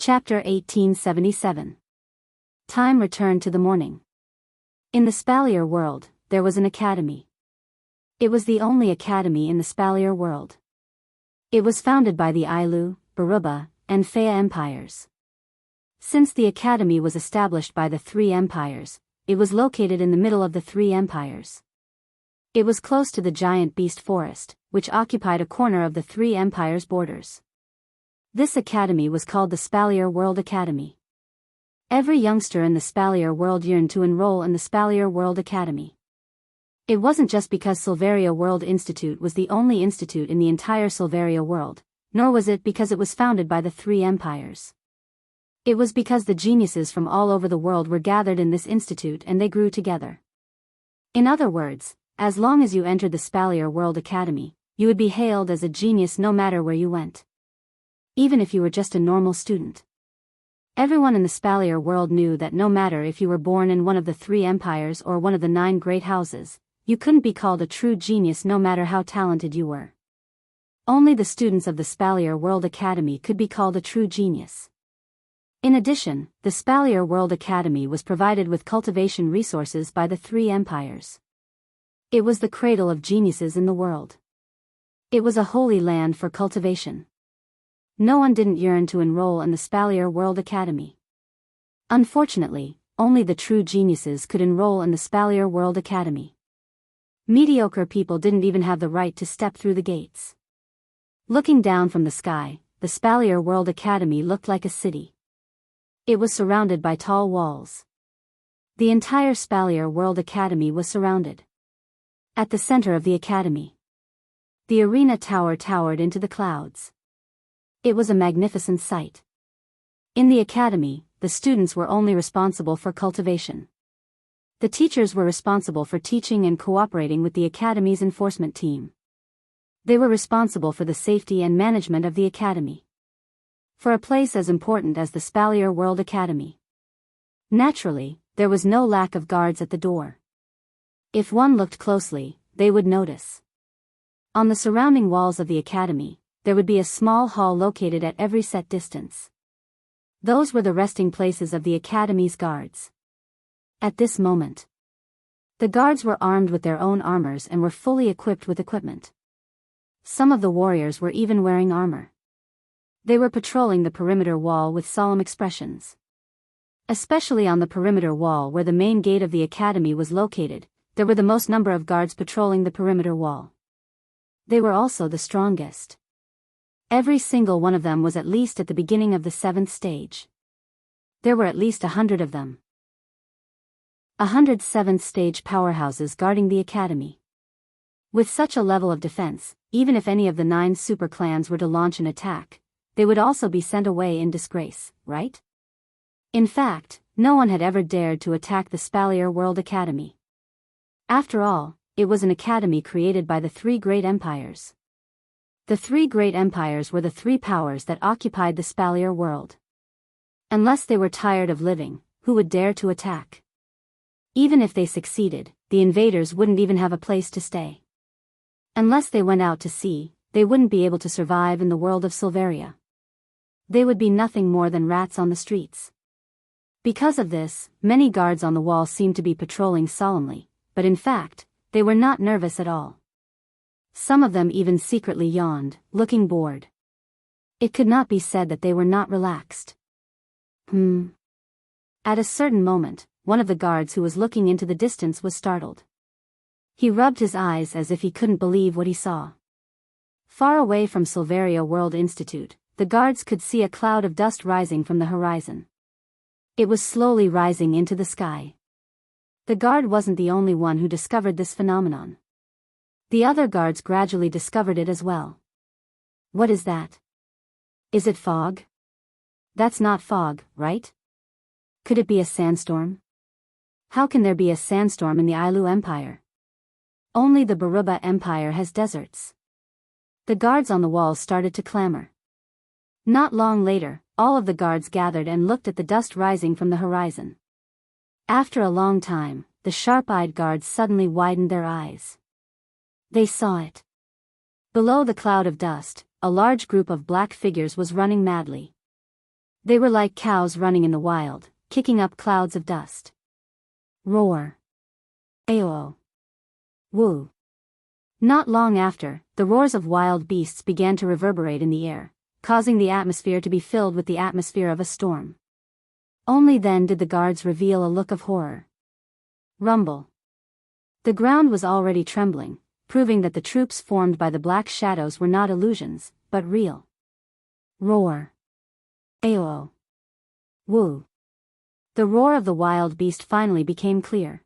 Chapter 1877. Time returned to the morning. In the Spalier world, there was an academy. It was the only academy in the Spalier world. It was founded by the Ailu, Baruba, and Fea empires. Since the academy was established by the three empires, it was located in the middle of the three empires. It was close to the giant beast forest, which occupied a corner of the three empires' borders. This academy was called the Spalier World Academy. Every youngster in the Spalier world yearned to enroll in the Spalier World Academy. It wasn't just because Silveria World Institute was the only institute in the entire Silveria world, nor was it because it was founded by the three empires. It was because the geniuses from all over the world were gathered in this institute and they grew together. In other words, as long as you entered the Spalier World Academy, you would be hailed as a genius no matter where you went. Even if you were just a normal student. Everyone in the Spalier world knew that no matter if you were born in one of the three empires or one of the 9 great houses, you couldn't be called a true genius no matter how talented you were. Only the students of the Spalier World Academy could be called a true genius. In addition, the Spalier World Academy was provided with cultivation resources by the three empires. It was the cradle of geniuses in the world. It was a holy land for cultivation. No one didn't yearn to enroll in the Spalier World Academy. Unfortunately, only the true geniuses could enroll in the Spalier World Academy. Mediocre people didn't even have the right to step through the gates. Looking down from the sky, the Spalier World Academy looked like a city. It was surrounded by tall walls. The entire Spalier World Academy was surrounded. At the center of the academy, the arena towered into the clouds. It was a magnificent sight. In the academy, the students were only responsible for cultivation. The teachers were responsible for teaching and cooperating with the academy's enforcement team. They were responsible for the safety and management of the academy. For a place as important as the Spalier World Academy. Naturally, there was no lack of guards at the door. If one looked closely, they would notice. On the surrounding walls of the academy, there would be a small hall located at every set distance. Those were the resting places of the academy's guards. At this moment, the guards were armed with their own armors and were fully equipped with equipment. Some of the warriors were even wearing armor. They were patrolling the perimeter wall with solemn expressions. Especially on the perimeter wall where the main gate of the academy was located, there were the most number of guards patrolling the perimeter wall. They were also the strongest. Every single one of them was at least at the beginning of the 7th stage. There were at least 100 of them. 100 7th stage powerhouses guarding the academy. With such a level of defense, even if any of the 9 super clans were to launch an attack, they would also be sent away in disgrace, right? In fact, no one had ever dared to attack the Spalier World Academy. After all, it was an academy created by the 3 great empires. The 3 great empires were the 3 powers that occupied the Spalier world. Unless they were tired of living, who would dare to attack? Even if they succeeded, the invaders wouldn't even have a place to stay. Unless they went out to sea, they wouldn't be able to survive in the world of Silveria. They would be nothing more than rats on the streets. Because of this, many guards on the wall seemed to be patrolling solemnly, but in fact, they were not nervous at all. Some of them even secretly yawned, looking bored. It could not be said that they were not relaxed. At a certain moment, one of the guards who was looking into the distance was startled. He rubbed his eyes as if he couldn't believe what he saw. Far away from Silveria World Institute, the guards could see a cloud of dust rising from the horizon. It was slowly rising into the sky. The guard wasn't the only one who discovered this phenomenon. The other guards gradually discovered it as well. What is that? Is it fog? That's not fog, right? Could it be a sandstorm? How can there be a sandstorm in the Ailu Empire? Only the Baruba Empire has deserts. The guards on the walls started to clamor. Not long later, all of the guards gathered and looked at the dust rising from the horizon. After a long time, the sharp-eyed guards suddenly widened their eyes. They saw it. Below the cloud of dust, a large group of black figures was running madly. They were like cows running in the wild, kicking up clouds of dust. Roar. Aoo. Woo. Not long after, the roars of wild beasts began to reverberate in the air, causing the atmosphere to be filled with the atmosphere of a storm. Only then did the guards reveal a look of horror. Rumble. The ground was already trembling, proving that the troops formed by the black shadows were not illusions, but real. Roar. Aoo. Woo. The roar of the wild beast finally became clear.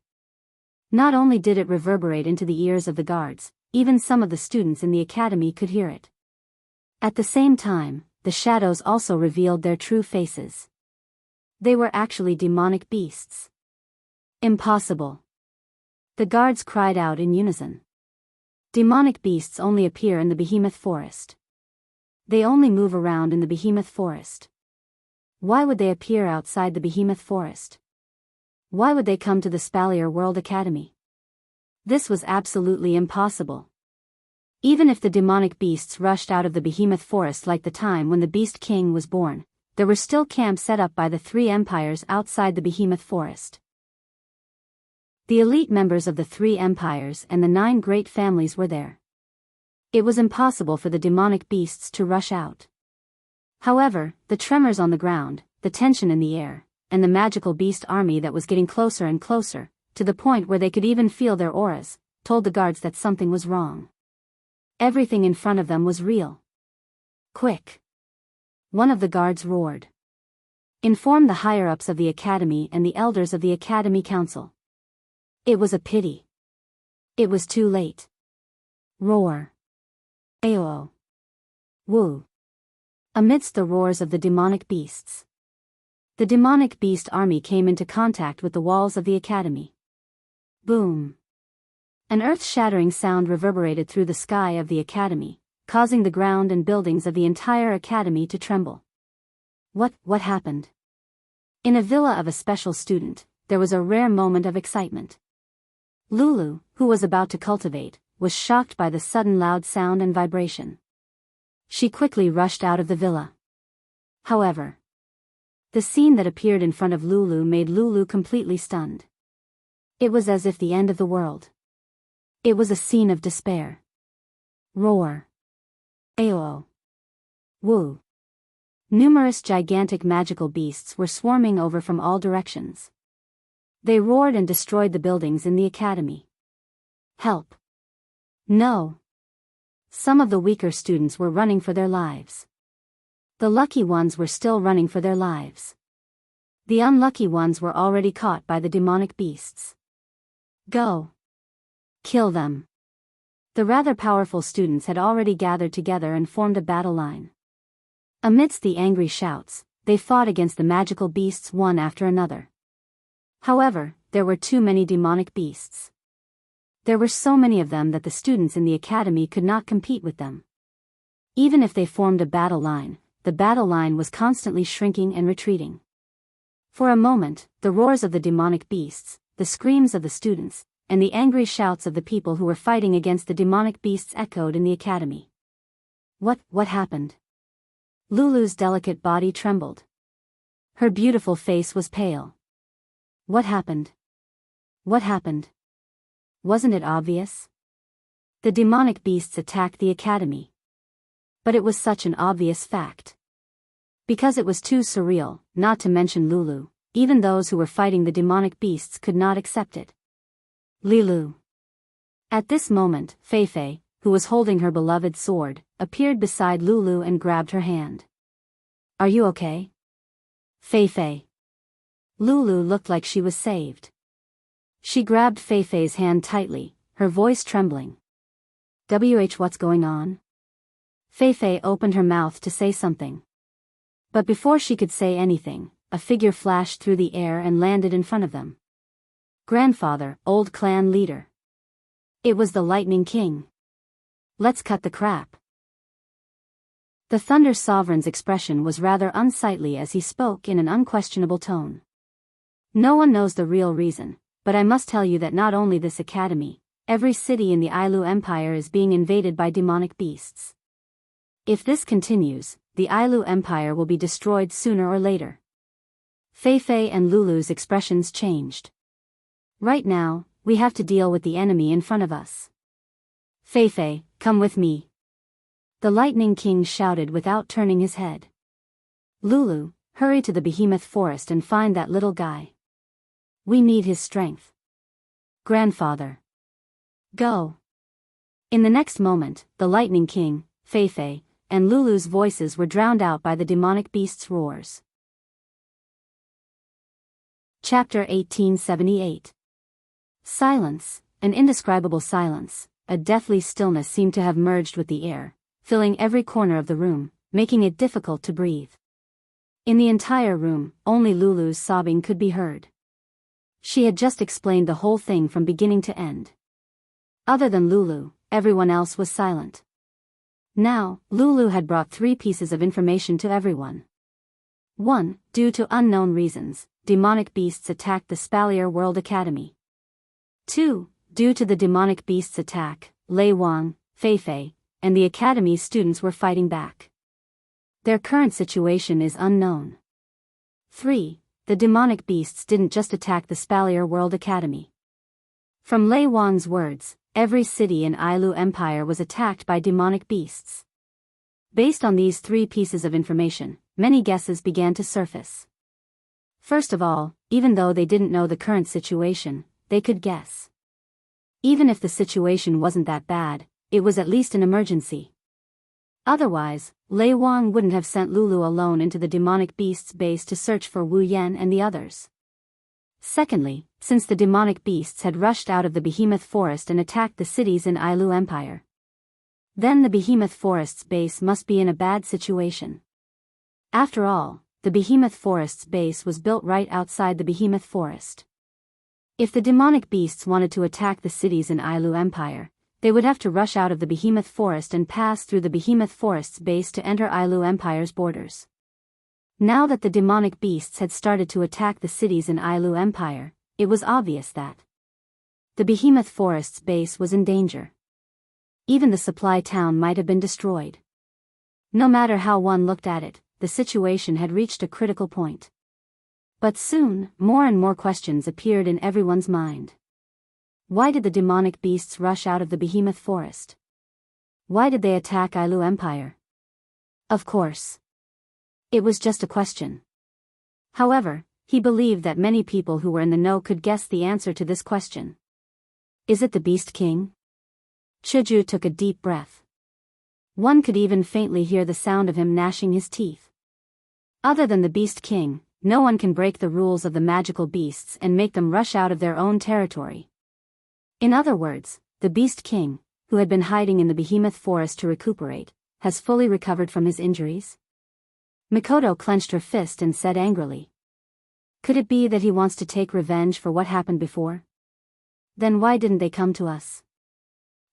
Not only did it reverberate into the ears of the guards, even some of the students in the academy could hear it. At the same time, the shadows also revealed their true faces. They were actually demonic beasts. Impossible. The guards cried out in unison. Demonic beasts only appear in the behemoth forest. They only move around in the behemoth forest. Why would they appear outside the behemoth forest? Why would they come to the Spalier World Academy? This was absolutely impossible. Even if the demonic beasts rushed out of the behemoth forest like the time when the Beast King was born, there were still camps set up by the three empires outside the behemoth forest. The elite members of the three empires and the 9 great families were there. It was impossible for the demonic beasts to rush out. However, the tremors on the ground, the tension in the air, and the magical beast army that was getting closer and closer, to the point where they could even feel their auras, told the guards that something was wrong. Everything in front of them was real. Quick! One of the guards roared. Inform the higher-ups of the academy and the elders of the academy council. It was a pity. It was too late. Roar. Aoo. Woo. Amidst the roars of the demonic beasts, the demonic beast army came into contact with the walls of the academy. Boom. An earth-shattering sound reverberated through the sky of the academy, causing the ground and buildings of the entire academy to tremble. What happened? In a villa of a special student, there was a rare moment of excitement. Lulu, who was about to cultivate, was shocked by the sudden loud sound and vibration. She quickly rushed out of the villa. However, the scene that appeared in front of Lulu made Lulu completely stunned. It was as if the end of the world. It was a scene of despair. Roar. Aoo. Woo. Numerous gigantic magical beasts were swarming over from all directions. They roared and destroyed the buildings in the academy. Help. No. Some of the weaker students were running for their lives. The lucky ones were still running for their lives. The unlucky ones were already caught by the demonic beasts. Go. Kill them. The rather powerful students had already gathered together and formed a battle line. Amidst the angry shouts, they fought against the magical beasts one after another. However, there were too many demonic beasts. There were so many of them that the students in the academy could not compete with them. Even if they formed a battle line, the battle line was constantly shrinking and retreating. For a moment, the roars of the demonic beasts, the screams of the students, and the angry shouts of the people who were fighting against the demonic beasts echoed in the academy. What happened? Lulu's delicate body trembled. Her beautiful face was pale. What happened? What happened? Wasn't it obvious? The demonic beasts attacked the academy. But it was such an obvious fact. Because it was too surreal, not to mention Lulu, even those who were fighting the demonic beasts could not accept it. Lilu. At this moment, Feifei, who was holding her beloved sword, appeared beside Lulu and grabbed her hand. Are you okay? Feifei. Lulu looked like she was saved. She grabbed Feifei's hand tightly, her voice trembling. What's going on? Feifei opened her mouth to say something. But before she could say anything, a figure flashed through the air and landed in front of them. Grandfather, old clan leader. It was the Lightning King. Let's cut the crap. The Thunder Sovereign's expression was rather unsightly as he spoke in an unquestionable tone. No one knows the real reason, but I must tell you that not only this academy, every city in the Ailu Empire is being invaded by demonic beasts. If this continues, the Ailu Empire will be destroyed sooner or later. Fei and Lulu's expressions changed. Right now, we have to deal with the enemy in front of us. Fei, come with me. The Lightning King shouted without turning his head. Lulu, hurry to the behemoth forest and find that little guy. We need his strength. Grandfather. Go. In the next moment, the Lightning King, Fei, and Lulu's voices were drowned out by the demonic beast's roars. Chapter 1878. Silence, an indescribable silence, a deathly stillness seemed to have merged with the air, filling every corner of the room, making it difficult to breathe. In the entire room, only Lulu's sobbing could be heard. She had just explained the whole thing from beginning to end. Other than Lulu, everyone else was silent. Now, Lulu had brought 3 pieces of information to everyone. 1. Due to unknown reasons, demonic beasts attacked the Spalier World Academy. 2. Due to the demonic beasts' attack, Lei Wang, Fei, and the Academy's students were fighting back. Their current situation is unknown. 3. The demonic beasts didn't just attack the Spalier World Academy. From Lei Wang's words, every city in Ailu Empire was attacked by demonic beasts. Based on these 3 pieces of information, many guesses began to surface. First of all, even though they didn't know the current situation, they could guess. Even if the situation wasn't that bad, it was at least an emergency. Otherwise, Lei Wang wouldn't have sent Lulu alone into the demonic beast's base to search for Wu Yan and the others. Secondly, since the demonic beasts had rushed out of the behemoth forest and attacked the cities in Ailu Empire, then the behemoth forest's base must be in a bad situation. After all, the behemoth forest's base was built right outside the behemoth forest. If the demonic beasts wanted to attack the cities in Ailu Empire, they would have to rush out of the behemoth forest and pass through the behemoth forest's base to enter Ailu Empire's borders. Now that the demonic beasts had started to attack the cities in Ailu Empire, it was obvious that the behemoth forest's base was in danger. Even the supply town might have been destroyed. No matter how one looked at it, the situation had reached a critical point. But soon, more and more questions appeared in everyone's mind. Why did the demonic beasts rush out of the behemoth forest? Why did they attack Ailu Empire? Of course, it was just a question. However, he believed that many people who were in the know could guess the answer to this question. Is it the Beast King? Chuju took a deep breath. One could even faintly hear the sound of him gnashing his teeth. Other than the Beast King, no one can break the rules of the magical beasts and make them rush out of their own territory. In other words, the Beast King, who had been hiding in the behemoth forest to recuperate, has fully recovered from his injuries? Mikoto clenched her fist and said angrily. Could it be that he wants to take revenge for what happened before? Then why didn't they come to us?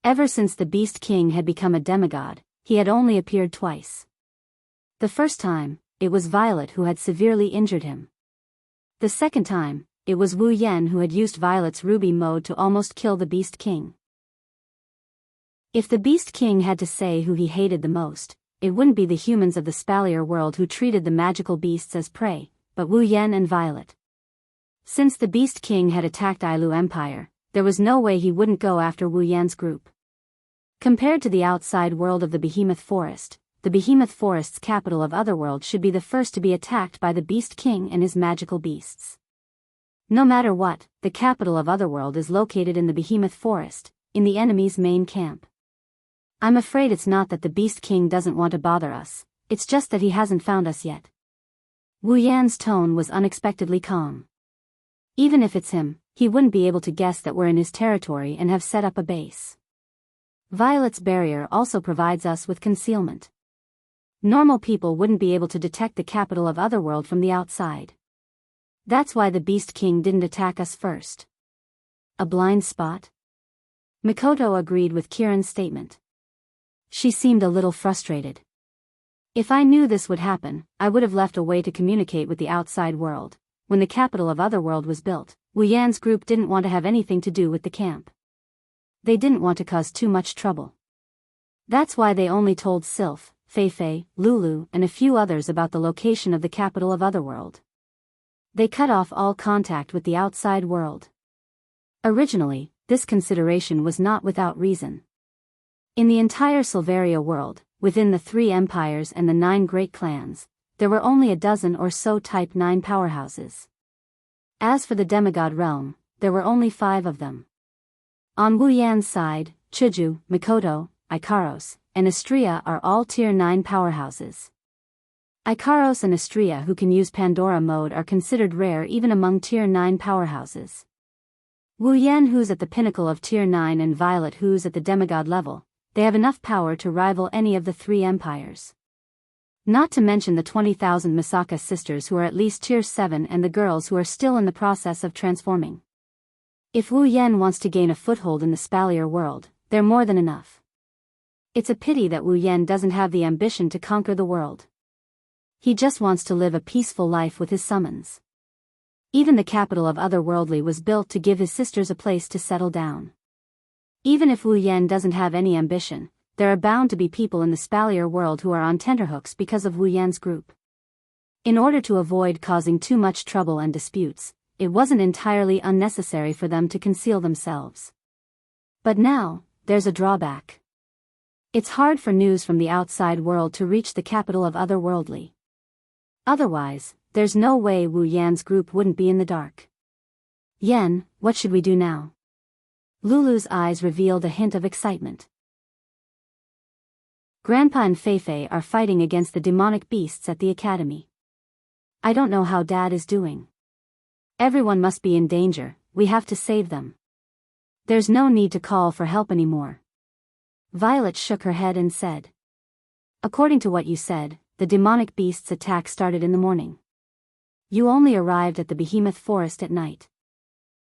Ever since the Beast King had become a demigod, he had only appeared twice. The first time, it was Violet who had severely injured him. The second time, it was Wu Yan who had used Violet's ruby mode to almost kill the Beast King. If the Beast King had to say who he hated the most, it wouldn't be the humans of the Spalier world who treated the magical beasts as prey, but Wu Yan and Violet. Since the Beast King had attacked Ailu Empire, there was no way he wouldn't go after Wu Yan's group. Compared to the outside world of the behemoth forest, the behemoth forest's capital of Otherworld should be the first to be attacked by the Beast King and his magical beasts. No matter what, the capital of Otherworld is located in the behemoth forest, in the enemy's main camp. I'm afraid it's not that the Beast King doesn't want to bother us, it's just that he hasn't found us yet. Wu Yan's tone was unexpectedly calm. Even if it's him, he wouldn't be able to guess that we're in his territory and have set up a base. Violet's barrier also provides us with concealment. Normal people wouldn't be able to detect the capital of Otherworld from the outside. That's why the Beast King didn't attack us first. A blind spot? Mikoto agreed with Kiran's statement. She seemed a little frustrated. If I knew this would happen, I would have left a way to communicate with the outside world. When the capital of Otherworld was built, Wu Yan's group didn't want to have anything to do with the camp. They didn't want to cause too much trouble. That's why they only told Sylph, Feifei, Lulu, and a few others about the location of the capital of Otherworld. They cut off all contact with the outside world. Originally, this consideration was not without reason. In the entire Silveria world, within the 3 empires and the 9 great clans, there were only a dozen or so Type 9 powerhouses. As for the demigod realm, there were only 5 of them. On Wu Yan's side, Chuju, Mikoto, Ikaros, and Istria are all Tier 9 powerhouses. Ikaros and Istria who can use Pandora mode are considered rare even among Tier 9 powerhouses. Wu Yan who's at the pinnacle of Tier 9 and Violet who's at the demigod level, they have enough power to rival any of the 3 empires. Not to mention the 20,000 Misaka sisters who are at least Tier 7 and the girls who are still in the process of transforming. If Wu Yan wants to gain a foothold in the Spalier world, they're more than enough. It's a pity that Wu Yan doesn't have the ambition to conquer the world. He just wants to live a peaceful life with his summons. Even the capital of Otherworldly was built to give his sisters a place to settle down. Even if Wu Yan doesn't have any ambition, there are bound to be people in the Spalier world who are on tenterhooks because of Wu Yan's group. In order to avoid causing too much trouble and disputes, it wasn't entirely unnecessary for them to conceal themselves. But now, there's a drawback. It's hard for news from the outside world to reach the capital of Otherworldly. Otherwise, there's no way Wu Yan's group wouldn't be in the dark. Yan, what should we do now? Lulu's eyes revealed a hint of excitement. Grandpa and Feifei are fighting against the demonic beasts at the academy. I don't know how Dad is doing. Everyone must be in danger, we have to save them. There's no need to call for help anymore. Violet shook her head and said. According to what you said, the demonic beasts' attack started in the morning. You only arrived at the behemoth forest at night.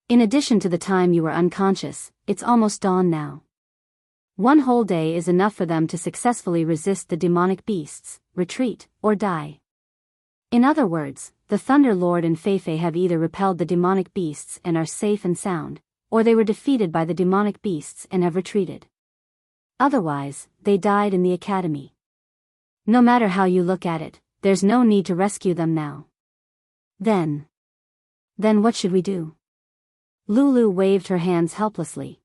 In addition to the time you were unconscious, it's almost dawn now. 1 whole day is enough for them to successfully resist the demonic beasts, retreat, or die. In other words, the Thunder Lord and Feifei have either repelled the demonic beasts and are safe and sound, or they were defeated by the demonic beasts and have retreated. Otherwise, they died in the academy. No matter how you look at it, there's no need to rescue them now. Then what should we do? Lulu waved her hands helplessly.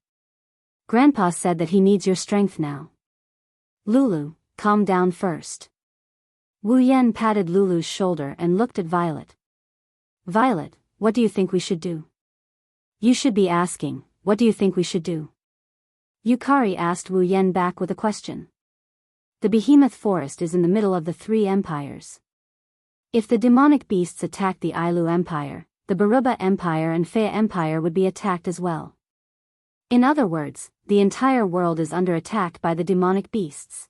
Grandpa said that he needs your strength now. Lulu, calm down first. Wu Yan patted Lulu's shoulder and looked at Violet. Violet, what do you think we should do? You should be asking, what do you think we should do? Yukari asked Wu Yan back with a question. The behemoth forest is in the middle of the 3 empires. If the demonic beasts attacked the Ailu Empire, the Baruba Empire and Fea Empire would be attacked as well. In other words, the entire world is under attack by the demonic beasts.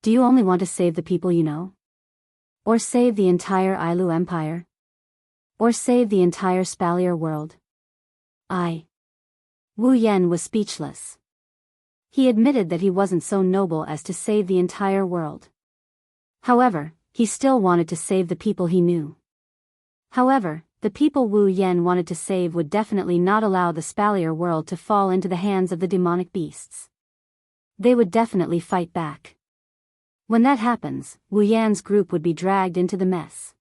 Do you only want to save the people you know? Or save the entire Ailu Empire? Or save the entire Spalier world? Wu Yan was speechless. He admitted that he wasn't so noble as to save the entire world. However, he still wanted to save the people he knew. However, the people Wu Yan wanted to save would definitely not allow the Spalier world to fall into the hands of the demonic beasts. They would definitely fight back. When that happens, Wu Yan's group would be dragged into the mess.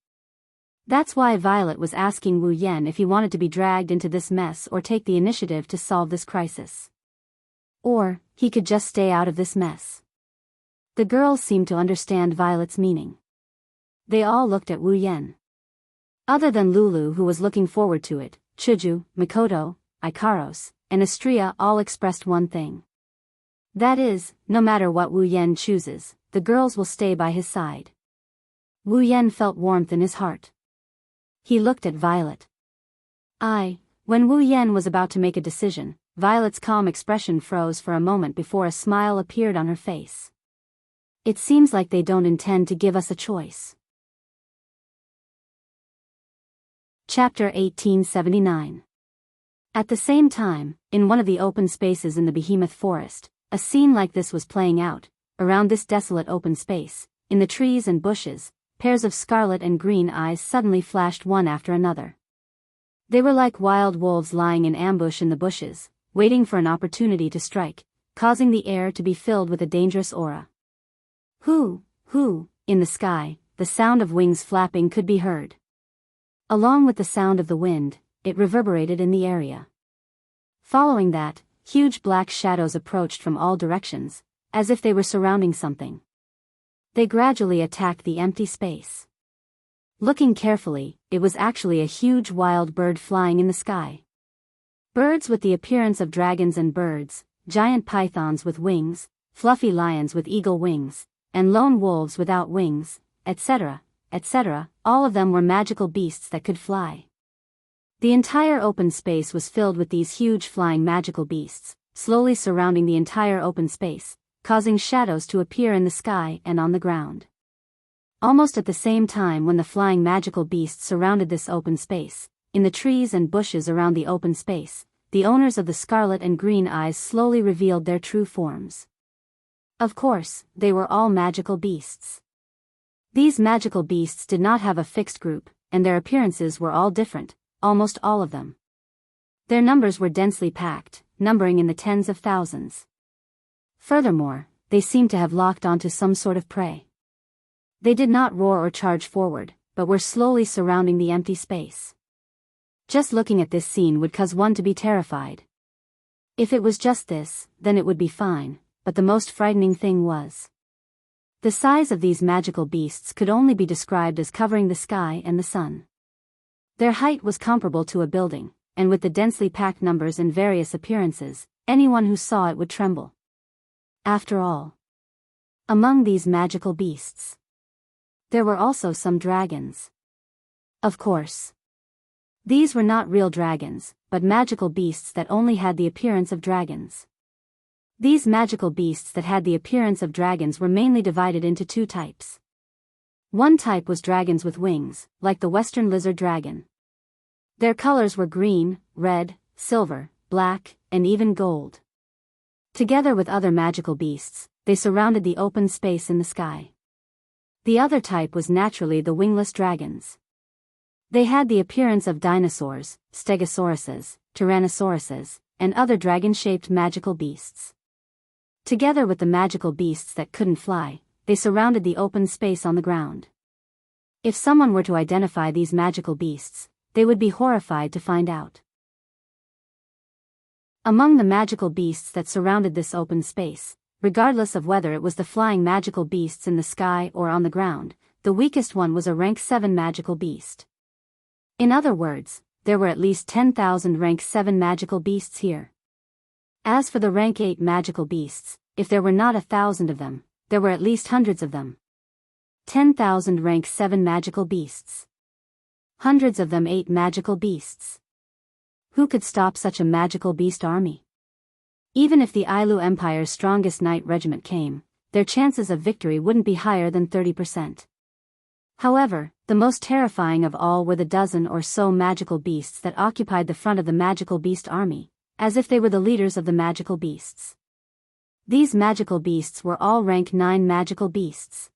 That's why Violet was asking Wu Yan if he wanted to be dragged into this mess or take the initiative to solve this crisis. Or, he could just stay out of this mess. The girls seemed to understand Violet's meaning. They all looked at Wu Yan. Other than Lulu who was looking forward to it, Chuju, Mikoto, Ikaros, and Istria all expressed one thing. That is, no matter what Wu Yan chooses, the girls will stay by his side. Wu Yan felt warmth in his heart. He looked at Violet. When Wu Yan was about to make a decision, Violet's calm expression froze for a moment before a smile appeared on her face. It seems like they don't intend to give us a choice. Chapter 1879. At the same time, in one of the open spaces in the behemoth forest, a scene like this was playing out. Around this desolate open space, in the trees and bushes, pairs of scarlet and green eyes suddenly flashed one after another. They were like wild wolves lying in ambush in the bushes, waiting for an opportunity to strike, causing the air to be filled with a dangerous aura. Hoo, in the sky, the sound of wings flapping could be heard. Along with the sound of the wind, it reverberated in the area. Following that, huge black shadows approached from all directions, as if they were surrounding something. They gradually attacked the empty space. Looking carefully, it was actually a huge wild bird flying in the sky. Birds with the appearance of dragons and birds, giant pythons with wings, fluffy lions with eagle wings, and lone wolves without wings, etc., all of them were magical beasts that could fly. The entire open space was filled with these huge flying magical beasts, slowly surrounding the entire open space, causing shadows to appear in the sky and on the ground. Almost at the same time when the flying magical beasts surrounded this open space, in the trees and bushes around the open space, the owners of the scarlet and green eyes slowly revealed their true forms. Of course, they were all magical beasts. These magical beasts did not have a fixed group, and their appearances were all different, almost all of them. Their numbers were densely packed, numbering in the tens of thousands. Furthermore, they seemed to have locked onto some sort of prey. They did not roar or charge forward, but were slowly surrounding the empty space. Just looking at this scene would cause one to be terrified. If it was just this, then it would be fine, but the most frightening thing was the size of these magical beasts could only be described as covering the sky and the sun. Their height was comparable to a building, and with the densely packed numbers and various appearances, anyone who saw it would tremble. After all, among these magical beasts, there were also some dragons. Of course, these were not real dragons, but magical beasts that only had the appearance of dragons. These magical beasts that had the appearance of dragons were mainly divided into two types. One type was dragons with wings, like the western lizard dragon. Their colors were green, red, silver, black, and even gold. Together with other magical beasts, they surrounded the open space in the sky. The other type was naturally the wingless dragons. They had the appearance of dinosaurs, stegosauruses, tyrannosauruses, and other dragon-shaped magical beasts. Together with the magical beasts that couldn't fly, they surrounded the open space on the ground. If someone were to identify these magical beasts, they would be horrified to find out. Among the magical beasts that surrounded this open space, regardless of whether it was the flying magical beasts in the sky or on the ground, the weakest one was a rank 7 magical beast. In other words, there were at least 10,000 rank 7 magical beasts here. As for the rank 8 magical beasts, if there were not 1,000 of them, there were at least hundreds of them. 10,000 rank 7 magical beasts. Hundreds of them 8 magical beasts. Who could stop such a magical beast army? Even if the Ailu Empire's strongest knight regiment came, their chances of victory wouldn't be higher than 30%. However, the most terrifying of all were the dozen or so magical beasts that occupied the front of the magical beast army, as if they were the leaders of the magical beasts. These magical beasts were all rank 9 magical beasts.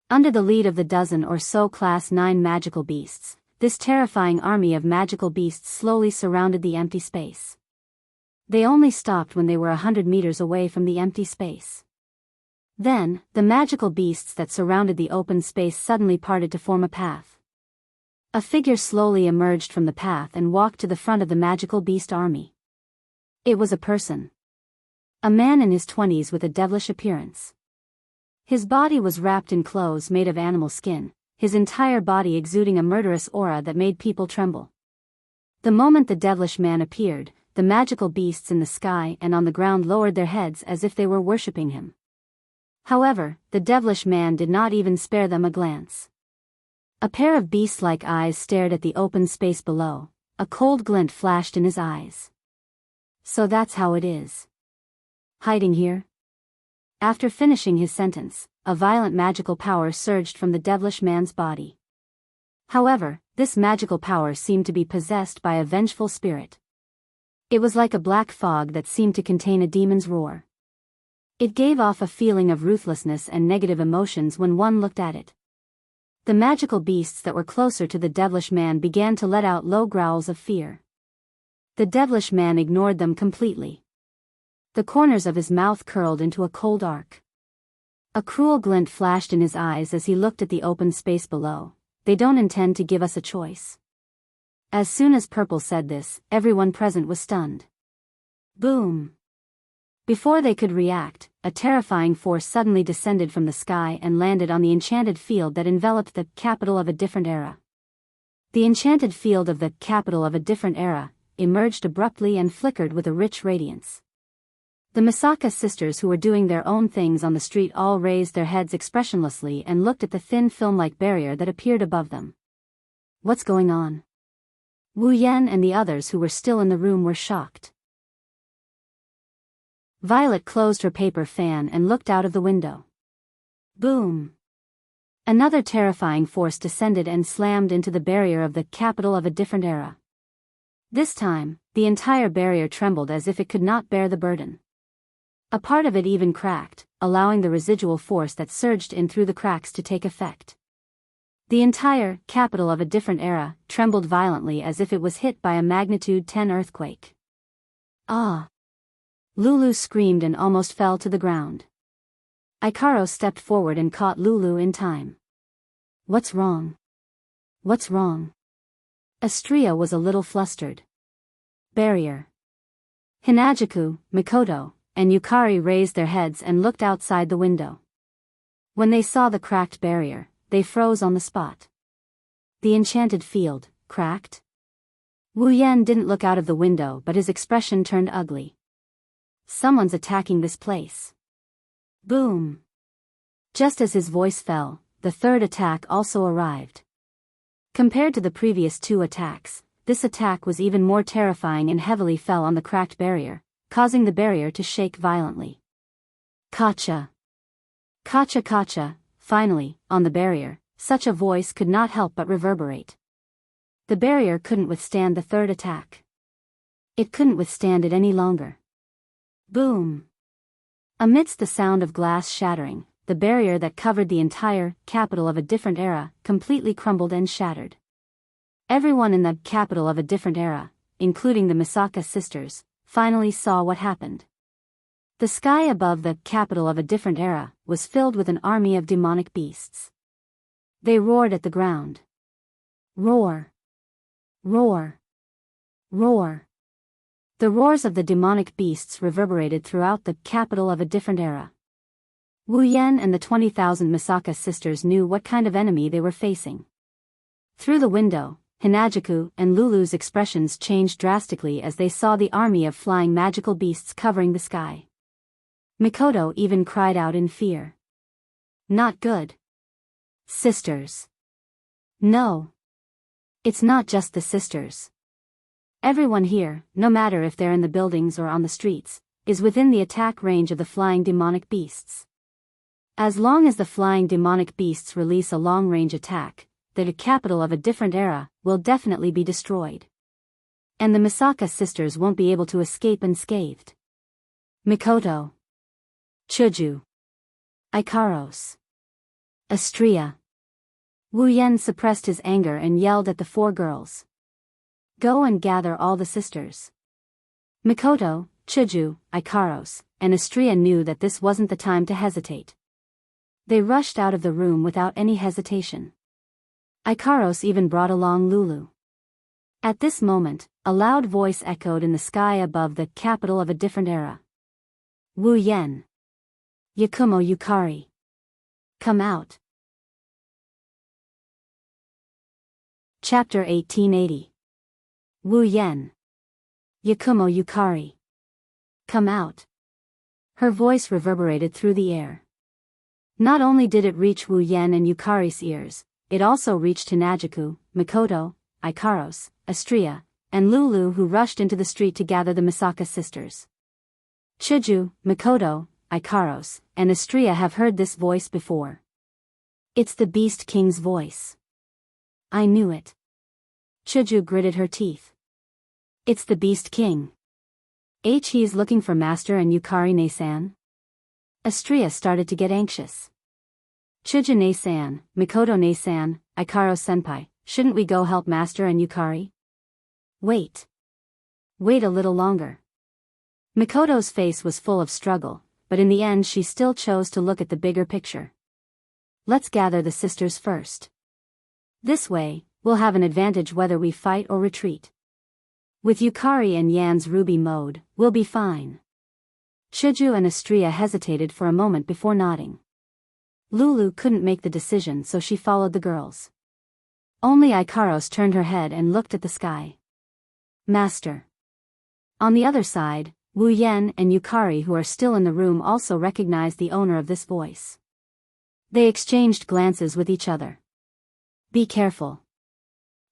Under the lead of the dozen or so class 9 magical beasts, this terrifying army of magical beasts slowly surrounded the empty space. They only stopped when they were 100 meters away from the empty space. Then, the magical beasts that surrounded the open space suddenly parted to form a path. A figure slowly emerged from the path and walked to the front of the magical beast army. It was a person. A man in his 20s with a devilish appearance. His body was wrapped in clothes made of animal skin, his entire body exuding a murderous aura that made people tremble. The moment the devilish man appeared, the magical beasts in the sky and on the ground lowered their heads as if they were worshipping him. However, the devilish man did not even spare them a glance. A pair of beast-like eyes stared at the open space below, a cold glint flashed in his eyes. So that's how it is. Hiding here? After finishing his sentence, a violent magical power surged from the devilish man's body. However, this magical power seemed to be possessed by a vengeful spirit. It was like a black fog that seemed to contain a demon's roar. It gave off a feeling of ruthlessness and negative emotions when one looked at it. The magical beasts that were closer to the devilish man began to let out low growls of fear. The devilish man ignored them completely. The corners of his mouth curled into a cold arc. A cruel glint flashed in his eyes as he looked at the open space below. They don't intend to give us a choice. As soon as Purple said this, everyone present was stunned. Boom! Before they could react, a terrifying force suddenly descended from the sky and landed on the enchanted field that enveloped the capital of a different era. The enchanted field of the capital of a different era emerged abruptly and flickered with a rich radiance. The Misaka sisters, who were doing their own things on the street, all raised their heads expressionlessly and looked at the thin film-like barrier that appeared above them. What's going on? Wu Yan and the others who were still in the room were shocked. Violet closed her paper fan and looked out of the window. Boom! Another terrifying force descended and slammed into the barrier of the capital of a different era. This time, the entire barrier trembled as if it could not bear the burden. A part of it even cracked, allowing the residual force that surged in through the cracks to take effect. The entire capital of a different era trembled violently as if it was hit by a magnitude 10 earthquake. Ah! Lulu screamed and almost fell to the ground. Ikaro stepped forward and caught Lulu in time. What's wrong? What's wrong? Astria was a little flustered. Barrier. Hinajaku, Mikoto, and Yukari raised their heads and looked outside the window. When they saw the cracked barrier, they froze on the spot. The enchanted field, cracked? Wu Yan didn't look out of the window, but his expression turned ugly. Someone's attacking this place. Boom! Just as his voice fell, the third attack also arrived. Compared to the previous two attacks, this attack was even more terrifying and heavily fell on the cracked barrier, causing the barrier to shake violently. Kacha! Kacha kacha! Finally, on the barrier, such a voice could not help but reverberate. The barrier couldn't withstand the third attack. It couldn't withstand it any longer. Boom! Amidst the sound of glass shattering, the barrier that covered the entire capital of a different era completely crumbled and shattered. Everyone in the capital of a different era, including the Misaka sisters, finally saw what happened. The sky above the capital of a different era was filled with an army of demonic beasts. They roared at the ground. Roar! Roar! Roar! The roars of the demonic beasts reverberated throughout the capital of a different era. Wu Yan and the 20,000 Misaka sisters knew what kind of enemy they were facing. Through the window, Hinajaku and Lulu's expressions changed drastically as they saw the army of flying magical beasts covering the sky. Mikoto even cried out in fear. Not good. Sisters. No. It's not just the sisters. Everyone here, no matter if they're in the buildings or on the streets, is within the attack range of the flying demonic beasts. As long as the flying demonic beasts release a long-range attack, the capital of a different era will definitely be destroyed. And the Misaka sisters won't be able to escape unscathed. Mikoto. Chuju. Ikaros. Astria. Wu Yan suppressed his anger and yelled at the four girls. Go and gather all the sisters. Mikoto, Chuju, Ikaros, and Astria knew that this wasn't the time to hesitate. They rushed out of the room without any hesitation. Ikaros even brought along Lulu. At this moment, a loud voice echoed in the sky above the capital of a different era. Wu Yan. Yakumo Yukari. Come out. Chapter 1880. Wu Yan. Yakumo Yukari. Come out. Her voice reverberated through the air. Not only did it reach Wu Yan and Yukari's ears, it also reached Hinajaku, Mikoto, Ikaros, Astria, and Lulu, who rushed into the street to gather the Misaka sisters. Chuju, Mikoto, Ikaros, and Astria have heard this voice before. It's the Beast King's voice. I knew it. Chuju gritted her teeth. It's the Beast King. He's looking for Master and Yukari ne-san? Astria started to get anxious. Chuju ne-san, Mikoto ne-san, Ikaros-senpai, shouldn't we go help Master and Yukari? Wait. Wait a little longer. Mikoto's face was full of struggle, but in the end she still chose to look at the bigger picture. Let's gather the sisters first. This way, we'll have an advantage whether we fight or retreat. With Yukari and Yan's ruby mode, we'll be fine. Shiju and Astria hesitated for a moment before nodding. Lulu couldn't make the decision, so she followed the girls. Only Ikaros turned her head and looked at the sky. Master. On the other side, Wu Yan and Yukari, who are still in the room, also recognized the owner of this voice. They exchanged glances with each other. Be careful.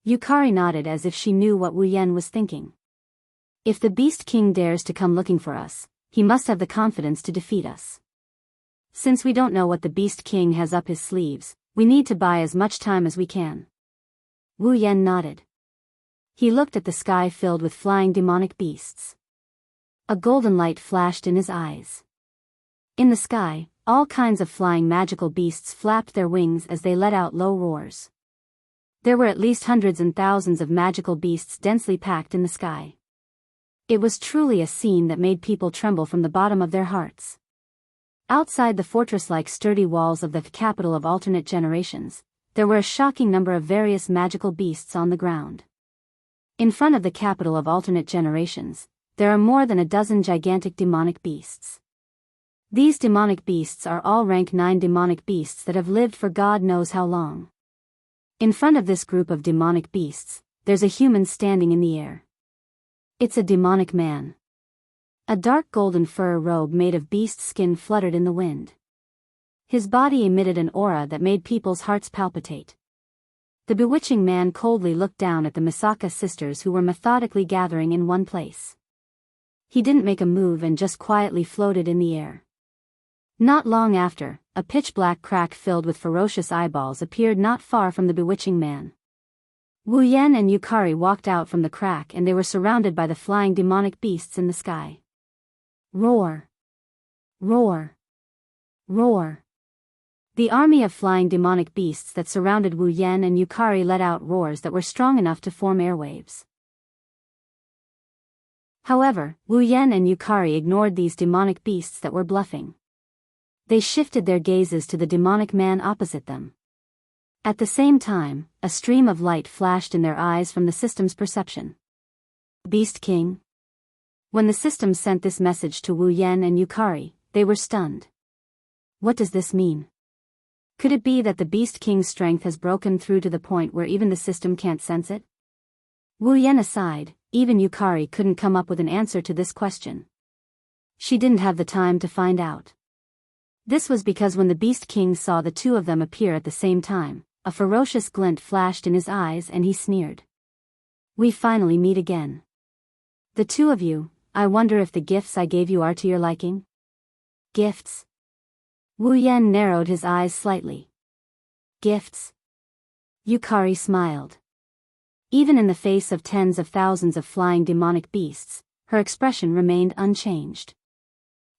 Yukari nodded as if she knew what Wu Yan was thinking. If the Beast King dares to come looking for us, he must have the confidence to defeat us. Since we don't know what the Beast King has up his sleeves, we need to buy as much time as we can. Wu Yan nodded. He looked at the sky filled with flying demonic beasts. A golden light flashed in his eyes. In the sky, all kinds of flying magical beasts flapped their wings as they let out low roars. There were at least hundreds and thousands of magical beasts densely packed in the sky. It was truly a scene that made people tremble from the bottom of their hearts. Outside the fortress-like sturdy walls of the capital of alternate generations, there were a shocking number of various magical beasts on the ground. In front of the capital of alternate generations, there are more than a dozen gigantic demonic beasts. These demonic beasts are all rank 9 demonic beasts that have lived for God knows how long. In front of this group of demonic beasts, there's a human standing in the air. It's a demonic man. A dark golden fur robe made of beast skin fluttered in the wind. His body emitted an aura that made people's hearts palpitate. The bewitching man coldly looked down at the Misaka sisters who were methodically gathering in one place. He didn't make a move and just quietly floated in the air. Not long after, a pitch-black crack filled with ferocious eyeballs appeared not far from the bewitching man. Wu Yan and Yukari walked out from the crack and they were surrounded by the flying demonic beasts in the sky. Roar! Roar! Roar! The army of flying demonic beasts that surrounded Wu Yan and Yukari let out roars that were strong enough to form airwaves. However, Wu Yan and Yukari ignored these demonic beasts that were bluffing. They shifted their gazes to the demonic man opposite them. At the same time, a stream of light flashed in their eyes from the system's perception. Beast King? When the system sent this message to Wu Yan and Yukari, they were stunned. What does this mean? Could it be that the Beast King's strength has broken through to the point where even the system can't sense it? Wu Yan aside, even Yukari couldn't come up with an answer to this question. She didn't have the time to find out. This was because when the Beast King saw the two of them appear at the same time, a ferocious glint flashed in his eyes and he sneered. We finally meet again. The two of you, I wonder if the gifts I gave you are to your liking? Gifts? Wu Yan narrowed his eyes slightly. Gifts? Yukari smiled. Even in the face of tens of thousands of flying demonic beasts, her expression remained unchanged.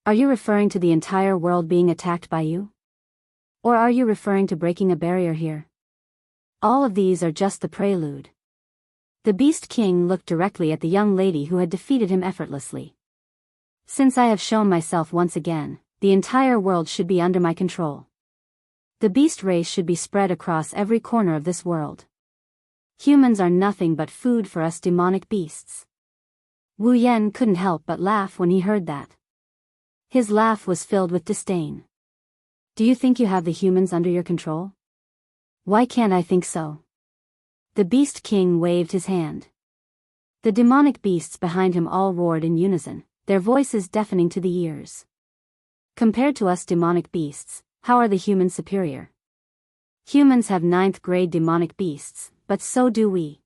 Are you referring to the entire world being attacked by you? Or are you referring to breaking a barrier here? All of these are just the prelude. The Beast King looked directly at the young lady who had defeated him effortlessly. Since I have shown myself once again, the entire world should be under my control. The beast race should be spread across every corner of this world. Humans are nothing but food for us demonic beasts. Wu Yan couldn't help but laugh when he heard that. His laugh was filled with disdain. Do you think you have the humans under your control? Why can't I think so? The Beast King waved his hand. The demonic beasts behind him all roared in unison, their voices deafening to the ears. Compared to us demonic beasts, how are the humans superior? Humans have 9th grade demonic beasts, but so do we.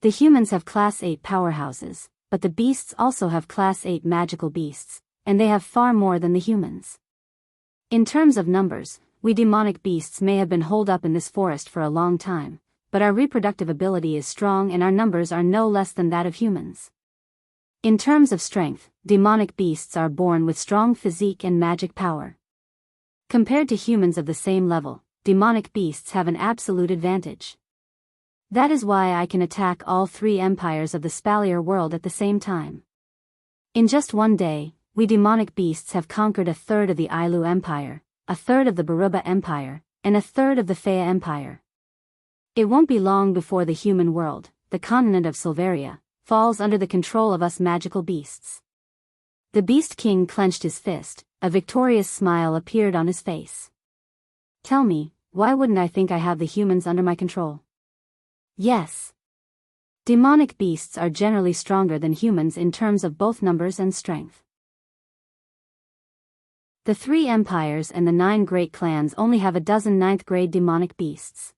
The humans have Class 8 powerhouses, but the beasts also have Class 8 magical beasts, and they have far more than the humans. In terms of numbers, we demonic beasts may have been holed up in this forest for a long time, but our reproductive ability is strong and our numbers are no less than that of humans. In terms of strength, demonic beasts are born with strong physique and magic power. Compared to humans of the same level, demonic beasts have an absolute advantage. That is why I can attack all 3 empires of the Spalier world at the same time. In just one day, we demonic beasts have conquered a third of the Ailu Empire, a third of the Baruba Empire, and a third of the Fea Empire. It won't be long before the human world, the continent of Silveria, falls under the control of us magical beasts." The Beast King clenched his fist, a victorious smile appeared on his face. "Tell me, why wouldn't I think I have the humans under my control?" "Yes. Demonic beasts are generally stronger than humans in terms of both numbers and strength. The 3 empires and the 9 great clans only have a dozen 9th-grade demonic beasts.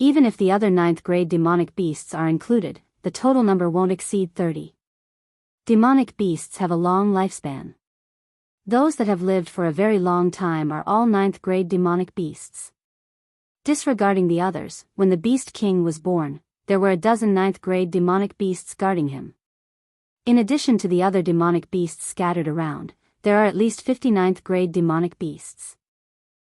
Even if the other 9th-grade demonic beasts are included, the total number won't exceed 30. Demonic beasts have a long lifespan. Those that have lived for a very long time are all 9th-grade demonic beasts. Disregarding the others, when the Beast King was born, there were a dozen 9th-grade demonic beasts guarding him. In addition to the other demonic beasts scattered around, there are at least 50 9th-grade demonic beasts.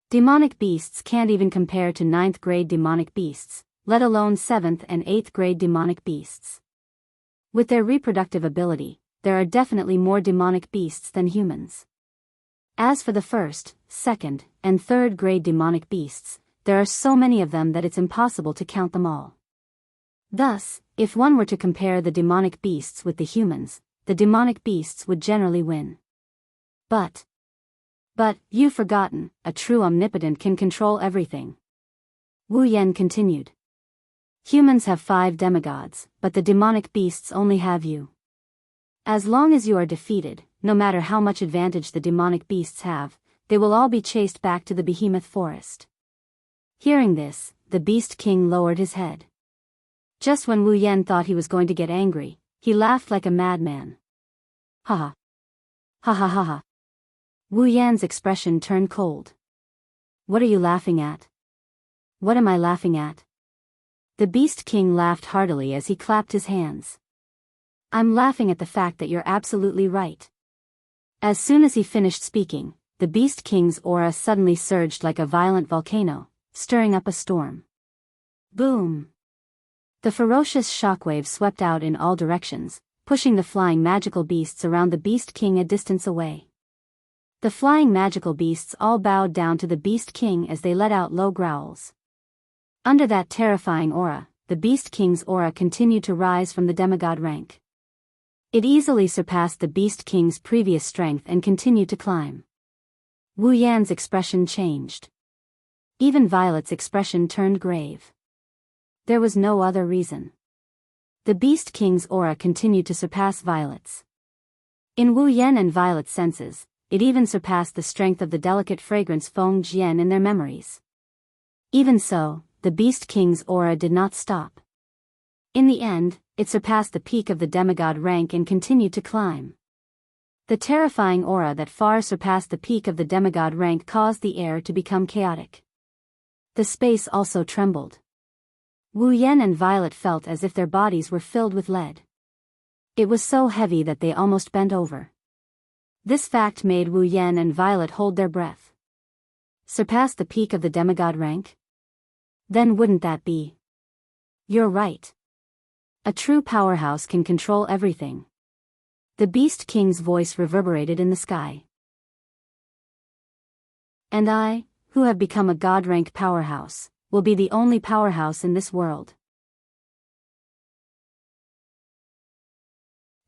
Demonic beasts can't even compare to 9th-grade demonic beasts, let alone 7th and 8th-grade demonic beasts. With their reproductive ability, there are definitely more demonic beasts than humans. As for the 1st, 2nd, and 3rd-grade demonic beasts, there are so many of them that it's impossible to count them all. Thus, if one were to compare the demonic beasts with the humans, the demonic beasts would generally win. But, you've forgotten, a true omnipotent can control everything. Wu Yan continued. Humans have 5 demigods, but the demonic beasts only have you. As long as you are defeated, no matter how much advantage the demonic beasts have, they will all be chased back to the behemoth forest. Hearing this, the Beast King lowered his head. Just when Wu Yan thought he was going to get angry, he laughed like a madman. Ha ha. Ha ha ha ha. Wu Yan's expression turned cold. What are you laughing at? What am I laughing at? The Beast King laughed heartily as he clapped his hands. I'm laughing at the fact that you're absolutely right. As soon as he finished speaking, the Beast King's aura suddenly surged like a violent volcano, stirring up a storm. Boom! The ferocious shockwave swept out in all directions, pushing the flying magical beasts around the Beast King a distance away. The flying magical beasts all bowed down to the Beast King as they let out low growls. Under that terrifying aura, the Beast King's aura continued to rise from the demigod rank. It easily surpassed the Beast King's previous strength and continued to climb. Wu Yan's expression changed. Even Violet's expression turned grave. There was no other reason. The Beast King's aura continued to surpass Violet's. In Wu Yan and Violet's senses, it even surpassed the strength of the delicate fragrance Feng Jian in their memories. Even so, the Beast King's aura did not stop. In the end, it surpassed the peak of the demigod rank and continued to climb. The terrifying aura that far surpassed the peak of the demigod rank caused the air to become chaotic. The space also trembled. Wu Yan and Violet felt as if their bodies were filled with lead. It was so heavy that they almost bent over. This fact made Wu Yan and Violet hold their breath. Surpassed the peak of the demigod rank? Then wouldn't that be? You're right. A true powerhouse can control everything. The Beast King's voice reverberated in the sky. And I, who have become a god-rank powerhouse, will be the only powerhouse in this world.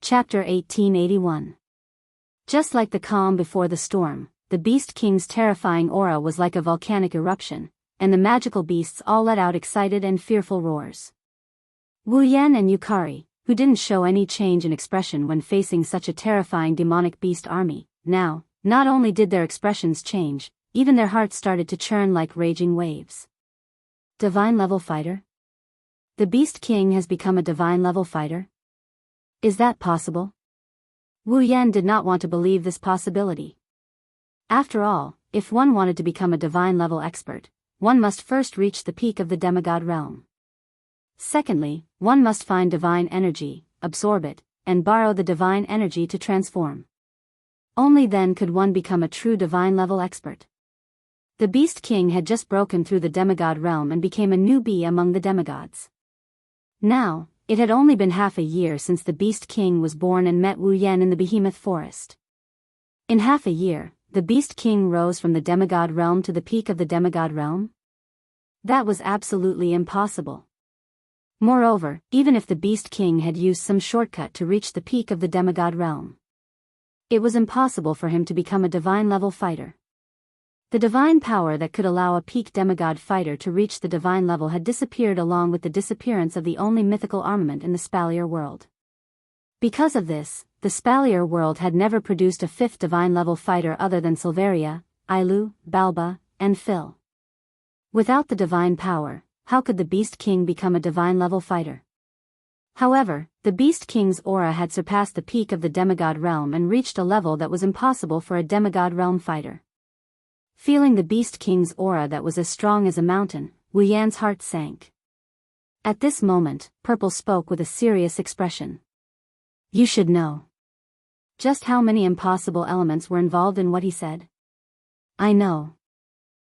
Chapter 1881. Just like the calm before the storm, the Beast King's terrifying aura was like a volcanic eruption, and the magical beasts all let out excited and fearful roars. Wu Yan and Yukari, who didn't show any change in expression when facing such a terrifying demonic beast army, now, not only did their expressions change, even their hearts started to churn like raging waves. Divine-level fighter? The Beast King has become a divine-level fighter? Is that possible? Wu Yan did not want to believe this possibility. After all, if one wanted to become a divine-level expert, one must first reach the peak of the demigod realm. Secondly, one must find divine energy, absorb it, and borrow the divine energy to transform. Only then could one become a true divine-level expert. The Beast King had just broken through the demigod realm and became a newbie among the demigods. Now, it had only been half a year since the Beast King was born and met Wu Yan in the behemoth forest. In half a year, the Beast King rose from the demigod realm to the peak of the demigod realm? That was absolutely impossible. Moreover, even if the Beast King had used some shortcut to reach the peak of the demigod realm, it was impossible for him to become a divine-level fighter. The divine power that could allow a peak demigod fighter to reach the divine level had disappeared along with the disappearance of the only mythical armament in the Spalier world. Because of this, the Spalier world had never produced a fifth divine-level fighter other than Silveria, Ailu, Balba, and Phil. Without the divine power, how could the Beast King become a divine-level fighter? However, the Beast King's aura had surpassed the peak of the demigod realm and reached a level that was impossible for a demigod realm fighter. Feeling the Beast King's aura that was as strong as a mountain, Wu Yan's heart sank. At this moment, Purple spoke with a serious expression. You should know just how many impossible elements were involved in what he said. I know.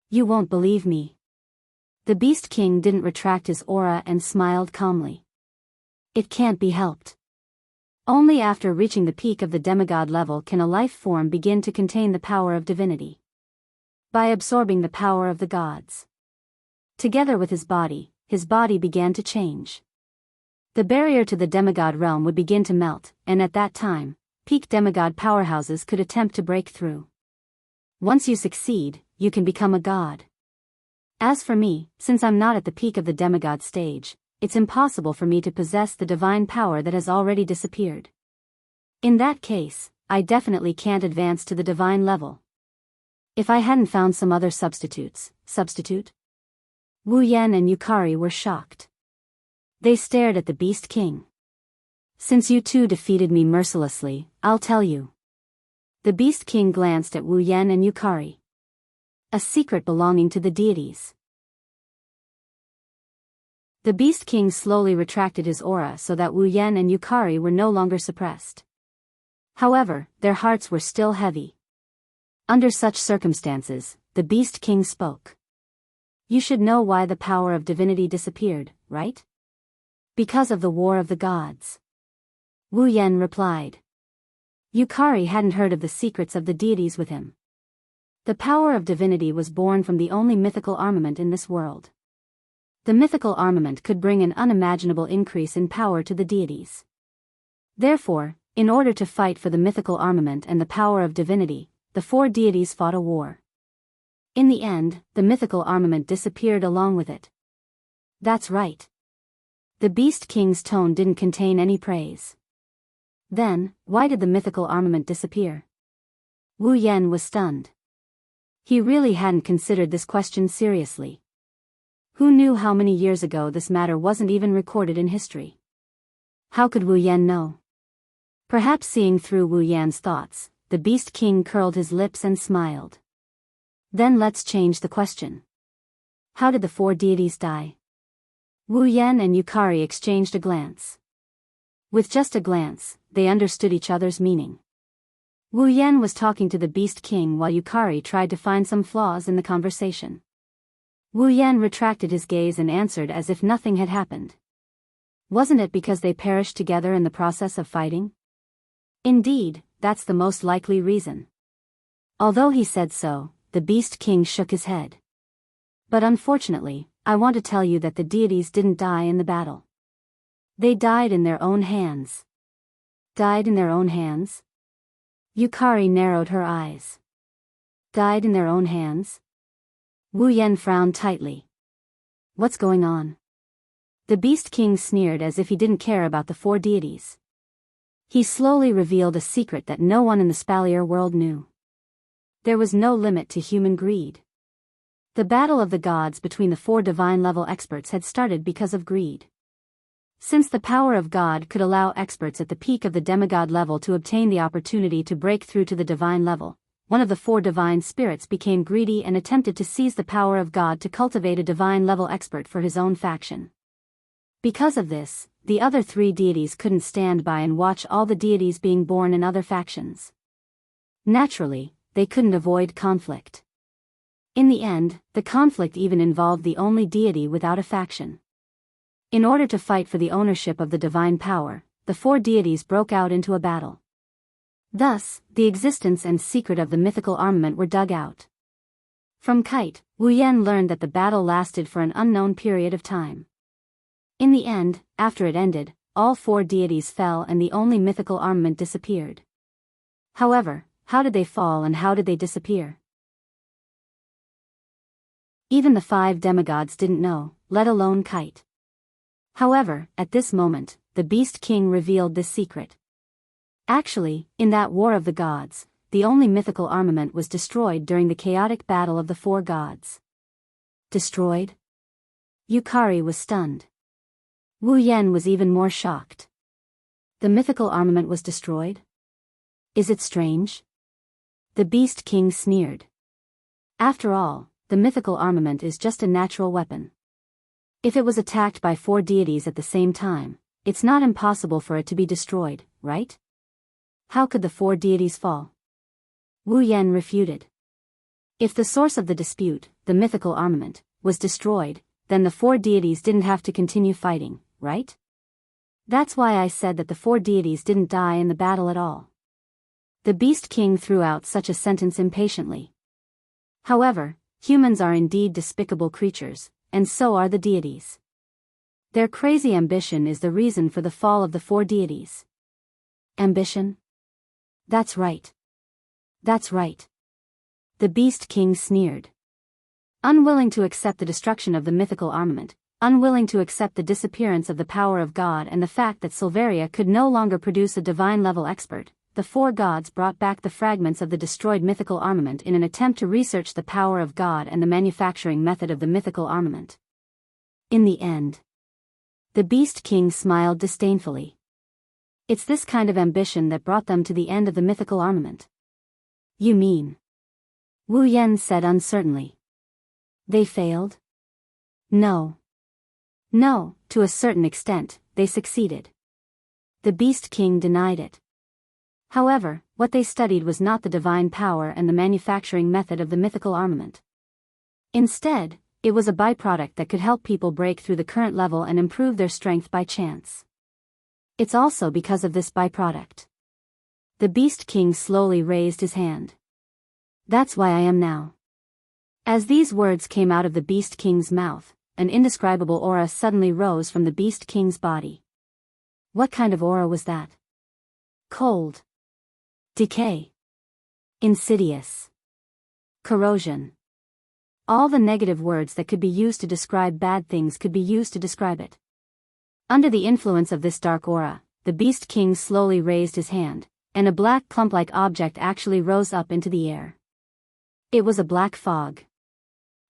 You won't believe me. The Beast King didn't retract his aura and smiled calmly. It can't be helped. Only after reaching the peak of the demigod level can a life form begin to contain the power of divinity. By absorbing the power of the gods. Together with his body began to change. The barrier to the demigod realm would begin to melt, and at that time, peak demigod powerhouses could attempt to break through. Once you succeed, you can become a god. As for me, since I'm not at the peak of the demigod stage, it's impossible for me to possess the divine power that has already disappeared. In that case, I definitely can't advance to the divine level. If I hadn't found some other substitute? Wu Yan and Yukari were shocked. They stared at the Beast King. Since you two defeated me mercilessly, I'll tell you. The Beast King glanced at Wu Yan and Yukari. A secret belonging to the deities. The Beast King slowly retracted his aura so that Wu Yan and Yukari were no longer suppressed. However, their hearts were still heavy. Under such circumstances, the Beast King spoke. You should know why the power of divinity disappeared, right? Because of the war of the gods. Wu Yan replied. Yukari hadn't heard of the secrets of the deities with him. The power of divinity was born from the only mythical armament in this world. The mythical armament could bring an unimaginable increase in power to the deities. Therefore, in order to fight for the mythical armament and the power of divinity, the four deities fought a war. In the end, the mythical armament disappeared along with it. That's right. The Beast King's tone didn't contain any praise. Then, why did the mythical armament disappear? Wu Yan was stunned. He really hadn't considered this question seriously. Who knew how many years ago this matter wasn't even recorded in history? How could Wu Yan know? Perhaps seeing through Wu Yan's thoughts, the Beast King curled his lips and smiled. Then let's change the question. How did the four deities die? Wu Yan and Yukari exchanged a glance. With just a glance, they understood each other's meaning. Wu Yan was talking to the Beast King while Yukari tried to find some flaws in the conversation. Wu Yan retracted his gaze and answered as if nothing had happened. Wasn't it because they perished together in the process of fighting? Indeed, that's the most likely reason. Although he said so, the Beast King shook his head. But unfortunately, I want to tell you that the deities didn't die in the battle. They died in their own hands. Died in their own hands? Yukari narrowed her eyes. Died in their own hands? Wu Yan frowned tightly. What's going on? The Beast King sneered as if he didn't care about the four deities. He slowly revealed a secret that no one in the Spalier world knew. There was no limit to human greed. The battle of the gods between the four divine-level experts had started because of greed. Since the power of God could allow experts at the peak of the demigod level to obtain the opportunity to break through to the divine level, one of the four divine spirits became greedy and attempted to seize the power of God to cultivate a divine-level expert for his own faction. Because of this, the other three deities couldn't stand by and watch all the deities being born in other factions. Naturally, they couldn't avoid conflict. In the end, the conflict even involved the only deity without a faction. In order to fight for the ownership of the divine power, the four deities broke out into a battle. Thus, the existence and secret of the mythical armament were dug out. From Kite, Wu Yan learned that the battle lasted for an unknown period of time. In the end, after it ended, all 4 deities fell and the only mythical armament disappeared. However, how did they fall and how did they disappear? Even the 5 demigods didn't know, let alone Kite. However, at this moment, the Beast King revealed this secret. Actually, in that War of the Gods, the only mythical armament was destroyed during the chaotic battle of the 4 gods. Destroyed? Yukari was stunned. Wu Yan was even more shocked. The mythical armament was destroyed? Is it strange? The Beast King sneered. After all, the mythical armament is just a natural weapon. If it was attacked by 4 deities at the same time, it's not impossible for it to be destroyed, right? How could the 4 deities fall? Wu Yan refuted. If the source of the dispute, the mythical armament, was destroyed, then the 4 deities didn't have to continue fighting, right? That's why I said that the 4 deities didn't die in the battle at all. The Beast King threw out such a sentence impatiently. However, humans are indeed despicable creatures, and so are the deities. Their crazy ambition is the reason for the fall of the 4 deities. Ambition? That's right. That's right. The Beast King sneered. Unwilling to accept the destruction of the mythical armament, unwilling to accept the disappearance of the power of God and the fact that Silveria could no longer produce a divine-level expert, the 4 gods brought back the fragments of the destroyed mythical armament in an attempt to research the power of God and the manufacturing method of the mythical armament. In the end, the Beast King smiled disdainfully. It's this kind of ambition that brought them to the end of the mythical armament. You mean? Wu Yan said uncertainly. They failed? No. No, to a certain extent, they succeeded. The Beast King denied it. However, what they studied was not the divine power and the manufacturing method of the mythical armament. Instead, it was a byproduct that could help people break through the current level and improve their strength by chance. It's also because of this byproduct. The Beast King slowly raised his hand. That's why I am now. As these words came out of the Beast King's mouth, an indescribable aura suddenly rose from the Beast King's body. What kind of aura was that? Cold. Decay. Insidious. Corrosion. All the negative words that could be used to describe bad things could be used to describe it. Under the influence of this dark aura, the Beast King slowly raised his hand, and a black clump-like object actually rose up into the air. It was a black fog.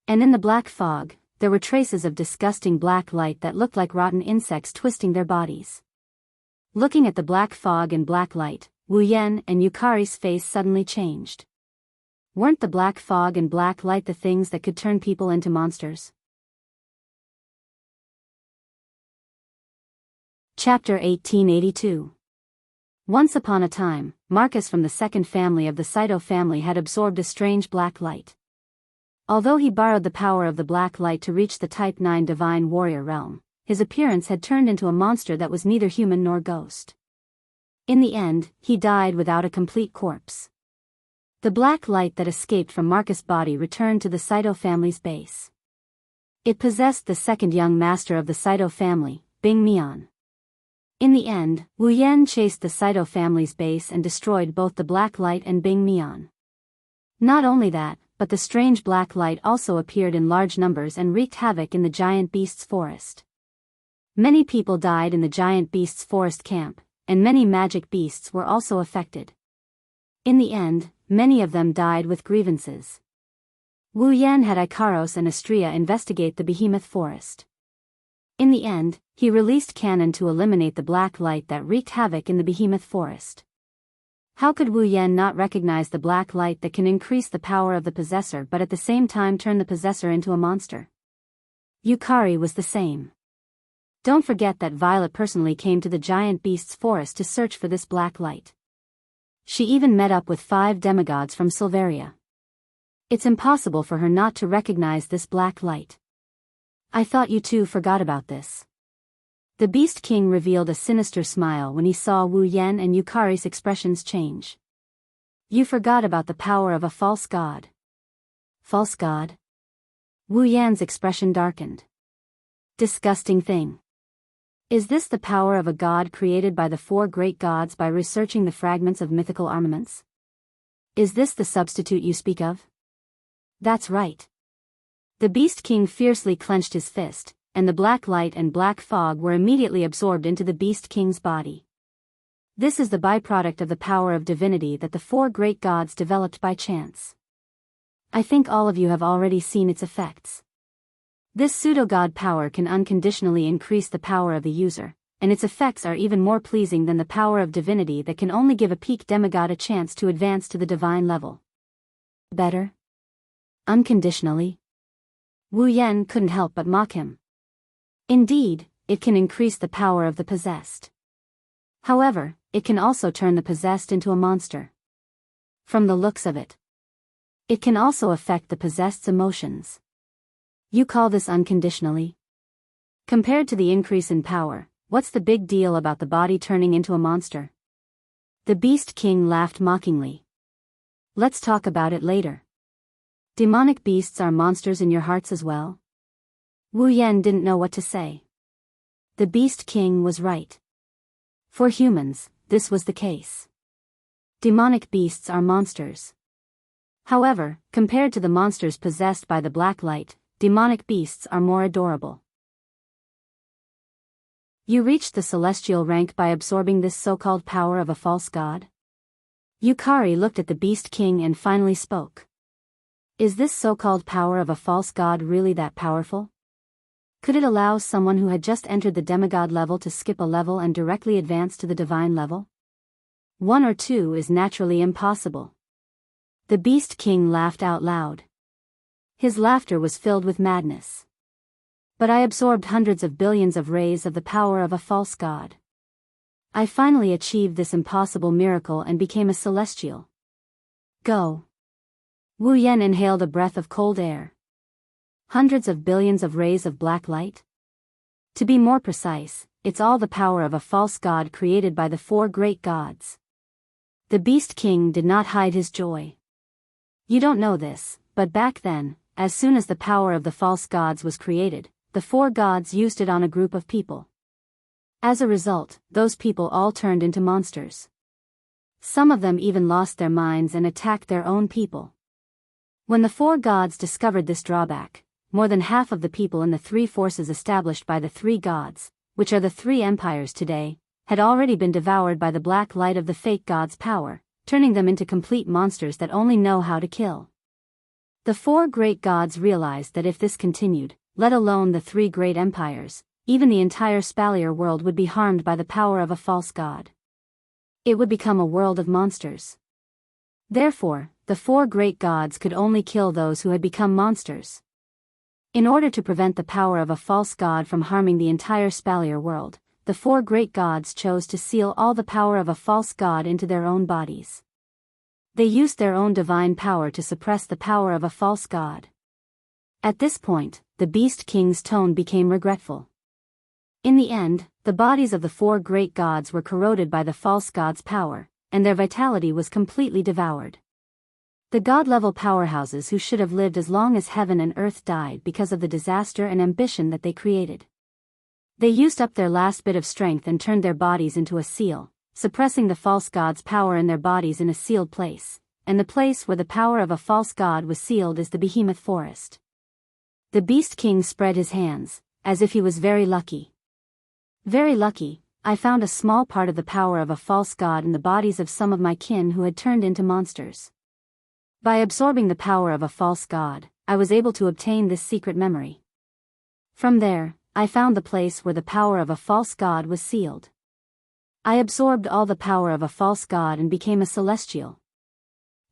And in the black fog, there were traces of disgusting black light that looked like rotten insects twisting their bodies. Looking at the black fog and black light, Wu Yan and Yukari's face suddenly changed. Weren't the black fog and black light the things that could turn people into monsters? Chapter 1882. Once upon a time, Marcus from the second family of the Saito family had absorbed a strange black light. Although he borrowed the power of the black light to reach the Type 9 Divine Warrior realm, his appearance had turned into a monster that was neither human nor ghost. In the end, he died without a complete corpse. The black light that escaped from Marcus' body returned to the Saito family's base. It possessed the second young master of the Saito family, Bing Mian. In the end, Wu Yan chased the Saito family's base and destroyed both the black light and Bing Mian. Not only that, but the strange black light also appeared in large numbers and wreaked havoc in the giant beast's forest. Many people died in the giant beast's forest camp, and many magic beasts were also affected. In the end, many of them died with grievances. Wu Yan had Ikaros and Astrea investigate the behemoth forest. In the end, he released cannon to eliminate the black light that wreaked havoc in the behemoth forest. How could Wu Yan not recognize the black light that can increase the power of the possessor but at the same time turn the possessor into a monster? Yukari was the same. Don't forget that Violet personally came to the giant beast's forest to search for this black light. She even met up with 5 demigods from Silveria. It's impossible for her not to recognize this black light. I thought you two forgot about this. The Beast King revealed a sinister smile when he saw Wu Yan and Yukari's expressions change. You forgot about the power of a false god. False god? Wu Yan's expression darkened. Disgusting thing. Is this the power of a god created by the four great gods by researching the fragments of mythical armaments? Is this the substitute you speak of? That's right. The Beast King fiercely clenched his fist, and the black light and black fog were immediately absorbed into the Beast King's body. This is the byproduct of the power of divinity that the four great gods developed by chance. I think all of you have already seen its effects. This pseudo-god power can unconditionally increase the power of the user, and its effects are even more pleasing than the power of divinity that can only give a peak demigod a chance to advance to the divine level. Better? Unconditionally? Wu Yan couldn't help but mock him. Indeed, it can increase the power of the possessed. However, it can also turn the possessed into a monster. From the looks of it, it can also affect the possessed's emotions. You call this unconditionally? Compared to the increase in power, what's the big deal about the body turning into a monster? The Beast King laughed mockingly. Let's talk about it later. Demonic beasts are monsters in your hearts as well? Wu Yan didn't know what to say. The Beast King was right. For humans, this was the case. Demonic beasts are monsters. However, compared to the monsters possessed by the black light, demonic beasts are more adorable. You reached the celestial rank by absorbing this so-called power of a false god? Yukari looked at the Beast King and finally spoke. Is this so-called power of a false god really that powerful? Could it allow someone who had just entered the demigod level to skip a level and directly advance to the divine level? 1 or 2 is naturally impossible. The Beast King laughed out loud. His laughter was filled with madness. But I absorbed hundreds of billions of rays of the power of a false god. I finally achieved this impossible miracle and became a celestial. Go. Wu Yan inhaled a breath of cold air. Hundreds of billions of rays of black light? To be more precise, it's all the power of a false god created by the four great gods. The Beast King did not hide his joy. You don't know this, but back then, as soon as the power of the false gods was created, the four gods used it on a group of people. As a result, those people all turned into monsters. Some of them even lost their minds and attacked their own people. When the four gods discovered this drawback, more than half of the people in the three forces established by the three gods, which are the three empires today, had already been devoured by the black light of the fake god's power, turning them into complete monsters that only know how to kill. The four great gods realized that if this continued, let alone the three great empires, even the entire Spalier world would be harmed by the power of a false god. It would become a world of monsters. Therefore, the four great gods could only kill those who had become monsters. In order to prevent the power of a false god from harming the entire Spalier world, the four great gods chose to seal all the power of a false god into their own bodies. They used their own divine power to suppress the power of a false god. At this point, the Beast King's tone became regretful. In the end, the bodies of the four great gods were corroded by the false god's power, and their vitality was completely devoured. The god-level powerhouses who should have lived as long as heaven and earth died because of the disaster and ambition that they created. They used up their last bit of strength and turned their bodies into a seal, suppressing the false god's power in their bodies in a sealed place, and the place where the power of a false god was sealed is the behemoth forest. The Beast King spread his hands, as if he was very lucky. Very lucky, I found a small part of the power of a false god in the bodies of some of my kin who had turned into monsters. By absorbing the power of a false god, I was able to obtain this secret memory. From there, I found the place where the power of a false god was sealed. I absorbed all the power of a false god and became a celestial.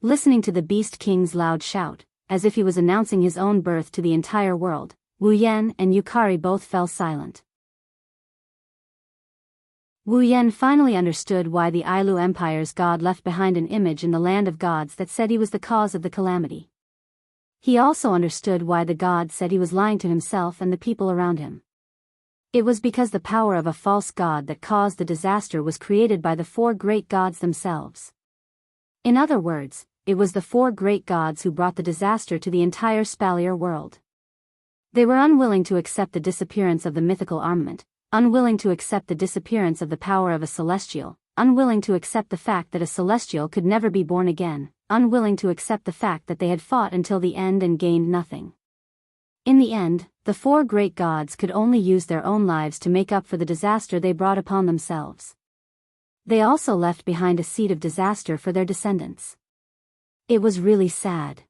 Listening to the Beast King's loud shout, as if he was announcing his own birth to the entire world, Wu Yan and Yukari both fell silent. Wu Yan finally understood why the Ailu Empire's god left behind an image in the land of gods that said he was the cause of the calamity. He also understood why the god said he was lying to himself and the people around him. It was because the power of a false god that caused the disaster was created by the four great gods themselves. In other words, it was the four great gods who brought the disaster to the entire Spalier world. They were unwilling to accept the disappearance of the mythical armament, unwilling to accept the disappearance of the power of a celestial, unwilling to accept the fact that a celestial could never be born again, unwilling to accept the fact that they had fought until the end and gained nothing. In the end, the four great gods could only use their own lives to make up for the disaster they brought upon themselves. They also left behind a seed of disaster for their descendants. It was really sad.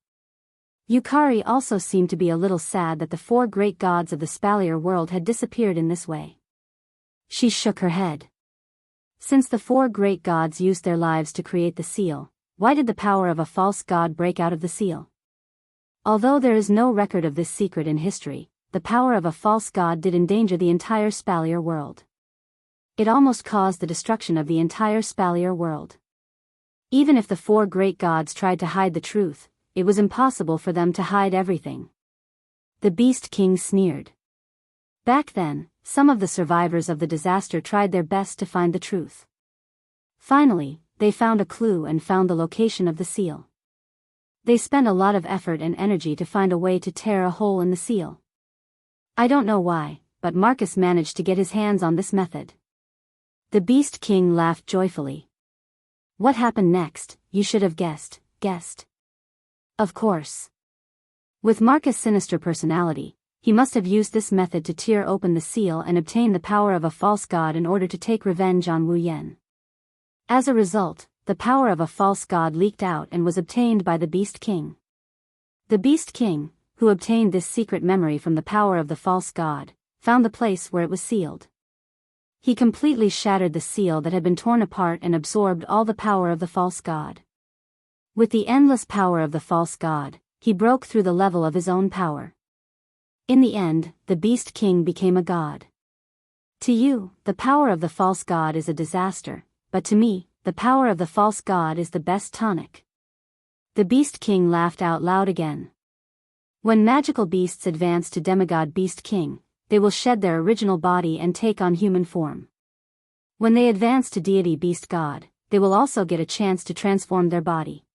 Yukari also seemed to be a little sad that the four great gods of the Spalier world had disappeared in this way. She shook her head. Since the four great gods used their lives to create the seal, why did the power of a false god break out of the seal? Although there is no record of this secret in history, the power of a false god did endanger the entire Spalier world. It almost caused the destruction of the entire Spalier world. Even if the four great gods tried to hide the truth, it was impossible for them to hide everything. The Beast King sneered. Back then, some of the survivors of the disaster tried their best to find the truth. Finally, they found a clue and found the location of the seal. They spent a lot of effort and energy to find a way to tear a hole in the seal. I don't know why, but Marcus managed to get his hands on this method. The Beast King laughed joyfully. What happened next, you should have guessed. Of course. With Marcus' sinister personality, he must have used this method to tear open the seal and obtain the power of a false god in order to take revenge on Wu Yan. As a result, the power of a false god leaked out and was obtained by the Beast King. The Beast King, who obtained this secret memory from the power of the false god, found the place where it was sealed. He completely shattered the seal that had been torn apart and absorbed all the power of the false god. With the endless power of the false god, he broke through the level of his own power. In the end, the Beast King became a god. To you, the power of the false god is a disaster, but to me, the power of the false god is the best tonic. The Beast King laughed out loud again. When magical beasts advance to demigod Beast King, they will shed their original body and take on human form. When they advance to deity Beast God, they will also get a chance to transform their body.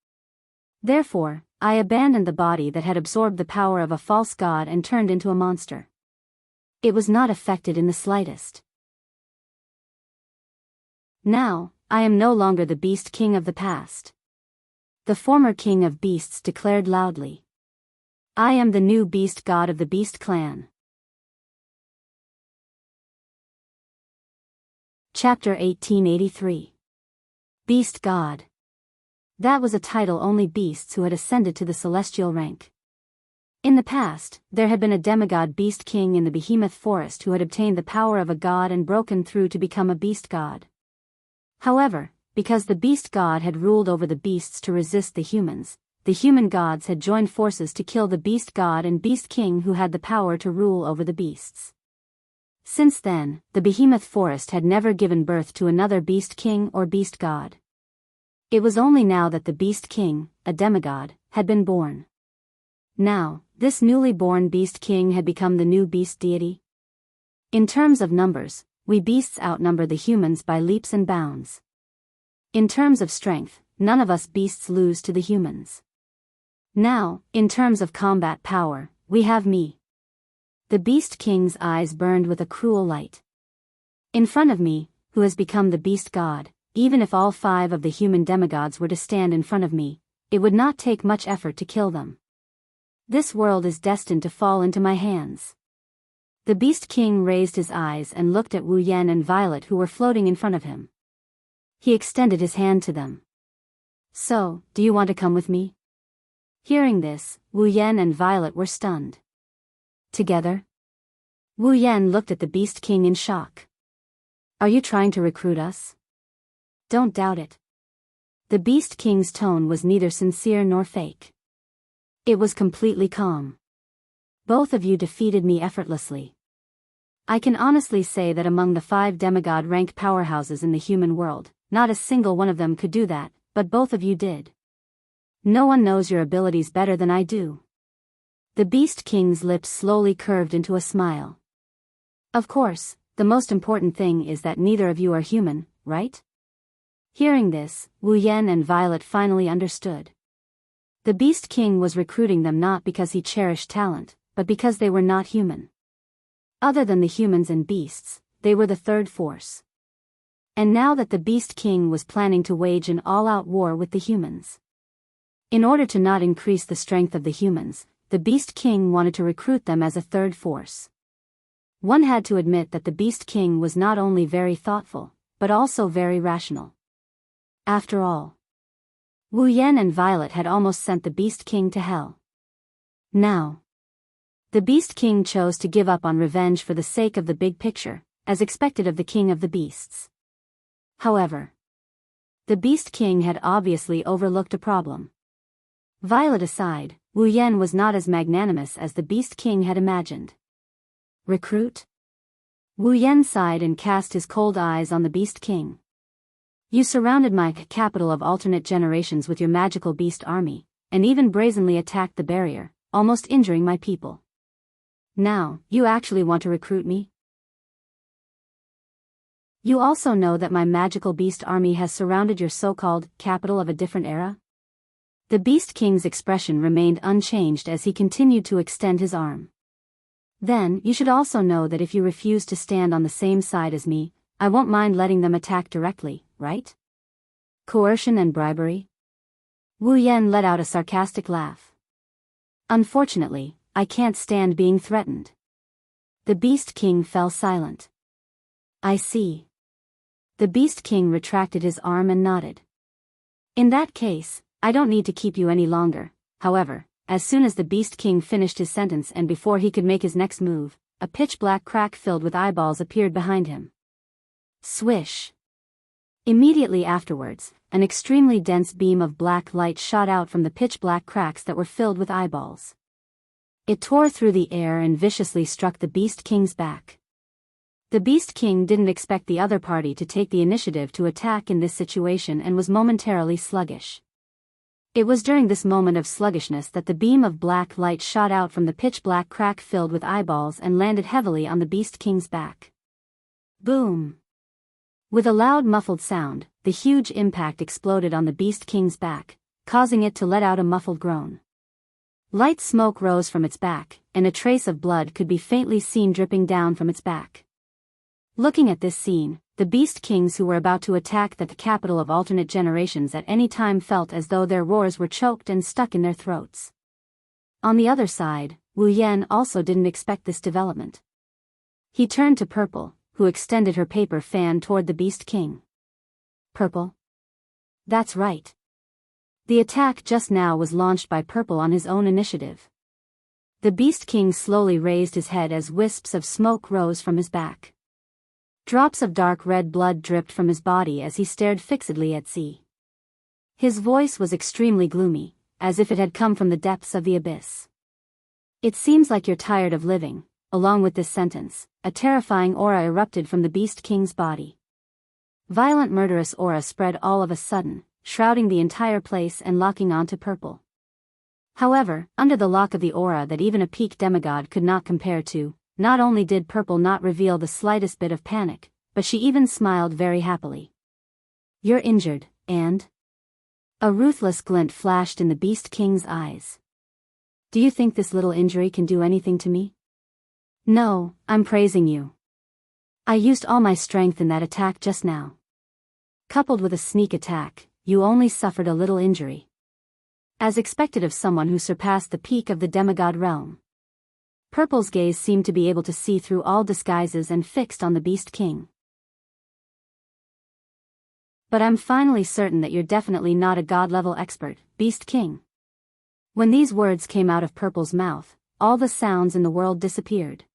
Therefore, I abandoned the body that had absorbed the power of a false god and turned into a monster. It was not affected in the slightest. Now, I am no longer the Beast King of the past. The former king of beasts declared loudly. I am the new beast god of the Beast Clan. Chapter 1883. Beast God. That was a title only beasts who had ascended to the celestial rank. In the past, there had been a demigod beast king in the behemoth forest who had obtained the power of a god and broken through to become a beast god. However, because the beast god had ruled over the beasts to resist the human gods had joined forces to kill the beast god and beast king who had the power to rule over the beasts. Since then, the behemoth forest had never given birth to another beast king or beast god. It was only now that the beast king, a demigod, had been born. Now, this newly born beast king had become the new beast deity. In terms of numbers, we beasts outnumber the humans by leaps and bounds. In terms of strength, none of us beasts lose to the humans. Now, in terms of combat power, we have me. The Beast King's eyes burned with a cruel light. In front of me, who has become the beast god, even if all 5 of the human demigods were to stand in front of me, it would not take much effort to kill them. This world is destined to fall into my hands. The Beast King raised his eyes and looked at Wu Yan and Violet who were floating in front of him. He extended his hand to them. So, do you want to come with me? Hearing this, Wu Yan and Violet were stunned. Together? Wu Yan looked at the Beast King in shock. Are you trying to recruit us? Don't doubt it. The Beast King's tone was neither sincere nor fake. It was completely calm. Both of you defeated me effortlessly. I can honestly say that among the 5 demigod rank powerhouses in the human world, not a single one of them could do that, but both of you did. No one knows your abilities better than I do. The Beast King's lips slowly curved into a smile. Of course, the most important thing is that neither of you are human, right? Hearing this, Wu Yan and Violet finally understood. The Beast King was recruiting them not because he cherished talent, but because they were not human. Other than the humans and beasts, they were the third force. And now that the Beast King was planning to wage an all-out war with the humans. In order to not increase the strength of the humans, the Beast King wanted to recruit them as a third force. One had to admit that the Beast King was not only very thoughtful, but also very rational. After all, Wu Yan and Violet had almost sent the Beast King to hell. Now, the Beast King chose to give up on revenge for the sake of the big picture, as expected of the King of the Beasts. However, the Beast King had obviously overlooked a problem. Violet aside, Wu Yan was not as magnanimous as the Beast King had imagined. Recruit? Wu Yan sighed and cast his cold eyes on the Beast King. You surrounded my capital of alternate generations with your magical beast army, and even brazenly attacked the barrier, almost injuring my people. Now, you actually want to recruit me? You also know that my magical beast army has surrounded your so-called capital of a different era? The Beast King's expression remained unchanged as he continued to extend his arm. Then, you should also know that if you refuse to stand on the same side as me, I won't mind letting them attack directly, right? Coercion and bribery? Wu Yan let out a sarcastic laugh. Unfortunately, I can't stand being threatened. The Beast King fell silent. I see. The Beast King retracted his arm and nodded. In that case, I don't need to keep you any longer. However, as soon as the Beast King finished his sentence and before he could make his next move, a pitch-black crack filled with eyeballs appeared behind him. Swish! Immediately afterwards, an extremely dense beam of black light shot out from the pitch-black cracks that were filled with eyeballs. It tore through the air and viciously struck the Beast King's back. The Beast King didn't expect the other party to take the initiative to attack in this situation and was momentarily sluggish. It was during this moment of sluggishness that the beam of black light shot out from the pitch-black crack filled with eyeballs and landed heavily on the Beast King's back. Boom! With a loud muffled sound, the huge impact exploded on the Beast King's back, causing it to let out a muffled groan. Light smoke rose from its back, and a trace of blood could be faintly seen dripping down from its back. Looking at this scene, the Beast Kings who were about to attack the capital of alternate generations at any time felt as though their roars were choked and stuck in their throats. On the other side, Wu Yan also didn't expect this development. He turned to Purple, who extended her paper fan toward the Beast King. Purple? That's right. The attack just now was launched by Purple on his own initiative. The Beast King slowly raised his head as wisps of smoke rose from his back. Drops of dark red blood dripped from his body as he stared fixedly at sea. His voice was extremely gloomy, as if it had come from the depths of the abyss. It seems like you're tired of living. Along with this sentence, a terrifying aura erupted from the Beast King's body. Violent murderous aura spread all of a sudden, shrouding the entire place and locking onto Purple. However, under the lock of the aura that even a peak demigod could not compare to, not only did Purple not reveal the slightest bit of panic, but she even smiled very happily. You're injured, and? A ruthless glint flashed in the Beast King's eyes. Do you think this little injury can do anything to me? No, I'm praising you. I used all my strength in that attack just now. Coupled with a sneak attack, you only suffered a little injury. As expected of someone who surpassed the peak of the demigod realm. Purple's gaze seemed to be able to see through all disguises and fixed on the Beast King. But I'm finally certain that you're definitely not a god-level expert, Beast King. When these words came out of Purple's mouth, all the sounds in the world disappeared.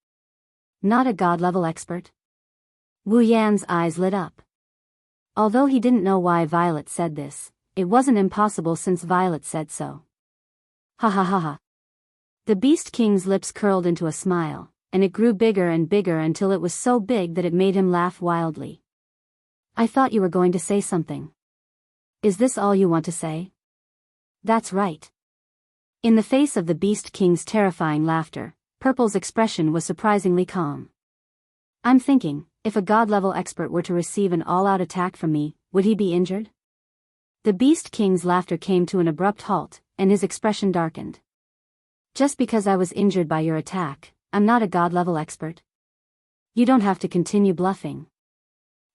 Not a god-level expert? Wu Yan's eyes lit up. Although he didn't know why Violet said this, it wasn't impossible since Violet said so. Ha ha ha ha. The Beast King's lips curled into a smile, and it grew bigger and bigger until it was so big that it made him laugh wildly. I thought you were going to say something. Is this all you want to say? That's right. In the face of the Beast King's terrifying laughter, Purple's expression was surprisingly calm. I'm thinking, if a god-level expert were to receive an all-out attack from me, would he be injured? The Beast King's laughter came to an abrupt halt, and his expression darkened. Just because I was injured by your attack, I'm not a god-level expert. You don't have to continue bluffing.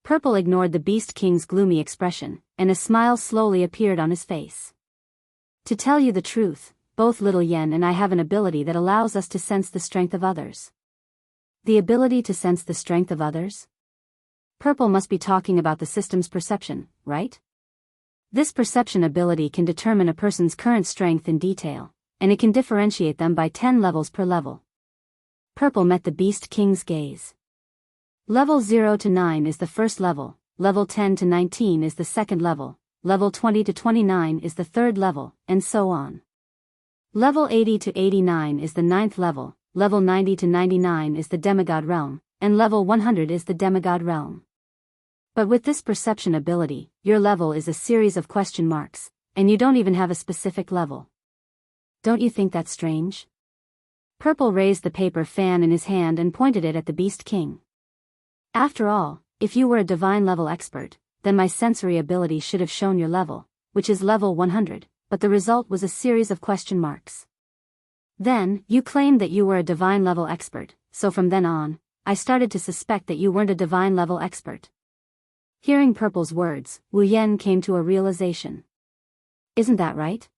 Purple ignored the Beast King's gloomy expression, and a smile slowly appeared on his face. To tell you the truth, both Little Yen and I have an ability that allows us to sense the strength of others. The ability to sense the strength of others? Purple must be talking about the system's perception, right? This perception ability can determine a person's current strength in detail, and it can differentiate them by 10 levels per level. Purple met the Beast King's gaze. Level 0 to 9 is the first level, level 10 to 19 is the second level, level 20 to 29 is the third level, and so on. Level 80 to 89 is the ninth level, level 90 to 99 is the demigod realm, and level 100 is the demigod realm. But with this perception ability, your level is a series of question marks, and you don't even have a specific level. Don't you think that's strange? Purple raised the paper fan in his hand and pointed it at the Beast King. After all, if you were a divine level expert, then my sensory ability should have shown your level, which is level 100, but the result was a series of question marks. Then, you claimed that you were a divine level expert, so from then on, I started to suspect that you weren't a divine level expert. Hearing Purple's words, Wu Yen came to a realization. Isn't that right?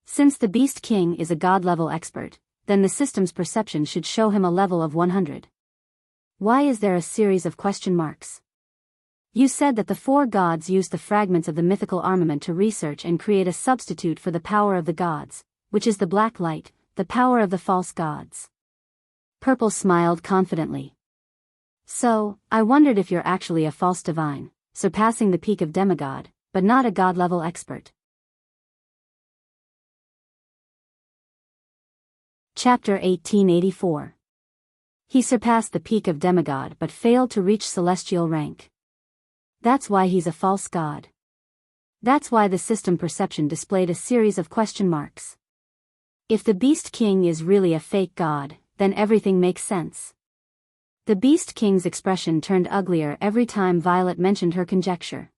Since the Beast King is a god-level expert, then the system's perception should show him a level of 100. Why is there a series of question marks? You said that the four gods used the fragments of the mythical armament to research and create a substitute for the power of the gods, which is the black light, the power of the false gods. Purple smiled confidently. So, I wondered if you're actually a false divine, surpassing the peak of demigod, but not a god-level expert. Chapter 1884. He surpassed the peak of demigod but failed to reach celestial rank. That's why he's a false god. That's why the system perception displayed a series of question marks. If the Beast King is really a fake god, then everything makes sense. The Beast King's expression turned uglier every time Violet mentioned her conjecture.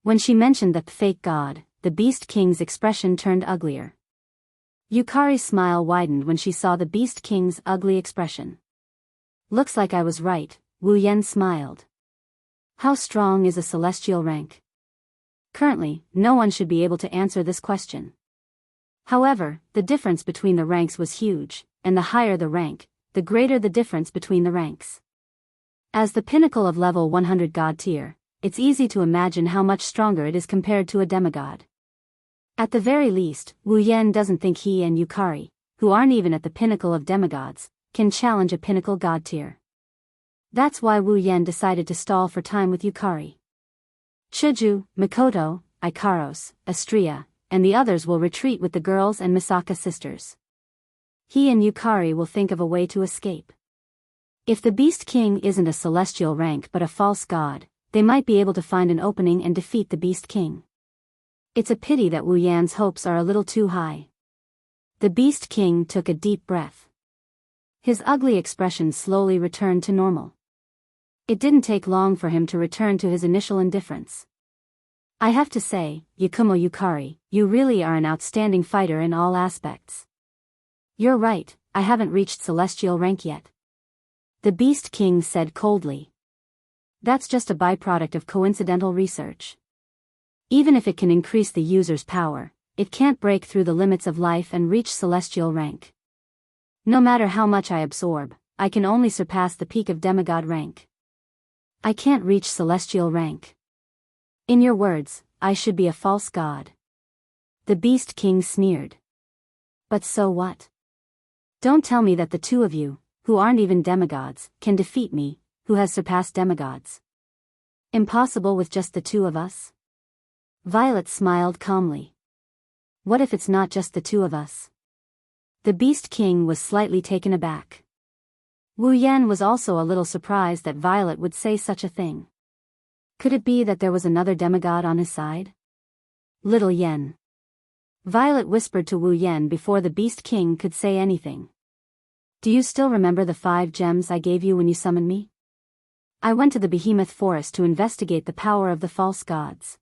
When she mentioned the fake god, the Beast King's expression turned uglier. Yukari's smile widened when she saw the Beast King's ugly expression. Looks like I was right, Wu Yen smiled. How strong is a celestial rank? Currently, no one should be able to answer this question. However, the difference between the ranks was huge, and the higher the rank, the greater the difference between the ranks. As the pinnacle of level 100 god tier, it's easy to imagine how much stronger it is compared to a demigod. At the very least, Wu Yen doesn't think he and Yukari, who aren't even at the pinnacle of demigods, can challenge a pinnacle god tier. That's why Wu Yen decided to stall for time with Yukari. Chuju, Mikoto, Ikaros, Astria, and the others will retreat with the girls and Misaka sisters. He and Yukari will think of a way to escape. If the Beast King isn't a celestial rank but a false god, they might be able to find an opening and defeat the Beast King. It's a pity that Wu Yan's hopes are a little too high. The Beast King took a deep breath. His ugly expression slowly returned to normal. It didn't take long for him to return to his initial indifference. I have to say, Yakumo Yukari, you really are an outstanding fighter in all aspects. You're right, I haven't reached celestial rank yet. The Beast King said coldly. That's just a byproduct of coincidental research. Even if it can increase the user's power, it can't break through the limits of life and reach celestial rank. No matter how much I absorb, I can only surpass the peak of demigod rank. I can't reach celestial rank. In your words, I should be a false god. The Beast King sneered. But so what? Don't tell me that the two of you, who aren't even demigods, can defeat me, who has surpassed demigods. Impossible with just the two of us? Violet smiled calmly. What if it's not just the two of us? The Beast King was slightly taken aback. Wu Yen was also a little surprised that Violet would say such a thing. Could it be that there was another demigod on his side? Little Yen. Violet whispered to Wu Yen before the Beast King could say anything. Do you still remember the 5 gems I gave you when you summoned me? I went to the behemoth forest to investigate the power of the false gods.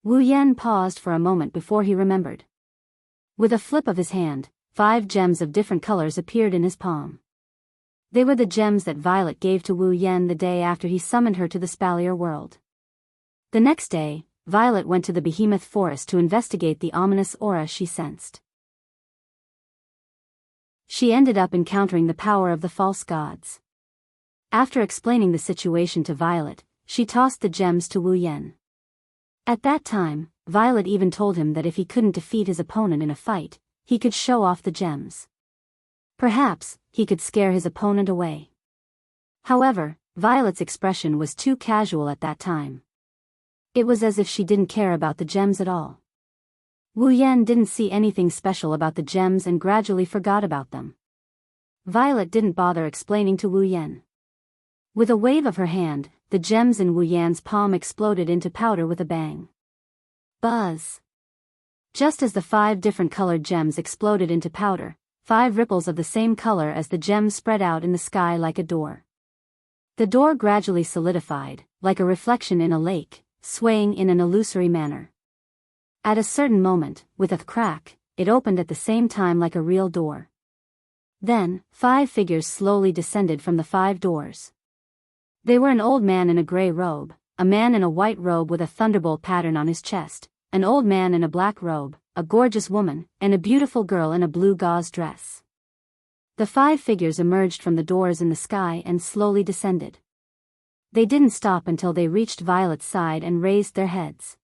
Wu Yan paused for a moment before he remembered. With a flip of his hand, 5 gems of different colors appeared in his palm. They were the gems that Violet gave to Wu Yan the day after he summoned her to the Spalier world. The next day, Violet went to the behemoth forest to investigate the ominous aura she sensed. She ended up encountering the power of the false gods. After explaining the situation to Violet, she tossed the gems to Wu Yan. At that time, Violet even told him that if he couldn't defeat his opponent in a fight, he could show off the gems. Perhaps, he could scare his opponent away. However, Violet's expression was too casual at that time. It was as if she didn't care about the gems at all. Wu Yan didn't see anything special about the gems and gradually forgot about them. Violet didn't bother explaining to Wu Yan. With a wave of her hand, the gems in Wu Yan's palm exploded into powder with a bang. Buzz! Just as the 5 different colored gems exploded into powder, 5 ripples of the same color as the gems spread out in the sky like a door. The door gradually solidified, like a reflection in a lake, swaying in an illusory manner. At a certain moment, with a crack, it opened at the same time like a real door. Then, 5 figures slowly descended from the 5 doors. They were an old man in a gray robe, a man in a white robe with a thunderbolt pattern on his chest, an old man in a black robe, a gorgeous woman, and a beautiful girl in a blue gauze dress. The 5 figures emerged from the doors in the sky and slowly descended. They didn't stop until they reached Violet's side and raised their heads.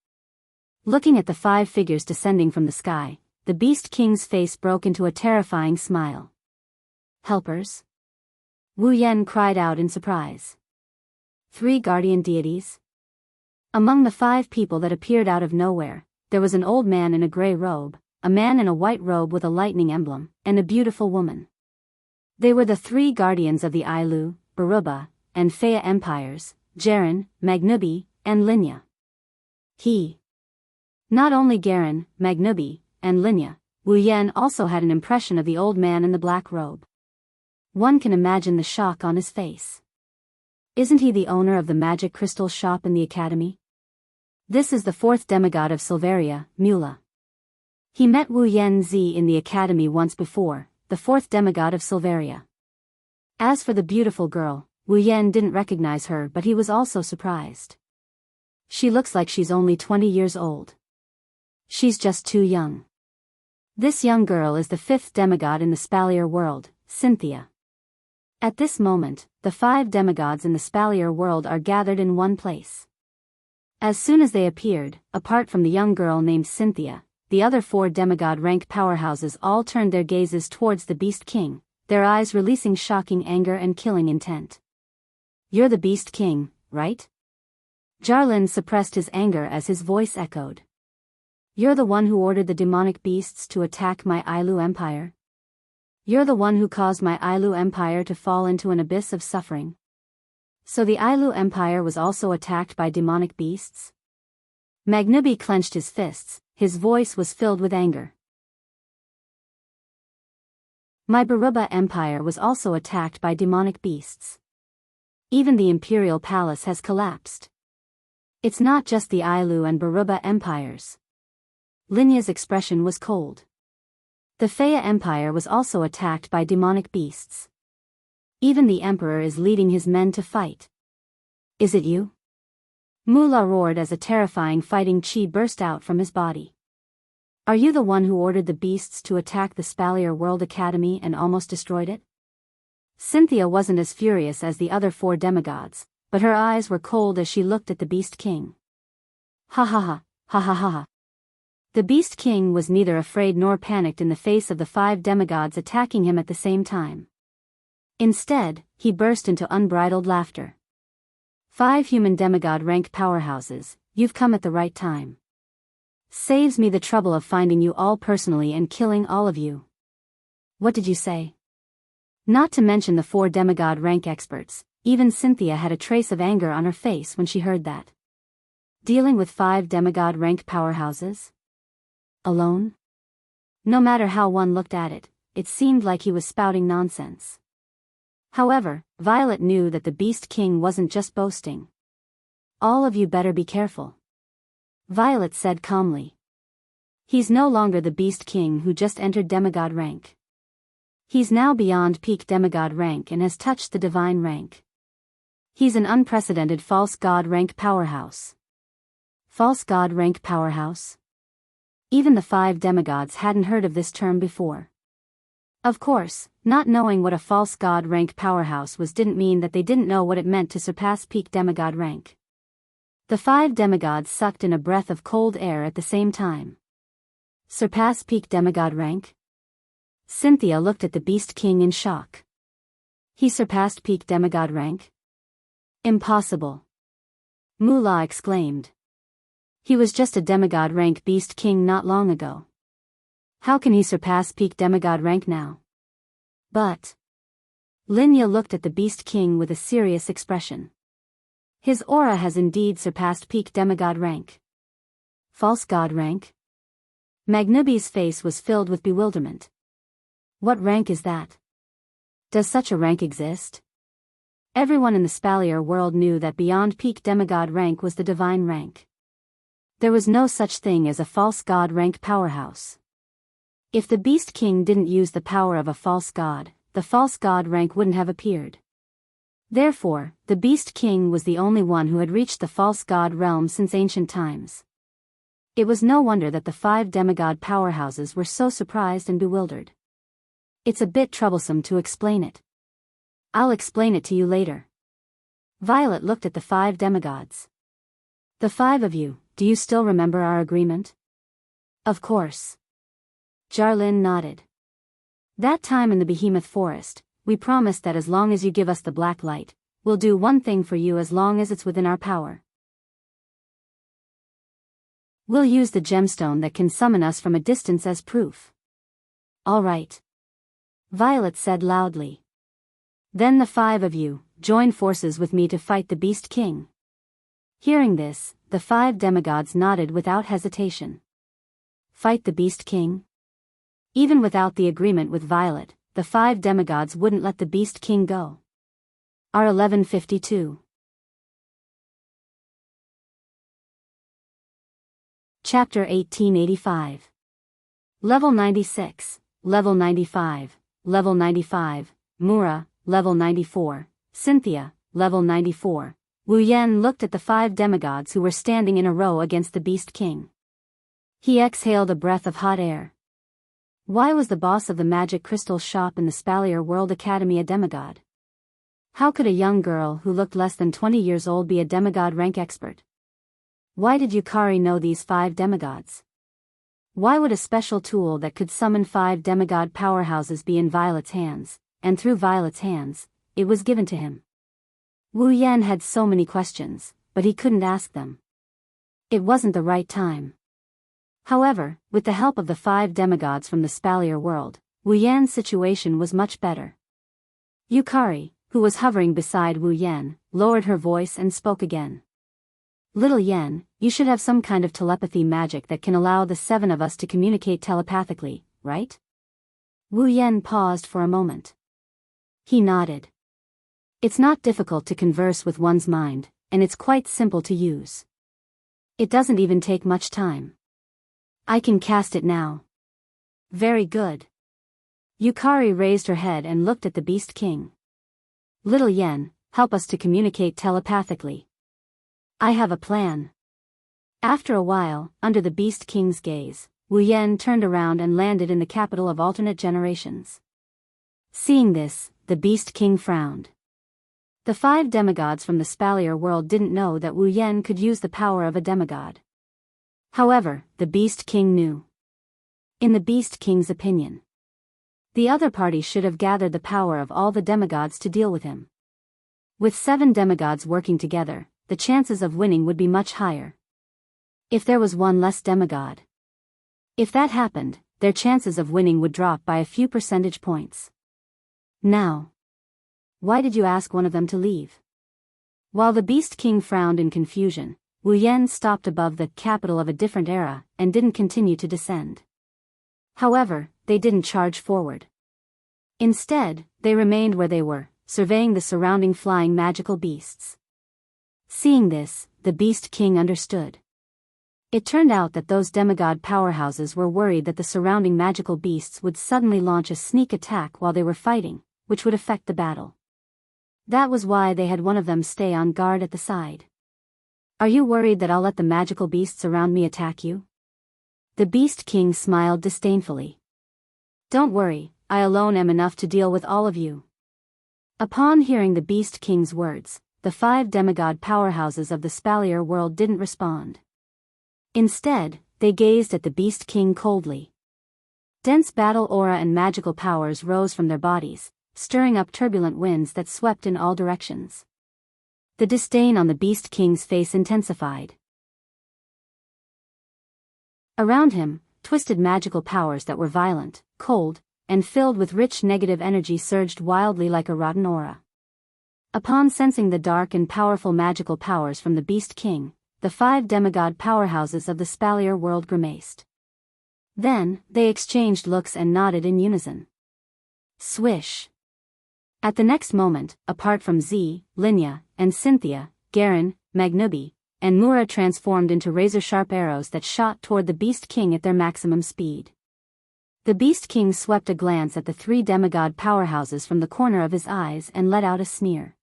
Looking at the 5 figures descending from the sky, the Beast King's face broke into a terrifying smile. Helpers? Wu Yan cried out in surprise. 3 guardian deities? Among the 5 people that appeared out of nowhere, there was an old man in a gray robe, a man in a white robe with a lightning emblem, and a beautiful woman. They were the 3 guardians of the Ailu, Baruba, and Faya empires, Jaren, Magnubi, and Linya. Not only Garen, Magnubi, and Linya, Wu Yan also had an impression of the old man in the black robe. One can imagine the shock on his face. Isn't he the owner of the magic crystal shop in the academy? This is the 4th demigod of Silveria, Mula. He met Wu Yanzi in the academy once before, the 4th demigod of Silveria. As for the beautiful girl, Wu Yan didn't recognize her, but he was also surprised. She looks like she's only 20 years old. She's just too young. This young girl is the 5th demigod in the Spalier world, Cynthia. At this moment, the 5 demigods in the Spalier world are gathered in one place. As soon as they appeared, apart from the young girl named Cynthia, the other 4 demigod rank powerhouses all turned their gazes towards the Beast King, their eyes releasing shocking anger and killing intent. You're the Beast King, right? Jarlin suppressed his anger as his voice echoed. You're the one who ordered the demonic beasts to attack my Ailu Empire? You're the one who caused my Ailu Empire to fall into an abyss of suffering? So the Ailu Empire was also attacked by demonic beasts? Magnubi clenched his fists, his voice was filled with anger. My Baruba Empire was also attacked by demonic beasts. Even the Imperial Palace has collapsed. It's not just the Ailu and Baruba empires. Linya's expression was cold. The Faya Empire was also attacked by demonic beasts. Even the Emperor is leading his men to fight. Is it you? Mula roared as a terrifying fighting chi burst out from his body. Are you the one who ordered the beasts to attack the Spalier World Academy and almost destroyed it? Cynthia wasn't as furious as the other 4 demigods, but her eyes were cold as she looked at the Beast King. Ha ha ha, ha ha ha ha. The Beast King was neither afraid nor panicked in the face of the 5 demigods attacking him at the same time. Instead, he burst into unbridled laughter. 5 human demigod rank powerhouses, you've come at the right time. Saves me the trouble of finding you all personally and killing all of you. What did you say? Not to mention the 4 demigod rank experts, even Cynthia had a trace of anger on her face when she heard that. Dealing with 5 demigod rank powerhouses? Alone? No matter how one looked at it, it seemed like he was spouting nonsense. However, Violet knew that the Beast King wasn't just boasting. All of you better be careful, Violet said calmly. He's no longer the Beast King who just entered demigod rank. He's now beyond peak demigod rank and has touched the divine rank. He's an unprecedented false god rank powerhouse. False god rank powerhouse? Even the 5 demigods hadn't heard of this term before. Of course, not knowing what a false god rank powerhouse was didn't mean that they didn't know what it meant to surpass peak demigod rank. The 5 demigods sucked in a breath of cold air at the same time. Surpass peak demigod rank? Cynthia looked at the Beast King in shock. He surpassed peak demigod rank? Impossible. Moolah exclaimed. He was just a demigod rank Beast King not long ago. How can he surpass peak demigod rank now? But Linya looked at the Beast King with a serious expression. His aura has indeed surpassed peak demigod rank. False god rank? Magnubi's face was filled with bewilderment. What rank is that? Does such a rank exist? Everyone in the Spalier world knew that beyond peak demigod rank was the divine rank. There was no such thing as a false god rank powerhouse. If the Beast King didn't use the power of a false god, the false god rank wouldn't have appeared. Therefore, the Beast King was the only one who had reached the false god realm since ancient times. It was no wonder that the 5 demigod powerhouses were so surprised and bewildered. It's a bit troublesome to explain it. I'll explain it to you later. Violet looked at the 5 demigods. The 5 of you, do you still remember our agreement? Of course. Jarlin nodded. That time in the Behemoth Forest, we promised that as long as you give us the black light, we'll do one thing for you as long as it's within our power. We'll use the gemstone that can summon us from a distance as proof. All right. Violet said loudly. Then the 5 of you, join forces with me to fight the Beast King. Hearing this, the 5 demigods nodded without hesitation. Fight the Beast King? Even without the agreement with Violet, the 5 demigods wouldn't let the Beast King go. R1152. Chapter 1885. Level 96, Level 95, Level 95, Mura, Level 94, Cynthia, Level 94. Wu Yan looked at the 5 demigods who were standing in a row against the Beast King. He exhaled a breath of hot air. Why was the boss of the magic crystal shop in the Spalier World Academy a demigod? How could a young girl who looked less than 20 years old be a demigod rank expert? Why did Yukari know these 5 demigods? Why would a special tool that could summon 5 demigod powerhouses be in Violet's hands, and through Violet's hands, it was given to him? Wu Yan had so many questions, but he couldn't ask them. It wasn't the right time. However, with the help of the 5 demigods from the Spalier world, Wu Yan's situation was much better. Yukari, who was hovering beside Wu Yan, lowered her voice and spoke again. Little Yan, you should have some kind of telepathy magic that can allow the 7 of us to communicate telepathically, right? Wu Yan paused for a moment. He nodded. It's not difficult to converse with one's mind, and it's quite simple to use. It doesn't even take much time. I can cast it now. Very good. Yukari raised her head and looked at the Beast King. Little Yan, help us to communicate telepathically. I have a plan. After a while, under the Beast King's gaze, Wu Yan turned around and landed in the capital of alternate generations. Seeing this, the Beast King frowned. The 5 demigods from the Spalier world didn't know that Wu Yan could use the power of a demigod. However, the Beast King knew. In the Beast King's opinion, the other party should have gathered the power of all the demigods to deal with him. With 7 demigods working together, the chances of winning would be much higher. If there was one less demigod. If that happened, their chances of winning would drop by a few percentage points. Now, why did you ask one of them to leave? While the Beast King frowned in confusion, Wu Yan stopped above the capital of a different era and didn't continue to descend. However, they didn't charge forward. Instead, they remained where they were, surveying the surrounding flying magical beasts. Seeing this, the Beast King understood. It turned out that those demigod powerhouses were worried that the surrounding magical beasts would suddenly launch a sneak attack while they were fighting, which would affect the battle. That was why they had one of them stay on guard at the side. Are you worried that I'll let the magical beasts around me attack you? The Beast King smiled disdainfully. Don't worry, I alone am enough to deal with all of you. Upon hearing the Beast King's words, the 5 demigod powerhouses of the Spalier world didn't respond. Instead, they gazed at the Beast King coldly. Dense battle aura and magical powers rose from their bodies, stirring up turbulent winds that swept in all directions. The disdain on the Beast King's face intensified. Around him, twisted magical powers that were violent, cold, and filled with rich negative energy surged wildly like a rotten aura. Upon sensing the dark and powerful magical powers from the Beast King, the 5 demigod powerhouses of the Spalier world grimaced. Then, they exchanged looks and nodded in unison. Swish! At the next moment, apart from Z, Linya, and Cynthia, Garen, Magnubi, and Mura transformed into razor-sharp arrows that shot toward the Beast King at their maximum speed. The Beast King swept a glance at the 3 demigod powerhouses from the corner of his eyes and let out a sneer.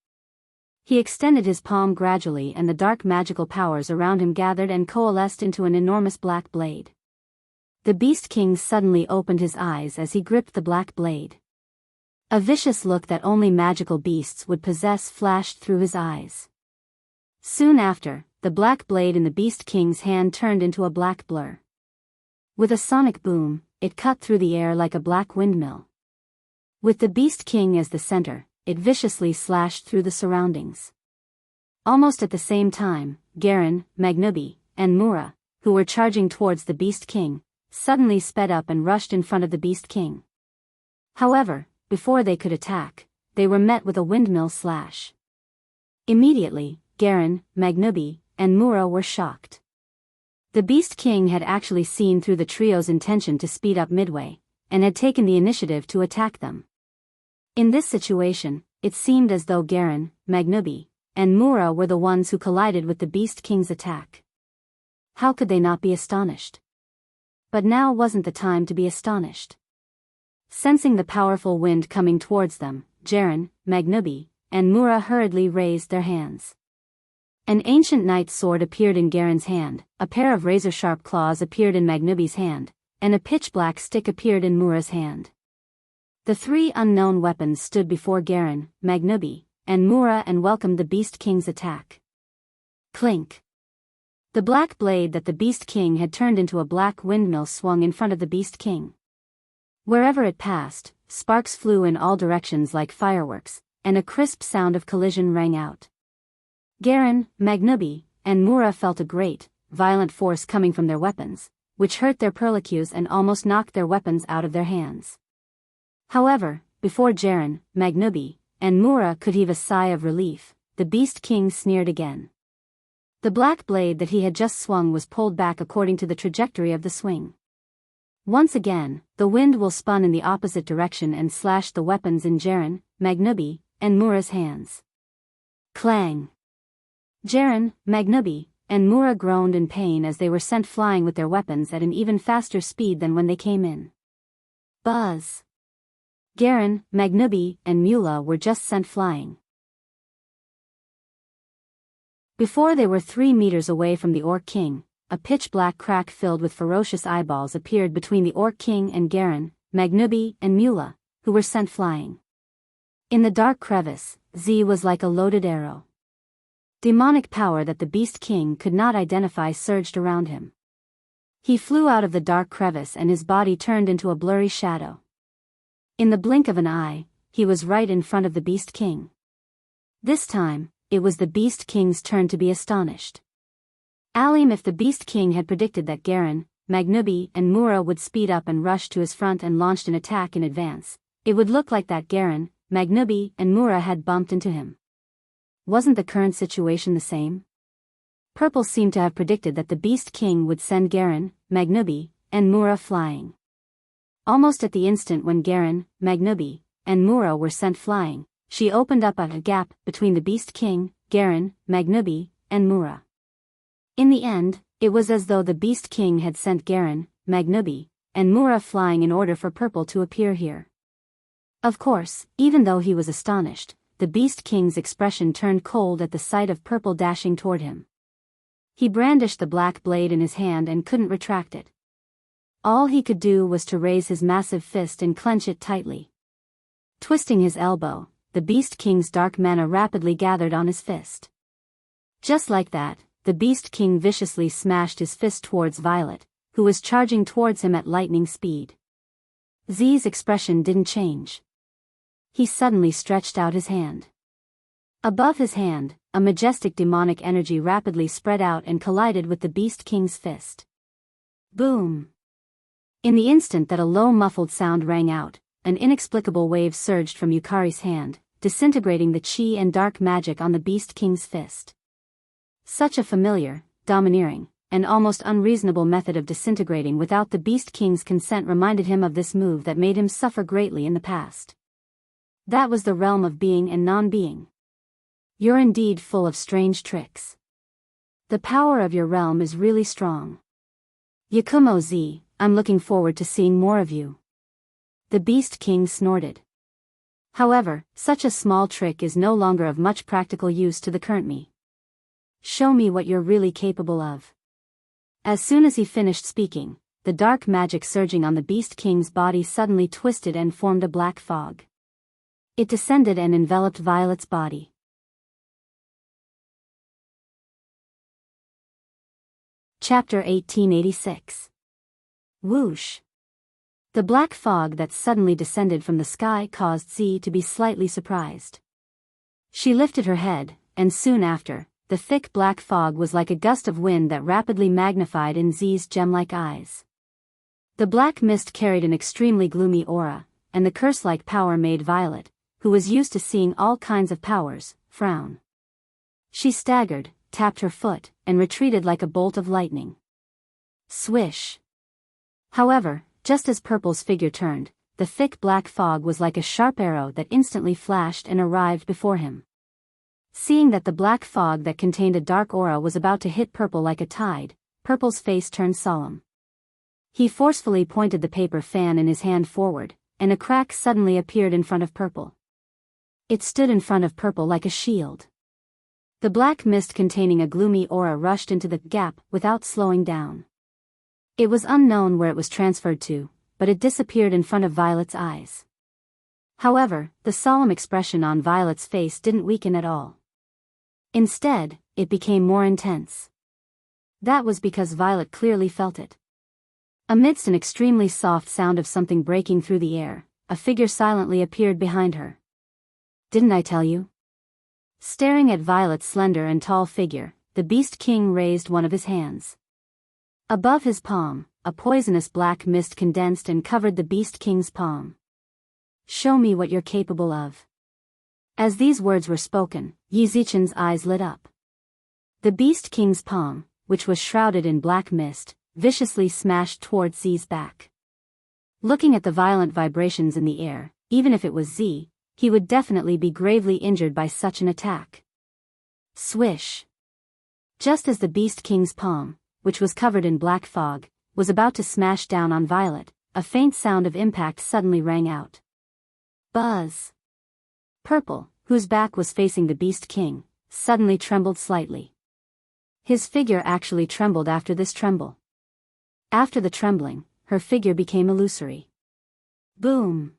He extended his palm gradually and the dark magical powers around him gathered and coalesced into an enormous black blade. The Beast King suddenly opened his eyes as he gripped the black blade. A vicious look that only magical beasts would possess flashed through his eyes. Soon after, the black blade in the Beast King's hand turned into a black blur. With a sonic boom, it cut through the air like a black windmill. With the Beast King as the center, it viciously slashed through the surroundings. Almost at the same time, Garen, Magnubi, and Mura, who were charging towards the Beast King, suddenly sped up and rushed in front of the Beast King. However, before they could attack, they were met with a windmill slash. Immediately, Garen, Magnubi, and Mura were shocked. The Beast King had actually seen through the trio's intention to speed up midway, and had taken the initiative to attack them. In this situation, it seemed as though Garen, Magnubi, and Mura were the ones who collided with the Beast King's attack. How could they not be astonished? But now wasn't the time to be astonished. Sensing the powerful wind coming towards them, Garen, Magnubi, and Mura hurriedly raised their hands. An ancient knight's sword appeared in Garen's hand, a pair of razor-sharp claws appeared in Magnubi's hand, and a pitch-black stick appeared in Mura's hand. The 3 unknown weapons stood before Garen, Magnubi, and Mura and welcomed the Beast King's attack. Clink! The black blade that the Beast King had turned into a black windmill swung in front of the Beast King. Wherever it passed, sparks flew in all directions like fireworks, and a crisp sound of collision rang out. Garen, Magnubi, and Mura felt a great, violent force coming from their weapons, which hurt their perlicus and almost knocked their weapons out of their hands. However, before Garen, Magnubi, and Mura could heave a sigh of relief, the Beast King sneered again. The black blade that he had just swung was pulled back according to the trajectory of the swing. Once again, the wind will spun in the opposite direction and slashed the weapons in Garen, Magnubi, and Mura's hands. Clang! Garen, Magnubi, and Mura groaned in pain as they were sent flying with their weapons at an even faster speed than when they came in. Buzz! Garen, Magnubi, and Mula were just sent flying. Before they were 3 meters away from the Orc King, a pitch-black crack filled with ferocious eyeballs appeared between the Orc King and Garen, Magnubi, and Mula, who were sent flying. In the dark crevice, Z was like a loaded arrow. Demonic power that the Beast King could not identify surged around him. He flew out of the dark crevice and his body turned into a blurry shadow. In the blink of an eye, he was right in front of the Beast King. This time, it was the Beast King's turn to be astonished. Alim, if the Beast King had predicted that Garen, Magnubi, and Mura would speed up and rush to his front and launched an attack in advance, it would look like that Garen, Magnubi, and Mura had bumped into him. Wasn't the current situation the same? Purple seemed to have predicted that the Beast King would send Garen, Magnubi, and Mura flying. Almost at the instant when Garen, Magnubi, and Mura were sent flying, she opened up a gap between the Beast King, Garen, Magnubi, and Mura. In the end, it was as though the Beast King had sent Garen, Magnubi, and Mura flying in order for Purple to appear here. Of course, even though he was astonished, the Beast King's expression turned cold at the sight of Purple dashing toward him. He brandished the black blade in his hand and couldn't retract it. All he could do was to raise his massive fist and clench it tightly. Twisting his elbow, the Beast King's dark mana rapidly gathered on his fist. Just like that, the Beast King viciously smashed his fist towards Violet, who was charging towards him at lightning speed. Z's expression didn't change. He suddenly stretched out his hand. Above his hand, a majestic demonic energy rapidly spread out and collided with the Beast King's fist. Boom! In the instant that a low muffled sound rang out, an inexplicable wave surged from Yukari's hand, disintegrating the chi and dark magic on the Beast King's fist. Such a familiar, domineering, and almost unreasonable method of disintegrating without the Beast King's consent reminded him of this move that made him suffer greatly in the past. That was the realm of being and non-being. You're indeed full of strange tricks. The power of your realm is really strong. Yakumo Z, I'm looking forward to seeing more of you. The Beast King snorted. However, such a small trick is no longer of much practical use to the current me. Show me what you're really capable of. As soon as he finished speaking, the dark magic surging on the Beast King's body suddenly twisted and formed a black fog. It descended and enveloped Violet's body. Chapter 1886. Whoosh! The black fog that suddenly descended from the sky caused Z to be slightly surprised. She lifted her head, and soon after, the thick black fog was like a gust of wind that rapidly magnified in Z's gem-like eyes. The black mist carried an extremely gloomy aura, and the curse-like power made Violet, who was used to seeing all kinds of powers, frown. She staggered, tapped her foot, and retreated like a bolt of lightning. Swish! However, just as Purple's figure turned, the thick black fog was like a sharp arrow that instantly flashed and arrived before him. Seeing that the black fog that contained a dark aura was about to hit Purple like a tide, Purple's face turned solemn. He forcefully pointed the paper fan in his hand forward, and a crack suddenly appeared in front of Purple. It stood in front of Purple like a shield. The black mist containing a gloomy aura rushed into the gap without slowing down. It was unknown where it was transferred to, but it disappeared in front of Violet's eyes. However, the solemn expression on Violet's face didn't weaken at all. Instead, it became more intense. That was because Violet clearly felt it. Amidst an extremely soft sound of something breaking through the air, a figure silently appeared behind her. Didn't I tell you? Staring at Violet's slender and tall figure, the Beast King raised one of his hands. Above his palm, a poisonous black mist condensed and covered the Beast King's palm. Show me what you're capable of. As these words were spoken, Yi Zichen's eyes lit up. The Beast King's palm, which was shrouded in black mist, viciously smashed towards Z's back. Looking at the violent vibrations in the air, even if it was Z, he would definitely be gravely injured by such an attack. Swish! Just as the Beast King's palm, which was covered in black fog, was about to smash down on Violet, a faint sound of impact suddenly rang out. Buzz! Purple, whose back was facing the Beast King, suddenly trembled slightly. His figure actually trembled after this tremble. After the trembling, her figure became illusory. Boom!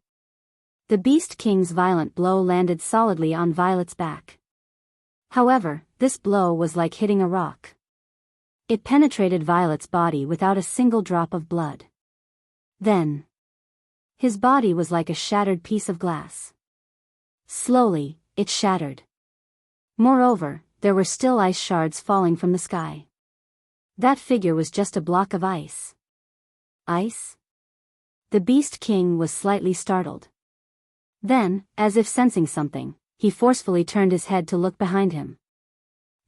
The Beast King's violent blow landed solidly on Violet's back. However, this blow was like hitting a rock. It penetrated Violet's body without a single drop of blood. Then, his body was like a shattered piece of glass. Slowly, it shattered. Moreover, there were still ice shards falling from the sky. That figure was just a block of ice. Ice? The Beast King was slightly startled. Then, as if sensing something, he forcefully turned his head to look behind him.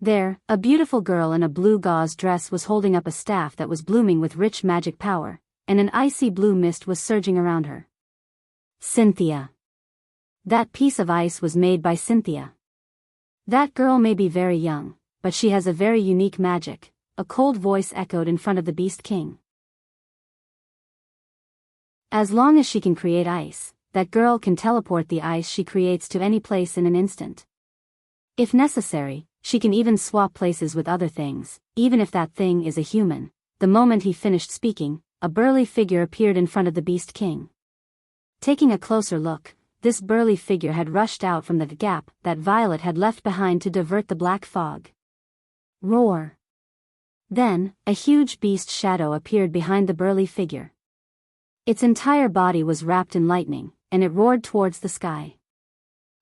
There, a beautiful girl in a blue gauze dress was holding up a staff that was blooming with rich magic power, and an icy blue mist was surging around her. Cynthia! That piece of ice was made by Cynthia. That girl may be very young, but she has a very unique magic, a cold voice echoed in front of the Beast King. As long as she can create ice, that girl can teleport the ice she creates to any place in an instant. If necessary, she can even swap places with other things, even if that thing is a human. The moment he finished speaking, a burly figure appeared in front of the Beast King. Taking a closer look, this burly figure had rushed out from the gap that Violet had left behind to divert the black fog. Roar! Then, a huge beast shadow appeared behind the burly figure. Its entire body was wrapped in lightning, and it roared towards the sky.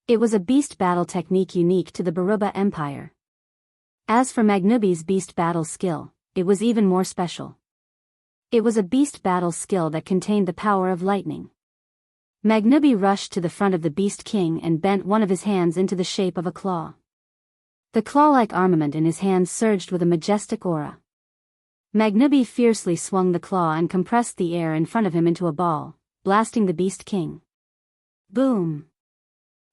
It was a beast battle technique unique to the Baruba Empire. As for Magnubi's beast battle skill, it was even more special. It was a beast battle skill that contained the power of lightning. Magnubi rushed to the front of the Beast King and bent one of his hands into the shape of a claw. The claw-like armament in his hands surged with a majestic aura. Magnubi fiercely swung the claw and compressed the air in front of him into a ball, blasting the Beast King. Boom!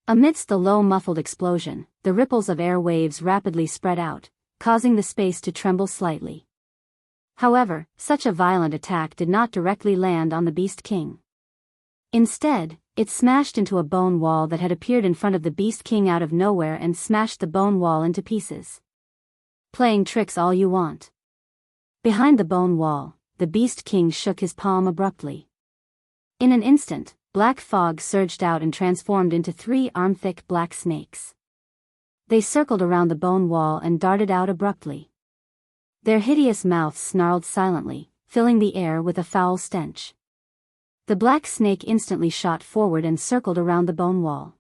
Amidst the low muffled explosion, the ripples of air waves rapidly spread out, causing the space to tremble slightly. However, such a violent attack did not directly land on the Beast King. Instead, it smashed into a bone wall that had appeared in front of the Beast King out of nowhere and smashed the bone wall into pieces. Playing tricks all you want. Behind the bone wall, the Beast King shook his palm abruptly. In an instant, black fog surged out and transformed into 3 arm-thick black snakes. They circled around the bone wall and darted out abruptly. Their hideous mouths snarled silently, filling the air with a foul stench. The black snake instantly shot forward and circled around the bone wall.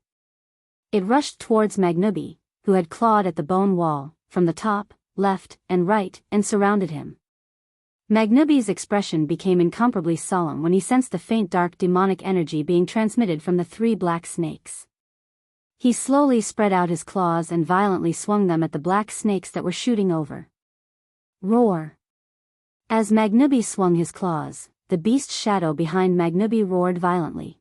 It rushed towards Magnubi, who had clawed at the bone wall, from the top, left, and right, and surrounded him. Magnubi's expression became incomparably solemn when he sensed the faint dark demonic energy being transmitted from the 3 black snakes. He slowly spread out his claws and violently swung them at the black snakes that were shooting over. Roar! As Magnubi swung his claws, the beast shadow behind Magnubi roared violently.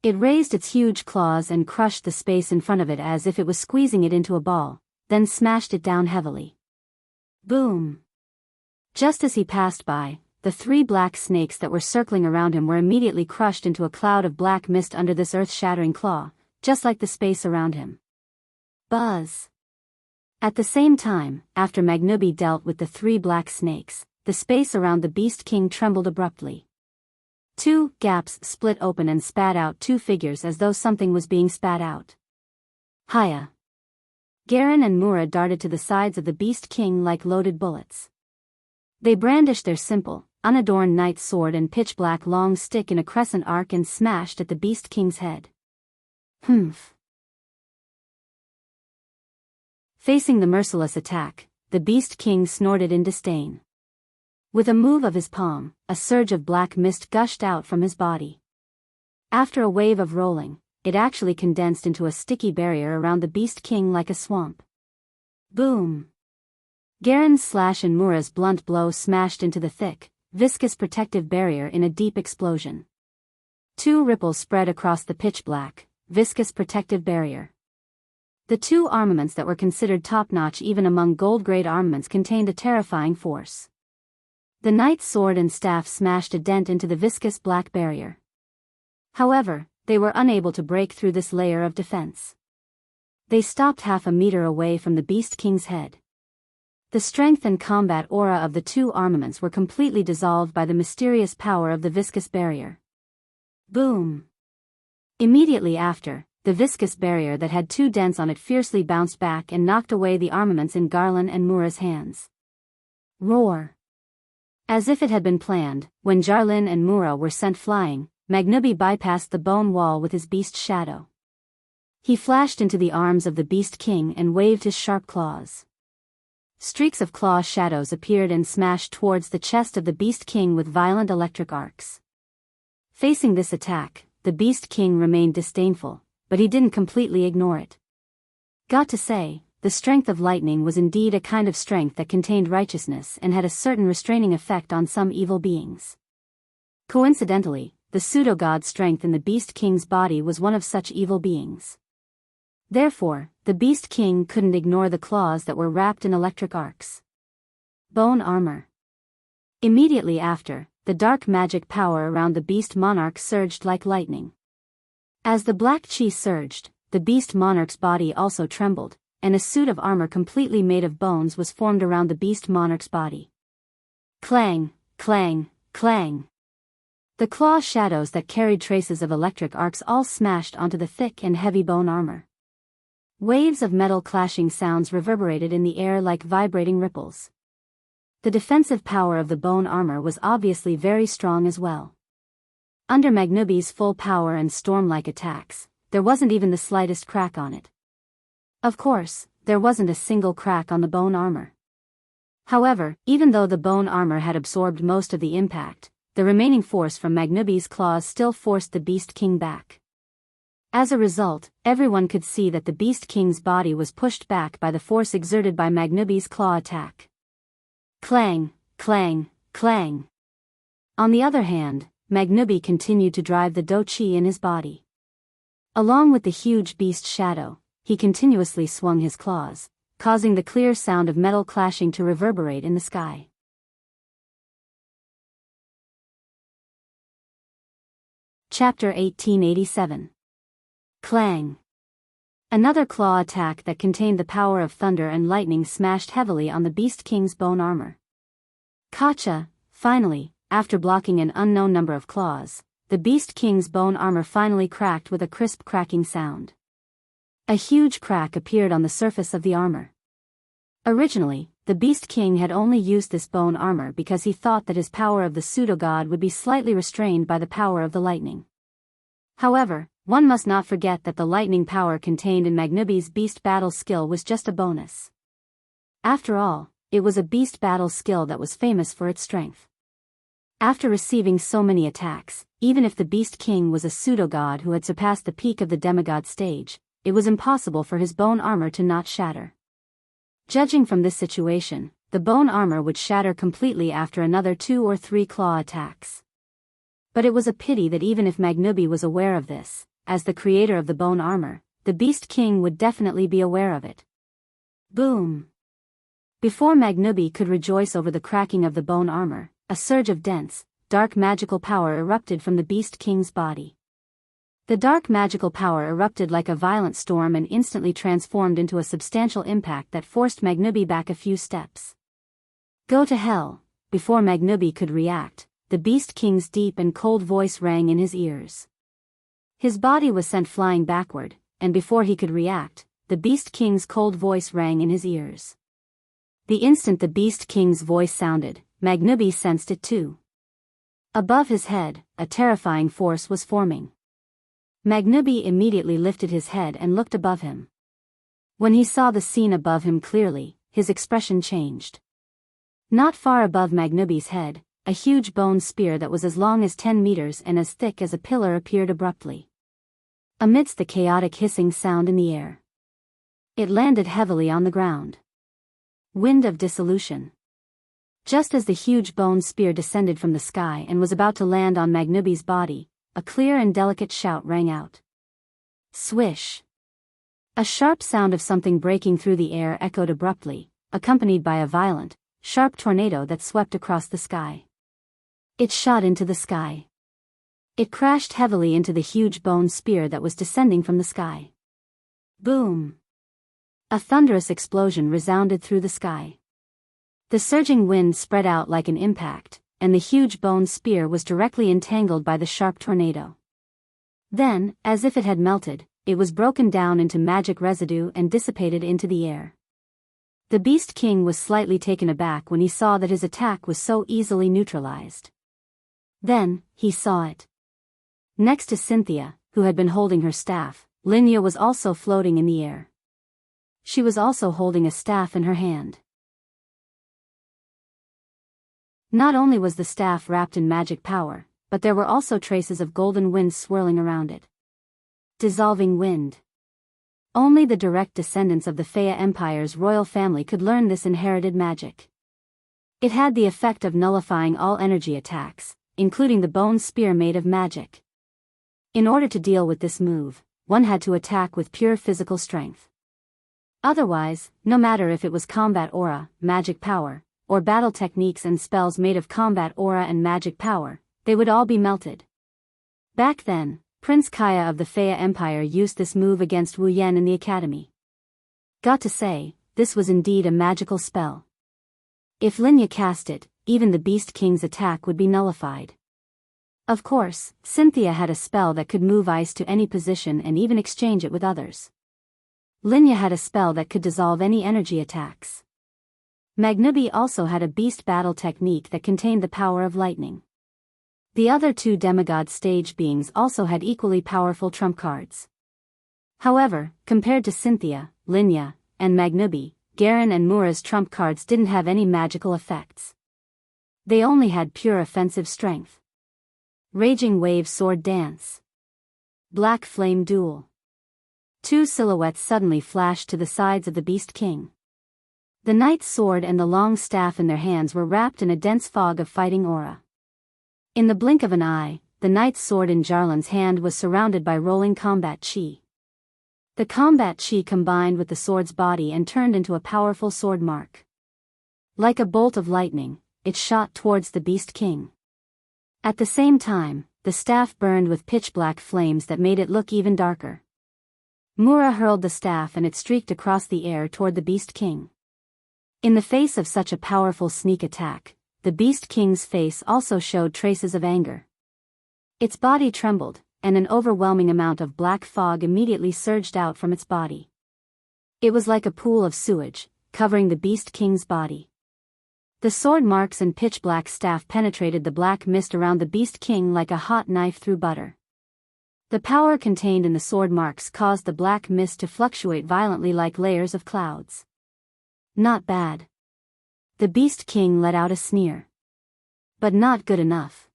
It raised its huge claws and crushed the space in front of it as if it was squeezing it into a ball, then smashed it down heavily. Boom! Just as he passed by, the 3 black snakes that were circling around him were immediately crushed into a cloud of black mist under this earth-shattering claw, just like the space around him. Buzz! At the same time, after Magnubi dealt with the 3 black snakes, the space around the Beast King trembled abruptly. 2 gaps split open and spat out 2 figures as though something was being spat out. Hiya! Garen and Mura darted to the sides of the Beast King like loaded bullets. They brandished their simple, unadorned knight's sword and pitch-black long stick in a crescent arc and smashed at the Beast King's head. Humph! Facing the merciless attack, the Beast King snorted in disdain. With a move of his palm, a surge of black mist gushed out from his body. After a wave of rolling, it actually condensed into a sticky barrier around the Beast King like a swamp. Boom! Garen's slash and Mura's blunt blow smashed into the thick, viscous protective barrier in a deep explosion. 2 ripples spread across the pitch-black, viscous protective barrier. The 2 armaments that were considered top-notch even among gold-grade armaments contained a terrifying force. The knight's sword and staff smashed a dent into the viscous black barrier. However, they were unable to break through this layer of defense. They stopped half a meter away from the Beast King's head. The strength and combat aura of the 2 armaments were completely dissolved by the mysterious power of the viscous barrier. Boom! Immediately after, the viscous barrier that had 2 dents on it fiercely bounced back and knocked away the armaments in Garland and Mura's hands. Roar! As if it had been planned, when Jarlin and Mura were sent flying, Magnubi bypassed the bone wall with his beast shadow. He flashed into the arms of the Beast King and waved his sharp claws. Streaks of claw shadows appeared and smashed towards the chest of the Beast King with violent electric arcs. Facing this attack, the Beast King remained disdainful, but he didn't completely ignore it. Got to say, the strength of lightning was indeed a kind of strength that contained righteousness and had a certain restraining effect on some evil beings. Coincidentally, the pseudo-god's strength in the Beast King's body was one of such evil beings. Therefore, the Beast King couldn't ignore the claws that were wrapped in electric arcs. Bone armor. Immediately after, the dark magic power around the Beast Monarch surged like lightning. As the black chi surged, the Beast Monarch's body also trembled, and a suit of armor completely made of bones was formed around the Beast Monarch's body. Clang, clang, clang. The claw shadows that carried traces of electric arcs all smashed onto the thick and heavy bone armor. Waves of metal clashing sounds reverberated in the air like vibrating ripples. The defensive power of the bone armor was obviously very strong as well. Under Magnubi's full power and storm-like attacks, there wasn't even the slightest crack on it. Of course, there wasn't a single crack on the bone armor. However, even though the bone armor had absorbed most of the impact, the remaining force from Magnubi's claws still forced the Beast King back. As a result, everyone could see that the Beast King's body was pushed back by the force exerted by Magnubi's claw attack. Clang, clang, clang. On the other hand, Magnubi continued to drive the Do Chi in his body. Along with the huge beast shadow, he continuously swung his claws, causing the clear sound of metal clashing to reverberate in the sky. Chapter 1887. Clang. Another claw attack that contained the power of thunder and lightning smashed heavily on the Beast King's bone armor. Kacha, finally, after blocking an unknown number of claws, the Beast King's bone armor finally cracked with a crisp cracking sound. A huge crack appeared on the surface of the armor. Originally, the Beast King had only used this bone armor because he thought that his power of the pseudo-god would be slightly restrained by the power of the lightning. However, one must not forget that the lightning power contained in Magnubi's beast battle skill was just a bonus. After all, it was a beast battle skill that was famous for its strength. After receiving so many attacks, even if the Beast King was a pseudo-god who had surpassed the peak of the demigod stage, it was impossible for his bone armor to not shatter. Judging from this situation, the bone armor would shatter completely after another 2 or 3 claw attacks. But it was a pity that even if Magnubi was aware of this, as the creator of the bone armor, the Beast King would definitely be aware of it. Boom! Before Magnubi could rejoice over the cracking of the bone armor, a surge of dense, dark magical power erupted from the Beast King's body. The dark magical power erupted like a violent storm and instantly transformed into a substantial impact that forced Magnubi back a few steps. Go to hell! Before Magnubi could react, the Beast King's deep and cold voice rang in his ears. His body was sent flying backward, and before he could react, the Beast King's cold voice rang in his ears. The instant the Beast King's voice sounded, Magnubi sensed it too. Above his head, a terrifying force was forming. Magnubi immediately lifted his head and looked above him. When he saw the scene above him clearly, his expression changed. Not far above Magnubi's head, a huge bone spear that was as long as 10 meters and as thick as a pillar appeared abruptly. Amidst the chaotic hissing sound in the air, it landed heavily on the ground. Wind of dissolution. Just as the huge bone spear descended from the sky and was about to land on Magnubi's body, a clear and delicate shout rang out. Swish! A sharp sound of something breaking through the air echoed abruptly, accompanied by a violent, sharp tornado that swept across the sky. It shot into the sky. It crashed heavily into the huge bone spear that was descending from the sky. Boom! A thunderous explosion resounded through the sky. The surging wind spread out like an impact, and the huge bone spear was directly entangled by the sharp tornado. Then, as if it had melted, it was broken down into magic residue and dissipated into the air. The Beast King was slightly taken aback when he saw that his attack was so easily neutralized. Then, he saw it. Next to Cynthia, who had been holding her staff, Linya was also floating in the air. She was also holding a staff in her hand. Not only was the staff wrapped in magic power, but there were also traces of golden wind swirling around it. Dissolving wind. Only the direct descendants of the Faya Empire's royal family could learn this inherited magic. It had the effect of nullifying all energy attacks, including the bone spear made of magic. In order to deal with this move, one had to attack with pure physical strength. Otherwise, no matter if it was combat aura, magic power, or battle techniques and spells made of combat aura and magic power, they would all be melted. Back then, Prince Kaya of the Faya Empire used this move against Wu Yan in the academy. Got to say, this was indeed a magical spell. If Linya cast it, even the Beast King's attack would be nullified. Of course, Cynthia had a spell that could move ice to any position and even exchange it with others. Linya had a spell that could dissolve any energy attacks. Magnubi also had a beast battle technique that contained the power of lightning. The other two demigod stage beings also had equally powerful trump cards. However, compared to Cynthia, Linya, and Magnubi, Garen and Mura's trump cards didn't have any magical effects. They only had pure offensive strength. Raging Wave Sword Dance. Black Flame Duel. Two silhouettes suddenly flashed to the sides of the Beast King. The knight's sword and the long staff in their hands were wrapped in a dense fog of fighting aura. In the blink of an eye, the knight's sword in Jarlan's hand was surrounded by rolling combat chi. The combat chi combined with the sword's body and turned into a powerful sword mark. Like a bolt of lightning, it shot towards the Beast King. At the same time, the staff burned with pitch-black flames that made it look even darker. Mura hurled the staff and it streaked across the air toward the Beast King. In the face of such a powerful sneak attack, the Beast King's face also showed traces of anger. Its body trembled, and an overwhelming amount of black fog immediately surged out from its body. It was like a pool of sewage, covering the Beast King's body. The sword marks and pitch-black staff penetrated the black mist around the Beast King like a hot knife through butter. The power contained in the sword marks caused the black mist to fluctuate violently like layers of clouds. Not bad. The Beast King let out a sneer. But not good enough.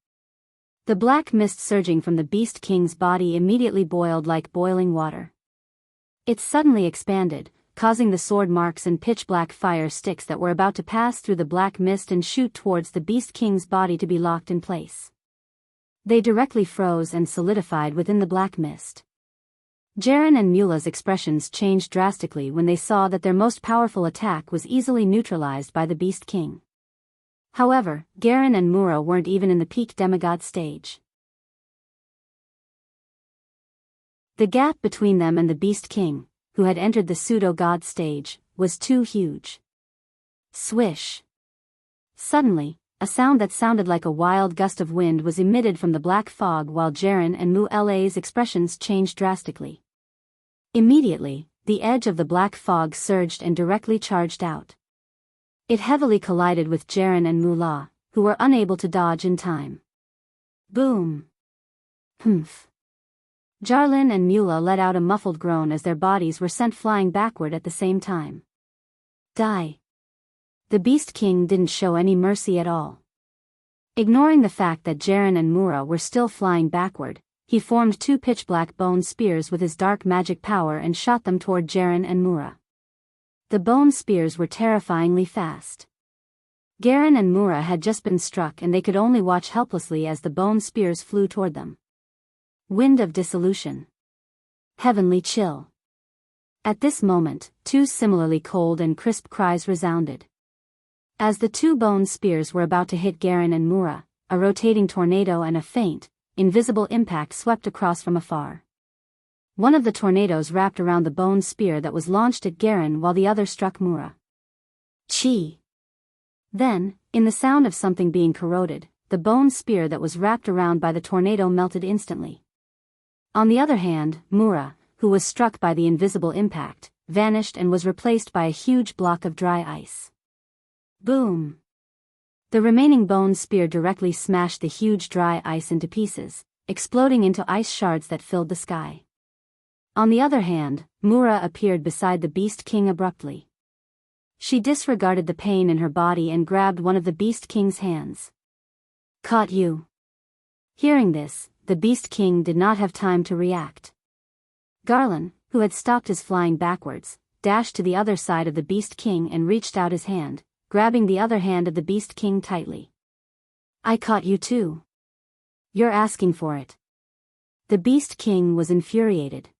The black mist surging from the Beast King's body immediately boiled like boiling water. It suddenly expanded, causing the sword marks and pitch-black fire sticks that were about to pass through the black mist and shoot towards the Beast King's body to be locked in place. They directly froze and solidified within the black mist. Jaren and Mula's expressions changed drastically when they saw that their most powerful attack was easily neutralized by the Beast King. However, Garen and Mura weren't even in the peak demigod stage. The gap between them and the Beast King, who had entered the pseudo-god stage, was too huge. Swish. Suddenly, a sound that sounded like a wild gust of wind was emitted from the black fog while Jaren and Mu-La's expressions changed drastically. Immediately, the edge of the black fog surged and directly charged out. It heavily collided with Jaren and Mu-La, who were unable to dodge in time. Boom! Humph! Jarlin and Mula let out a muffled groan as their bodies were sent flying backward at the same time. Die! The Beast King didn't show any mercy at all. Ignoring the fact that Jaren and Mura were still flying backward, he formed two pitch-black bone spears with his dark magic power and shot them toward Jaren and Mura. The bone spears were terrifyingly fast. Garen and Mura had just been struck and they could only watch helplessly as the bone spears flew toward them. Wind of Dissolution. Heavenly Chill. At this moment, two similarly cold and crisp cries resounded. As the two bone spears were about to hit Garen and Mura, a rotating tornado and a faint, invisible impact swept across from afar. One of the tornadoes wrapped around the bone spear that was launched at Garen while the other struck Mura. Chi! Then, in the sound of something being corroded, the bone spear that was wrapped around by the tornado melted instantly. On the other hand, Mura, who was struck by the invisible impact, vanished and was replaced by a huge block of dry ice. Boom! The remaining bone spear directly smashed the huge dry ice into pieces, exploding into ice shards that filled the sky. On the other hand, Mura appeared beside the Beast King abruptly. She disregarded the pain in her body and grabbed one of the Beast King's hands. Caught you. Hearing this, the Beast King did not have time to react. Garland, who had stopped his flying backwards, dashed to the other side of the Beast King and reached out his hand, grabbing the other hand of the Beast King tightly. I caught you too. You're asking for it. The Beast King was infuriated.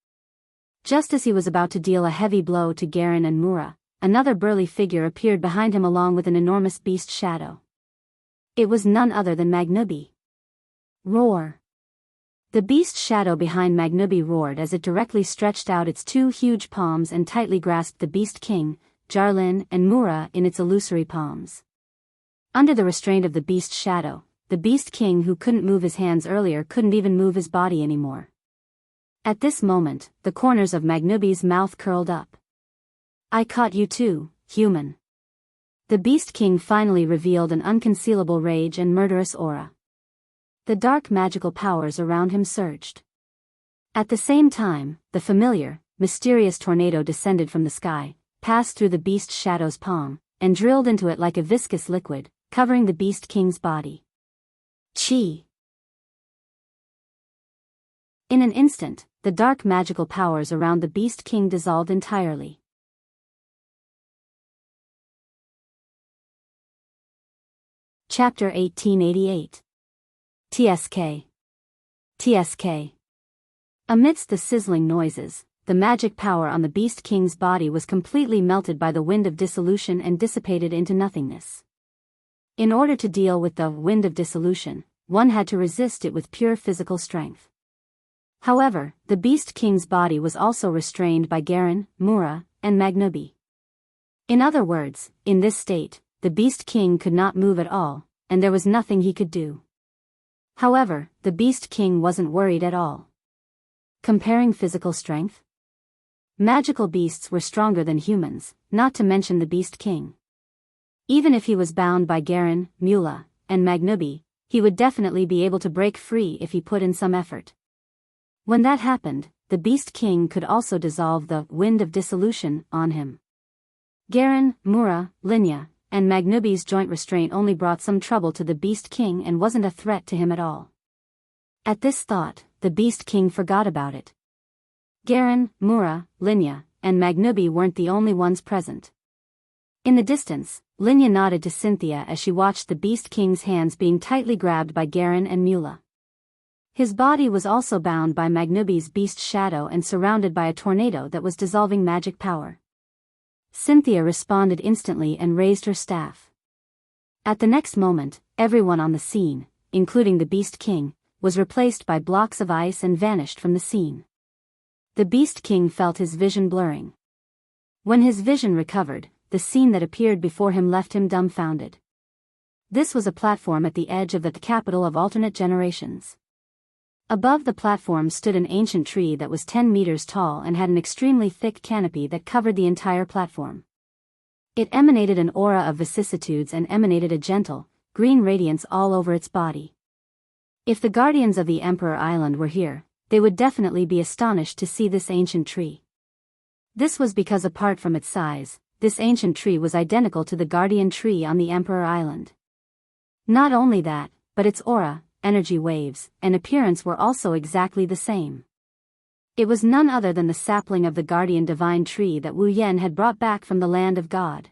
Just as he was about to deal a heavy blow to Garen and Mura, another burly figure appeared behind him along with an enormous beast shadow. It was none other than Magnubi. Roar! The beast shadow behind Magnubi roared as it directly stretched out its two huge palms and tightly grasped the Beast King, Jarlin and Mura in its illusory palms. Under the restraint of the beast shadow, the Beast King who couldn't move his hands earlier couldn't even move his body anymore. At this moment, the corners of Magnubi's mouth curled up. I caught you too, human. The Beast King finally revealed an unconcealable rage and murderous aura. The dark magical powers around him surged. At the same time, the familiar, mysterious tornado descended from the sky, passed through the Beast Shadow's palm, and drilled into it like a viscous liquid, covering the Beast King's body. Chi! In an instant, the dark magical powers around the Beast King dissolved entirely. Chapter 1888. TSK. TSK. Amidst the sizzling noises, the magic power on the Beast King's body was completely melted by the wind of dissolution and dissipated into nothingness. In order to deal with the wind of dissolution, one had to resist it with pure physical strength. However, the Beast King's body was also restrained by Garen, Mura, and Magnubi. In other words, in this state, the Beast King could not move at all, and there was nothing he could do. However, the Beast King wasn't worried at all. Comparing physical strength? Magical beasts were stronger than humans, not to mention the Beast King. Even if he was bound by Garen, Mula, and Magnubi, he would definitely be able to break free if he put in some effort. When that happened, the Beast King could also dissolve the wind of dissolution on him. Garen, Mura, Linya, and Magnubi's joint restraint only brought some trouble to the Beast King and wasn't a threat to him at all. At this thought, the Beast King forgot about it. Garen, Mura, Linya, and Magnubi weren't the only ones present. In the distance, Linya nodded to Cynthia as she watched the Beast King's hands being tightly grabbed by Garen and Mula. His body was also bound by Magnubi's beast shadow and surrounded by a tornado that was dissolving magic power. Cynthia responded instantly and raised her staff. At the next moment, everyone on the scene, including the Beast King, was replaced by blocks of ice and vanished from the scene. The Beast King felt his vision blurring. When his vision recovered, the scene that appeared before him left him dumbfounded. This was a platform at the edge of the capital of alternate generations. Above the platform stood an ancient tree that was 10 meters tall and had an extremely thick canopy that covered the entire platform. It emanated an aura of vicissitudes and emanated a gentle, green radiance all over its body. If the guardians of the Emperor Island were here, they would definitely be astonished to see this ancient tree. This was because apart from its size, this ancient tree was identical to the guardian tree on the Emperor Island. Not only that, but its aura, energy waves, and appearance were also exactly the same. It was none other than the sapling of the guardian divine tree that Wu Yen had brought back from the land of God.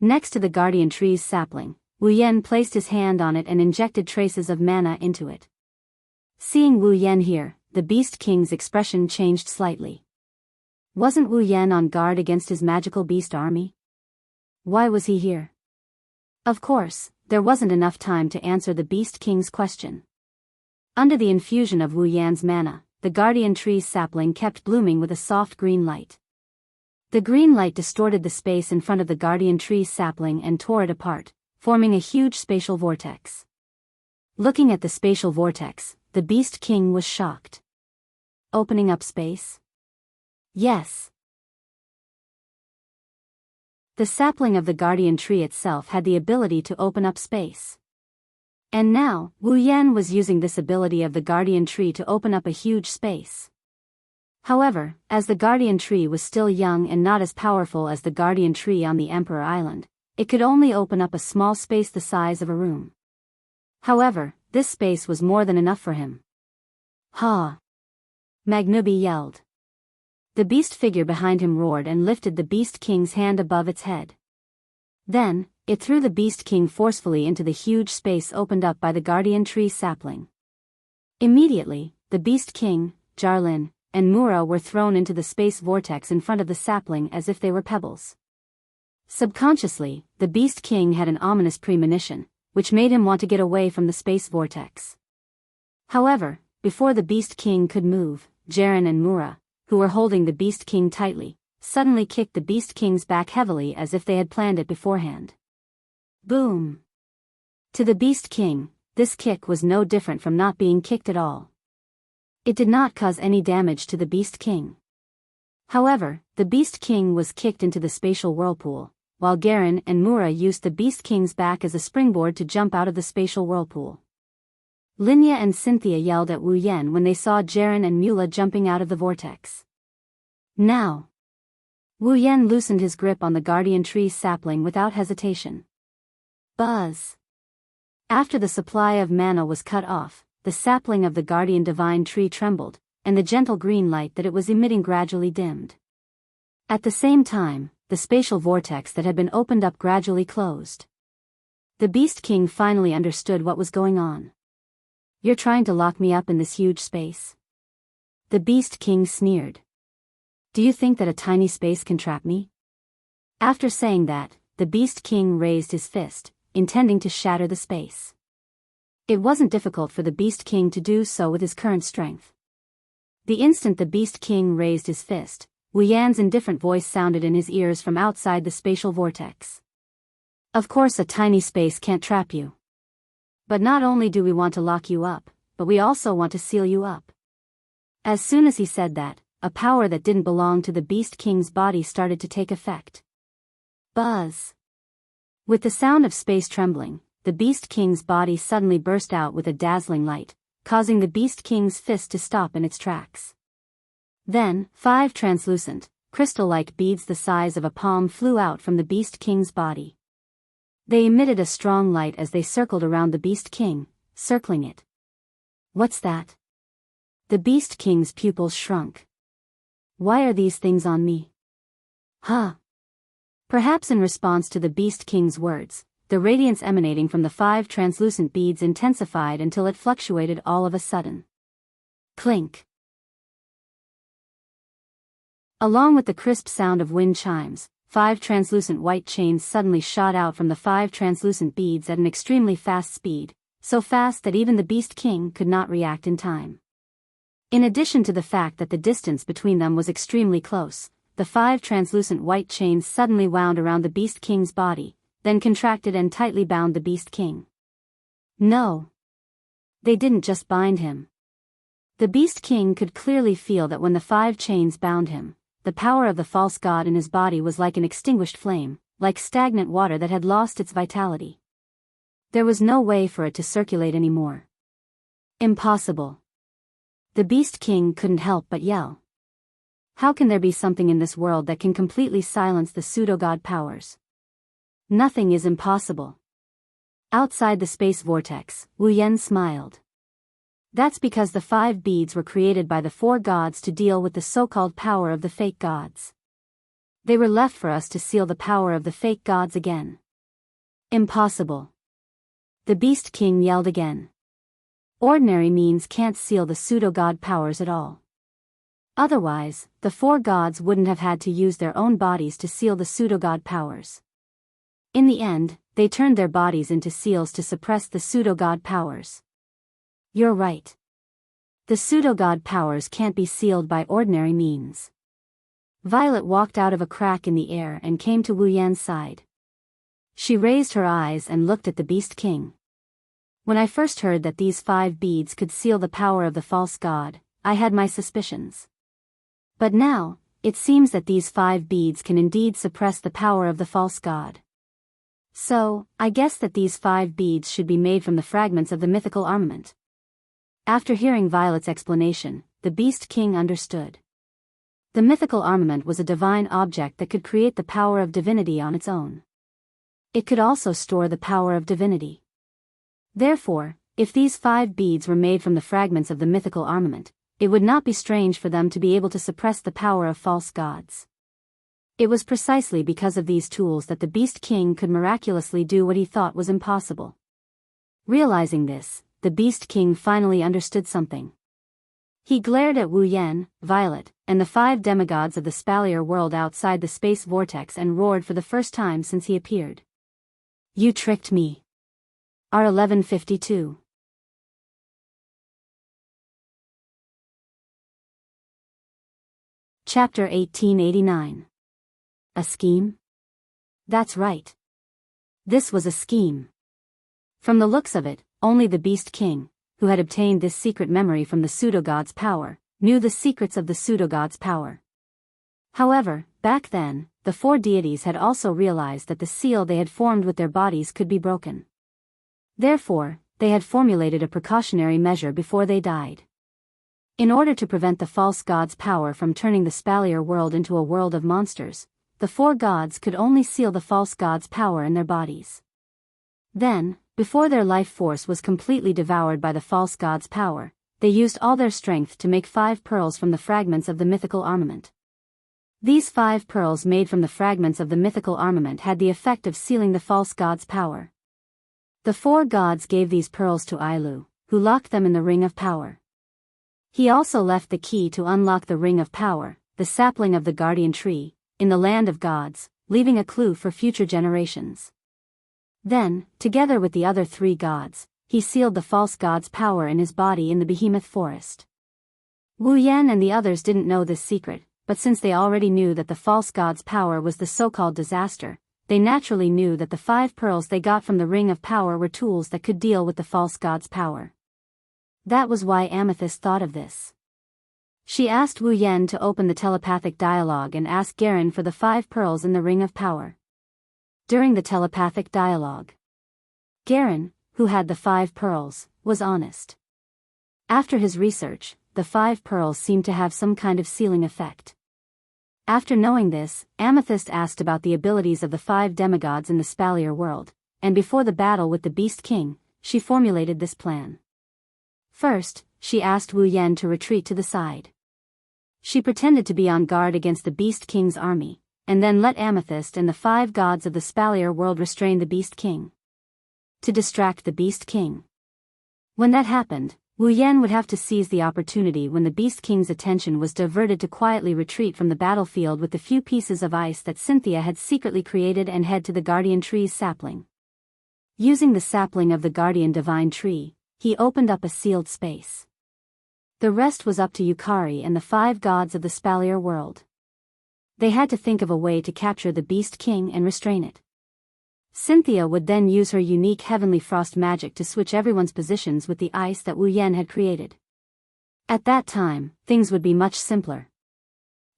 Next to the guardian tree's sapling, Wu Yen placed his hand on it and injected traces of mana into it. Seeing Wu Yen here, the Beast King's expression changed slightly. Wasn't Wu Yen on guard against his magical beast army? Why was he here? Of course, there wasn't enough time to answer the Beast King's question. Under the infusion of Wu Yan's mana, the guardian tree's sapling kept blooming with a soft green light. The green light distorted the space in front of the guardian tree's sapling and tore it apart, forming a huge spatial vortex. Looking at the spatial vortex, the Beast King was shocked. Opening up space? Yes. The sapling of the guardian tree itself had the ability to open up space. And now, Wu Yan was using this ability of the guardian tree to open up a huge space. However, as the guardian tree was still young and not as powerful as the guardian tree on the Emperor Island, it could only open up a small space the size of a room. However, this space was more than enough for him. Ha! Magnubi yelled. The beast figure behind him roared and lifted the Beast King's hand above its head. Then, it threw the Beast King forcefully into the huge space opened up by the guardian tree sapling. Immediately, the Beast King, Jarlin, and Mura were thrown into the space vortex in front of the sapling as if they were pebbles. Subconsciously, the Beast King had an ominous premonition, which made him want to get away from the space vortex. However, before the Beast King could move, Jaren and Mura, who were holding the Beast King tightly, suddenly kicked the Beast King's back heavily as if they had planned it beforehand. Boom! To the Beast King, this kick was no different from not being kicked at all. It did not cause any damage to the Beast King. However, the Beast King was kicked into the spatial whirlpool, while Garen and Mura used the Beast King's back as a springboard to jump out of the spatial whirlpool. Linya and Cynthia yelled at Wu Yan when they saw Jaren and Mula jumping out of the vortex. Now! Wu Yan loosened his grip on the guardian tree's sapling without hesitation. Buzz! After the supply of mana was cut off, the sapling of the guardian divine tree trembled, and the gentle green light that it was emitting gradually dimmed. At the same time, the spatial vortex that had been opened up gradually closed. The Beast King finally understood what was going on. "You're trying to lock me up in this huge space?" The Beast King sneered. "Do you think that a tiny space can trap me?" After saying that, the Beast King raised his fist, intending to shatter the space. It wasn't difficult for the Beast King to do so with his current strength. The instant the Beast King raised his fist, Wu Yan's indifferent voice sounded in his ears from outside the spatial vortex. "Of course a tiny space can't trap you. But not only do we want to lock you up, but we also want to seal you up." As soon as he said that, a power that didn't belong to the Beast King's body started to take effect. Buzz! With the sound of space trembling, the Beast King's body suddenly burst out with a dazzling light, causing the Beast King's fist to stop in its tracks. Then, 5 translucent, crystal-like beads the size of a palm flew out from the Beast King's body. They emitted a strong light as they circled around the Beast King, circling it. "What's that?" The Beast King's pupils shrunk. "Why are these things on me?" "Huh." Perhaps in response to the Beast King's words, the radiance emanating from the 5 translucent beads intensified until it fluctuated all of a sudden. Clink. Along with the crisp sound of wind chimes, 5 translucent white chains suddenly shot out from the 5 translucent beads at an extremely fast speed, so fast that even the Beast King could not react in time. In addition to the fact that the distance between them was extremely close, the 5 translucent white chains suddenly wound around the Beast King's body, then contracted and tightly bound the Beast King. No. They didn't just bind him. The Beast King could clearly feel that when the 5 chains bound him, the power of the false god in his body was like an extinguished flame, like stagnant water that had lost its vitality. There was no way for it to circulate anymore. Impossible. The Beast King couldn't help but yell. How can there be something in this world that can completely silence the pseudo-god powers? Nothing is impossible. Outside the space vortex, Wu Yan smiled. That's because the 5 beads were created by the 4 gods to deal with the so-called power of the fake gods. They were left for us to seal the power of the fake gods again. Impossible. The Beast King yelled again. Ordinary means can't seal the pseudo-god powers at all. Otherwise, the 4 gods wouldn't have had to use their own bodies to seal the pseudo-god powers. In the end, they turned their bodies into seals to suppress the pseudo-god powers. You're right. The pseudo-god powers can't be sealed by ordinary means. Violet walked out of a crack in the air and came to Wu Yan's side. She raised her eyes and looked at the Beast King. When I first heard that these 5 beads could seal the power of the false god, I had my suspicions. But now, it seems that these 5 beads can indeed suppress the power of the false god. So, I guess that these 5 beads should be made from the fragments of the mythical armament. After hearing Violet's explanation, the Beast King understood. The mythical armament was a divine object that could create the power of divinity on its own. It could also store the power of divinity. Therefore, if these 5 beads were made from the fragments of the mythical armament, it would not be strange for them to be able to suppress the power of false gods. It was precisely because of these tools that the Beast King could miraculously do what he thought was impossible. Realizing this, the Beast King finally understood something. He glared at Wu Yan, Violet, and the 5 demigods of the spalier world outside the space vortex and roared for the first time since he appeared. You tricked me. R1152. Chapter 1889. A scheme? That's right. This was a scheme. From the looks of it, only the Beast King, who had obtained this secret memory from the pseudo-god's power, knew the secrets of the pseudo-god's power. However, back then, the 4 deities had also realized that the seal they had formed with their bodies could be broken. Therefore, they had formulated a precautionary measure before they died. In order to prevent the false god's power from turning the spalier world into a world of monsters, the 4 gods could only seal the false god's power in their bodies. Then, before their life force was completely devoured by the false god's power, they used all their strength to make 5 pearls from the fragments of the mythical armament. These 5 pearls made from the fragments of the mythical armament had the effect of sealing the false god's power. The 4 gods gave these pearls to Ailu, who locked them in the Ring of Power. He also left the key to unlock the Ring of Power, the sapling of the guardian tree, in the land of gods, leaving a clue for future generations. Then, together with the other 3 gods, he sealed the false god's power in his body in the behemoth forest. Wu Yan and the others didn't know this secret, but since they already knew that the false god's power was the so-called disaster, they naturally knew that the 5 pearls they got from the Ring of Power were tools that could deal with the false god's power. That was why Amethyst thought of this. She asked Wu Yan to open the telepathic dialogue and ask Garen for the 5 pearls in the Ring of Power. During the telepathic dialogue, Garen, who had the 5 pearls, was honest. After his research, the 5 pearls seemed to have some kind of sealing effect. After knowing this, Amethyst asked about the abilities of the 5 demigods in the spalier world, and before the battle with the Beast King, she formulated this plan. First, she asked Wu Yan to retreat to the side. She pretended to be on guard against the Beast King's army, and then let Amethyst and the 5 gods of the spalier world restrain the Beast King. To distract the Beast King. When that happened, Wu Yan would have to seize the opportunity when the Beast King's attention was diverted to quietly retreat from the battlefield with the few pieces of ice that Cynthia had secretly created and head to the guardian tree's sapling. Using the sapling of the guardian divine tree, he opened up a sealed space. The rest was up to Yukari and the 5 gods of the spalier world. They had to think of a way to capture the Beast King and restrain it. Cynthia would then use her unique heavenly frost magic to switch everyone's positions with the ice that Wu Yan had created. At that time, things would be much simpler.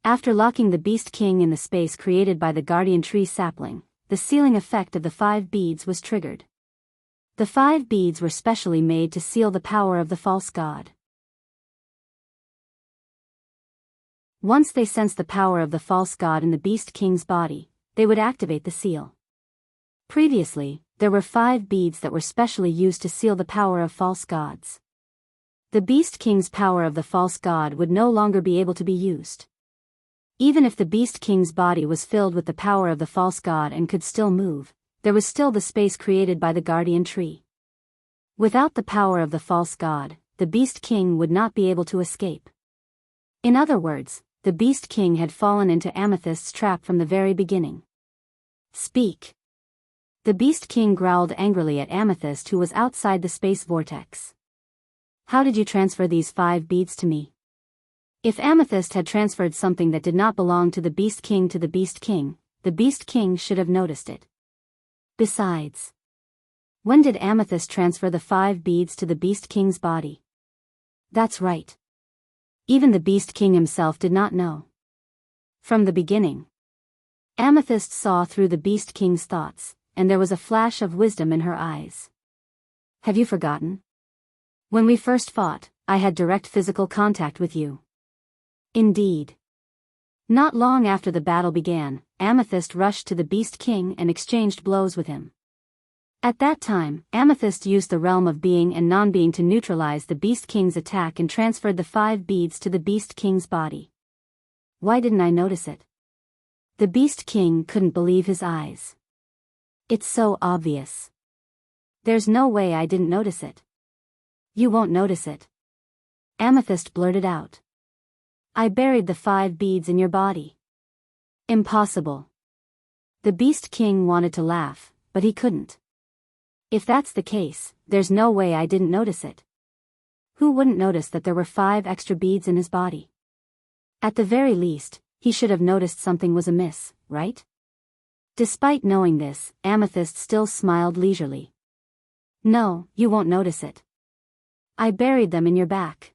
After locking the Beast King in the space created by the guardian tree sapling, the sealing effect of the 5 beads was triggered. The 5 beads were specially made to seal the power of the false god. Once they sensed the power of the false god in the Beast King's body, they would activate the seal. Previously, there were 5 beads that were specially used to seal the power of false gods. The Beast King's power of the false god would no longer be able to be used. Even if the Beast King's body was filled with the power of the false god and could still move, there was still the space created by the guardian tree. Without the power of the false god, the Beast King would not be able to escape. In other words, the Beast King had fallen into Amethyst's trap from the very beginning. Speak. The Beast King growled angrily at Amethyst, who was outside the space vortex. How did you transfer these 5 beads to me? If Amethyst had transferred something that did not belong to the Beast King to the Beast King should have noticed it. Besides, when did Amethyst transfer the 5 beads to the Beast King's body? That's right. Even the Beast King himself did not know. From the beginning, Amethyst saw through the Beast King's thoughts, and there was a flash of wisdom in her eyes. Have you forgotten? When we first fought, I had direct physical contact with you. Indeed. Not long after the battle began, Amethyst rushed to the Beast King and exchanged blows with him. At that time, Amethyst used the realm of being and non-being to neutralize the Beast King's attack and transferred the 5 beads to the Beast King's body. Why didn't I notice it? The Beast King couldn't believe his eyes. It's so obvious. There's no way I didn't notice it. You won't notice it. Amethyst blurted out. I buried the 5 beads in your body. Impossible. The Beast King wanted to laugh, but he couldn't. If that's the case, there's no way I didn't notice it. Who wouldn't notice that there were 5 extra beads in his body? At the very least, he should have noticed something was amiss, right? Despite knowing this, Amethyst still smiled leisurely. No, you won't notice it. I buried them in your back.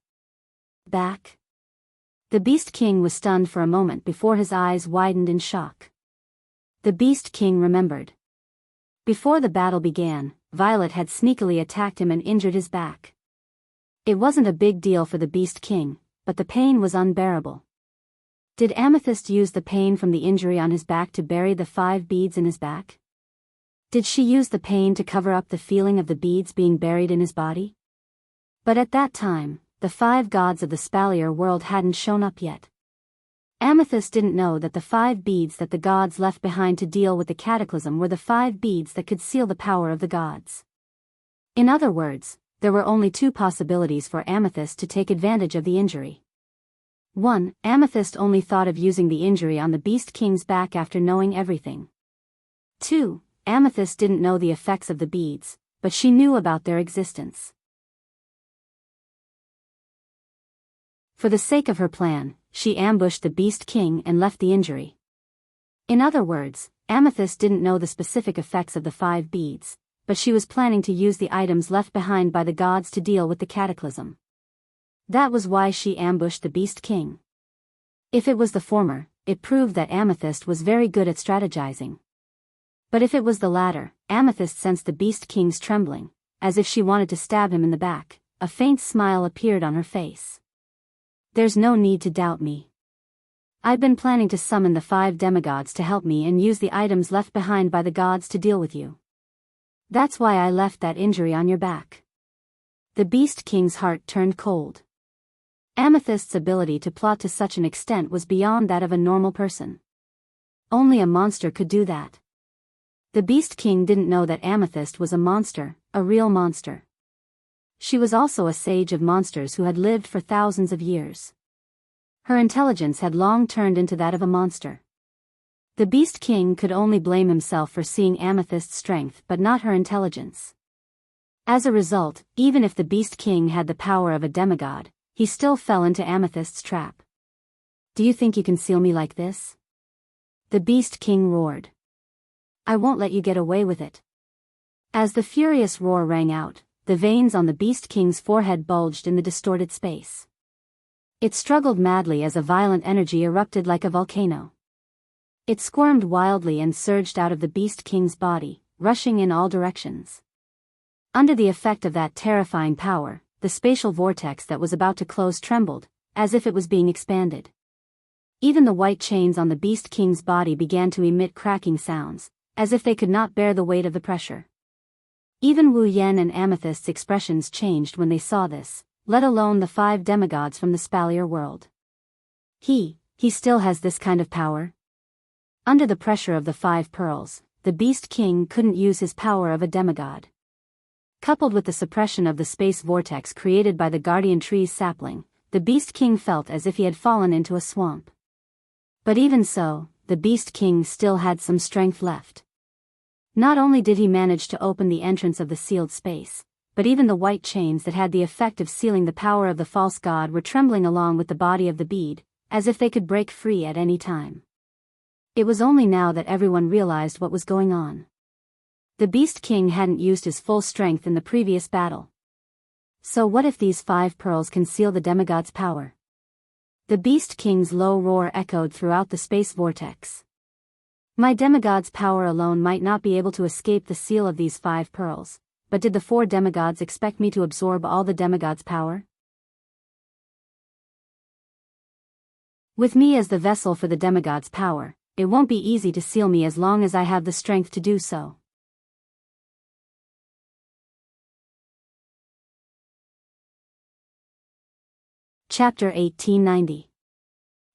Back? The Beast King was stunned for a moment before his eyes widened in shock. The Beast King remembered. Before the battle began, Violet had sneakily attacked him and injured his back. It wasn't a big deal for the Beast King, but the pain was unbearable. Did Amethyst use the pain from the injury on his back to bury the 5 beads in his back? Did she use the pain to cover up the feeling of the beads being buried in his body? But at that time, the 5 gods of the Spalier world hadn't shown up yet. Amethyst didn't know that the 5 beads that the gods left behind to deal with the cataclysm were the 5 beads that could seal the power of the gods. In other words, there were only 2 possibilities for Amethyst to take advantage of the injury. 1. Amethyst only thought of using the injury on the Beast King's back after knowing everything. 2. Amethyst didn't know the effects of the beads, but she knew about their existence. For the sake of her plan, she ambushed the Beast King and left the injury. In other words, Amethyst didn't know the specific effects of the 5 beads, but she was planning to use the items left behind by the gods to deal with the cataclysm. That was why she ambushed the Beast King. If it was the former, it proved that Amethyst was very good at strategizing. But if it was the latter, Amethyst sensed the Beast King's trembling, as if she wanted to stab him in the back. A faint smile appeared on her face. There's no need to doubt me. I've been planning to summon the 5 demigods to help me and use the items left behind by the gods to deal with you. That's why I left that injury on your back. The Beast King's heart turned cold. Amethyst's ability to plot to such an extent was beyond that of a normal person. Only a monster could do that. The Beast King didn't know that Amethyst was a monster, a real monster. She was also a sage of monsters who had lived for thousands of years. Her intelligence had long turned into that of a monster. The Beast King could only blame himself for seeing Amethyst's strength but not her intelligence. As a result, even if the Beast King had the power of a demigod, he still fell into Amethyst's trap. Do you think you can seal me like this? The Beast King roared. I won't let you get away with it. As the furious roar rang out, the veins on the Beast King's forehead bulged in the distorted space. It struggled madly as a violent energy erupted like a volcano. It squirmed wildly and surged out of the Beast King's body, rushing in all directions. Under the effect of that terrifying power, the spatial vortex that was about to close trembled, as if it was being expanded. Even the white chains on the Beast King's body began to emit cracking sounds, as if they could not bear the weight of the pressure. Even Wu Yan and Amethyst's expressions changed when they saw this, let alone the 5 demigods from the Spalier world. He still has this kind of power? Under the pressure of the 5 pearls, the Beast King couldn't use his power of a demigod. Coupled with the suppression of the space vortex created by the Guardian Tree's sapling, the Beast King felt as if he had fallen into a swamp. But even so, the Beast King still had some strength left. Not only did he manage to open the entrance of the sealed space, but even the white chains that had the effect of sealing the power of the false god were trembling along with the body of the bead, as if they could break free at any time. It was only now that everyone realized what was going on. The Beast King hadn't used his full strength in the previous battle. So what if these 5 pearls can seal the demigod's power? The Beast King's low roar echoed throughout the space vortex. My demigod's power alone might not be able to escape the seal of these 5 pearls, but did the 4 demigods expect me to absorb all the demigod's power? With me as the vessel for the demigod's power, it won't be easy to seal me as long as I have the strength to do so. Chapter 1890.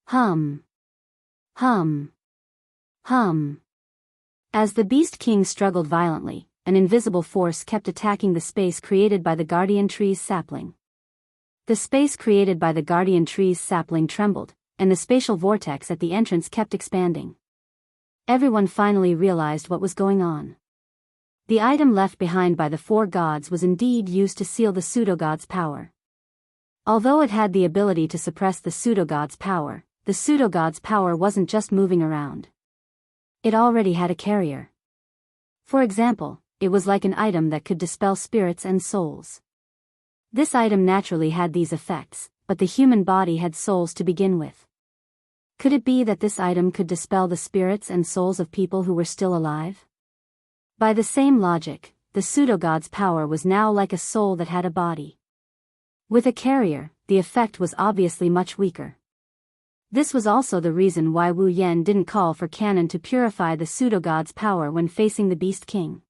Hum. Hum. Hum. As the Beast King struggled violently, an invisible force kept attacking the space created by the guardian tree's sapling. The space created by the guardian tree's sapling trembled, and the spatial vortex at the entrance kept expanding. Everyone finally realized what was going on. The item left behind by the four gods was indeed used to seal the pseudo-god's power. Although it had the ability to suppress the pseudo-god's power, the pseudo-god's power wasn't just moving around. It already had a carrier. For example, it was like an item that could dispel spirits and souls. This item naturally had these effects, but the human body had souls to begin with. Could it be that this item could dispel the spirits and souls of people who were still alive? By the same logic, the pseudo-god's power was now like a soul that had a body. With a carrier, the effect was obviously much weaker. This was also the reason why Wu Yan didn't call for Canon to purify the pseudo-god's power when facing the Beast King.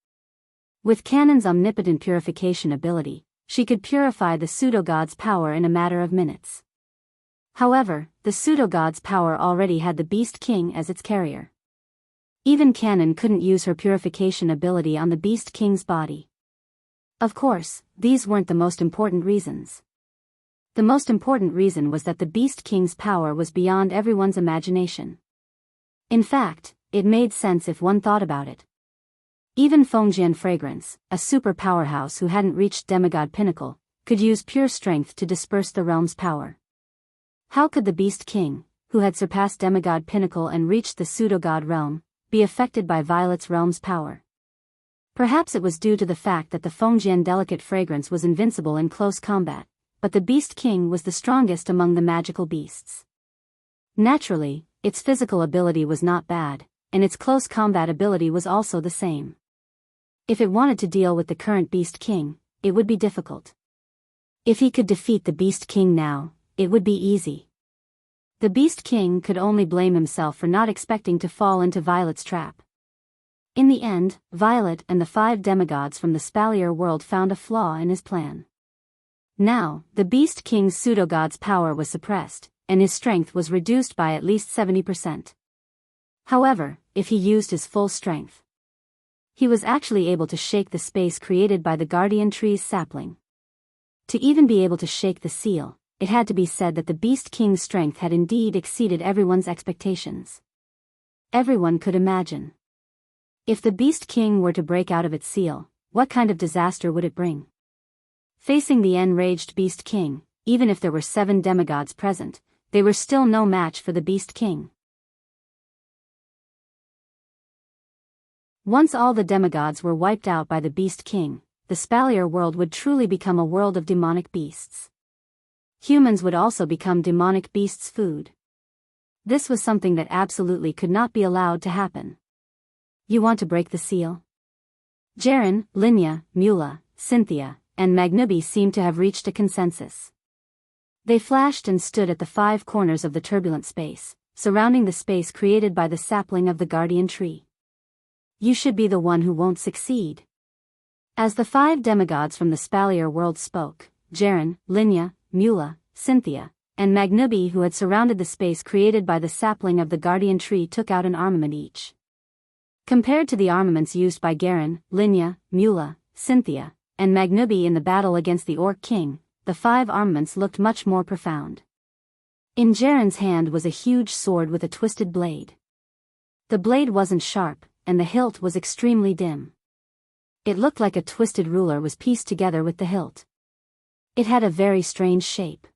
With Canon's omnipotent purification ability, she could purify the pseudo-god's power in a matter of minutes. However, the pseudo-god's power already had the Beast King as its carrier. Even Canon couldn't use her purification ability on the Beast King's body. Of course, these weren't the most important reasons. The most important reason was that the Beast King's power was beyond everyone's imagination. In fact, it made sense if one thought about it. Even Fengjian Fragrance, a super powerhouse who hadn't reached demigod pinnacle, could use pure strength to disperse the realm's power. How could the Beast King, who had surpassed demigod pinnacle and reached the pseudo-god realm, be affected by Violet's realm's power? Perhaps it was due to the fact that the Fengjian delicate fragrance was invincible in close combat, but the Beast King was the strongest among the magical beasts. Naturally, its physical ability was not bad, and its close combat ability was also the same. If it wanted to deal with the current Beast King, it would be difficult. If he could defeat the Beast King now, it would be easy. The Beast King could only blame himself for not expecting to fall into Violet's trap. In the end, Violet and the 5 demigods from the Spalier world found a flaw in his plan. Now, the Beast King's pseudo-god's power was suppressed, and his strength was reduced by at least 70%. However, if he used his full strength, he was actually able to shake the space created by the guardian tree's sapling. To even be able to shake the seal, it had to be said that the Beast King's strength had indeed exceeded everyone's expectations. Everyone could imagine. If the Beast King were to break out of its seal, what kind of disaster would it bring? Facing the enraged Beast King, even if there were 7 demigods present, they were still no match for the Beast King. Once all the demigods were wiped out by the Beast King, the Spalier world would truly become a world of demonic beasts. Humans would also become demonic beasts' food. This was something that absolutely could not be allowed to happen. You want to break the seal? Jaren, Linya, Mula, Cynthia, and Magnubi seemed to have reached a consensus. They flashed and stood at the 5 corners of the turbulent space, surrounding the space created by the sapling of the guardian tree. You should be the one who won't succeed. As the 5 demigods from the Spalier world spoke, Jaren, Linya, Mula, Cynthia, and Magnubi who had surrounded the space created by the sapling of the guardian tree took out an armament each. Compared to the armaments used by Garen, Linya, Mula, Cynthia, and Magnubi in the battle against the Orc King, the 5 armaments looked much more profound. In Jaren's hand was a huge sword with a twisted blade. The blade wasn't sharp, and the hilt was extremely dim. It looked like a twisted ruler was pieced together with the hilt. It had a very strange shape.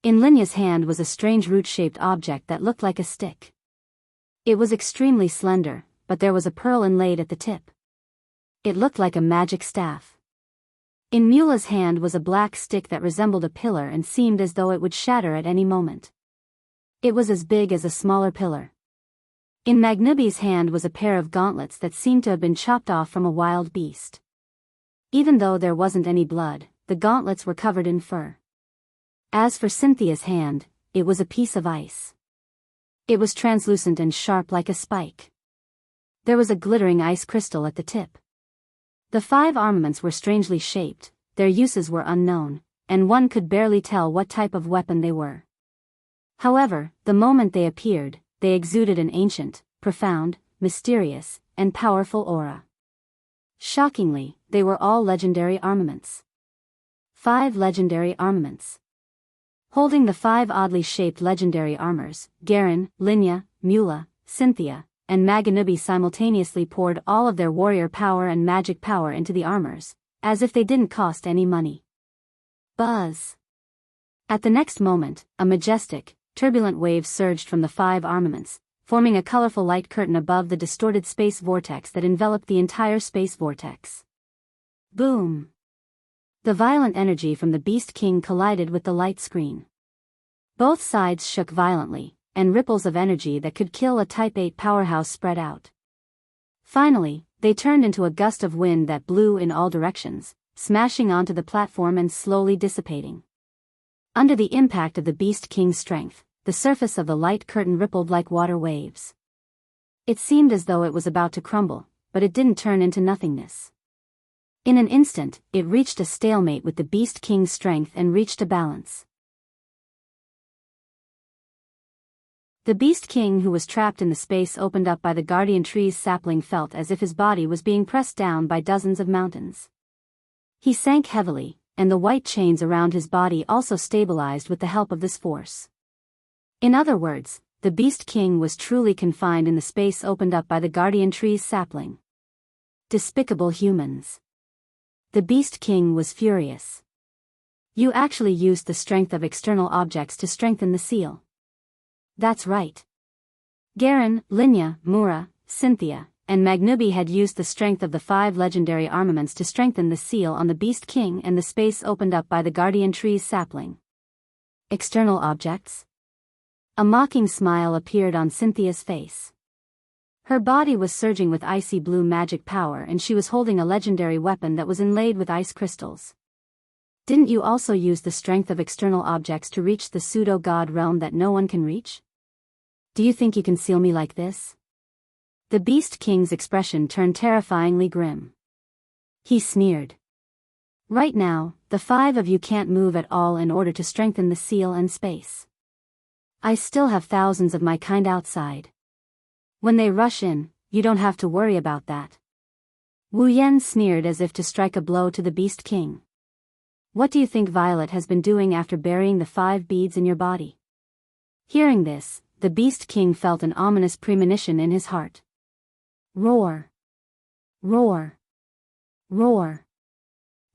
In Linya's hand was a strange root-shaped object that looked like a stick. It was extremely slender, but there was a pearl inlaid at the tip. It looked like a magic staff. In Mula's hand was a black stick that resembled a pillar and seemed as though it would shatter at any moment. It was as big as a smaller pillar. In Magnubi's hand was a pair of gauntlets that seemed to have been chopped off from a wild beast. Even though there wasn't any blood, the gauntlets were covered in fur. As for Cynthia's hand, it was a piece of ice. It was translucent and sharp like a spike. There was a glittering ice crystal at the tip. The 5 armaments were strangely shaped, their uses were unknown, and one could barely tell what type of weapon they were. However, the moment they appeared, they exuded an ancient, profound, mysterious, and powerful aura. Shockingly, they were all legendary armaments. 5 legendary armaments. Holding the 5 oddly shaped legendary armors, Garen, Linya, Mula, Cynthia, and Maganubi simultaneously poured all of their warrior power and magic power into the armors, as if they didn't cost any money. Buzz! At the next moment, a majestic, turbulent wave surged from the 5 armaments, forming a colorful light curtain above the distorted space vortex that enveloped the entire space vortex. Boom! The violent energy from the Beast King collided with the light screen. Both sides shook violently, and ripples of energy that could kill a Type 8 powerhouse spread out. Finally, they turned into a gust of wind that blew in all directions, smashing onto the platform and slowly dissipating. Under the impact of the Beast King's strength, the surface of the light curtain rippled like water waves. It seemed as though it was about to crumble, but it didn't turn into nothingness. In an instant, it reached a stalemate with the Beast King's strength and reached a balance. The Beast King, who was trapped in the space opened up by the Guardian Tree's sapling, felt as if his body was being pressed down by dozens of mountains. He sank heavily, and the white chains around his body also stabilized with the help of this force. In other words, the Beast King was truly confined in the space opened up by the Guardian Tree's sapling. Despicable humans. The Beast King was furious. You actually used the strength of external objects to strengthen the seal. That's right. Garen, Linya, Mura, Cynthia, and Magnubi had used the strength of the 5 legendary armaments to strengthen the seal on the Beast King and the space opened up by the Guardian Tree's sapling. External objects? A mocking smile appeared on Cynthia's face. Her body was surging with icy blue magic power and she was holding a legendary weapon that was inlaid with ice crystals. Didn't you also use the strength of external objects to reach the pseudo-god realm that no one can reach? Do you think you can seal me like this? The Beast King's expression turned terrifyingly grim. He sneered. Right now, the 5 of you can't move at all in order to strengthen the seal and space. I still have thousands of my kind outside. When they rush in, you don't have to worry about that. Wu Yan sneered as if to strike a blow to the Beast King. What do you think Violet has been doing after burying the 5 beads in your body? Hearing this, the Beast King felt an ominous premonition in his heart. Roar! Roar! Roar!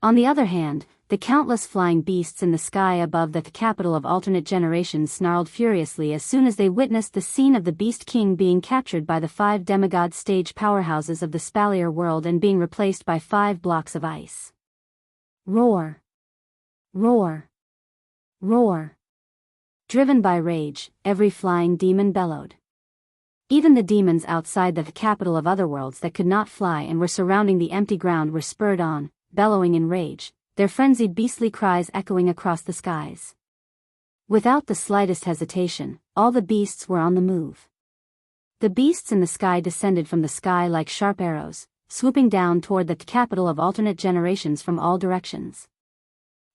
On the other hand, the countless flying beasts in the sky above the capital of alternate generations snarled furiously as soon as they witnessed the scene of the Beast King being captured by the 5 demigod stage powerhouses of the Spalier world and being replaced by 5 blocks of ice. Roar! Roar! Roar! Driven by rage, every flying demon bellowed. Even the demons outside the capital of otherworlds that could not fly and were surrounding the empty ground were spurred on, bellowing in rage, their frenzied beastly cries echoing across the skies. Without the slightest hesitation, all the beasts were on the move. The beasts in the sky descended from the sky like sharp arrows, swooping down toward the capital of alternate generations from all directions.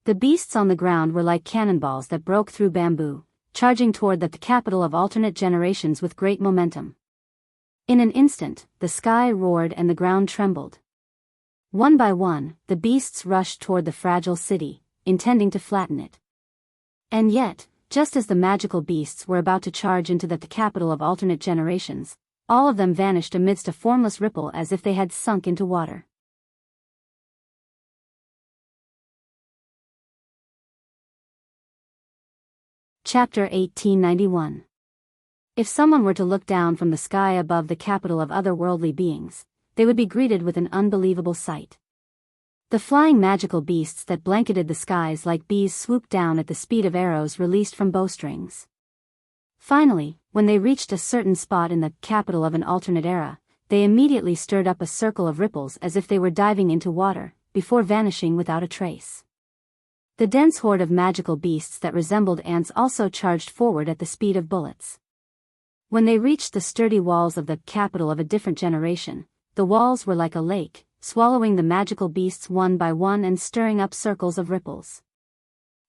The beasts on the ground were like cannonballs that broke through bamboo, charging toward the capital of alternate generations with great momentum. In an instant, the sky roared and the ground trembled. One by one, the beasts rushed toward the fragile city, intending to flatten it. And yet, just as the magical beasts were about to charge into the capital of alternate generations, all of them vanished amidst a formless ripple as if they had sunk into water. Chapter 1891. If someone were to look down from the sky above the capital of otherworldly beings, they would be greeted with an unbelievable sight. The flying magical beasts that blanketed the skies like bees swooped down at the speed of arrows released from bowstrings. Finally, when they reached a certain spot in the capital of an alternate era, they immediately stirred up a circle of ripples as if they were diving into water, before vanishing without a trace. The dense horde of magical beasts that resembled ants also charged forward at the speed of bullets. When they reached the sturdy walls of the capital of a different generation, the walls were like a lake, swallowing the magical beasts one by one and stirring up circles of ripples.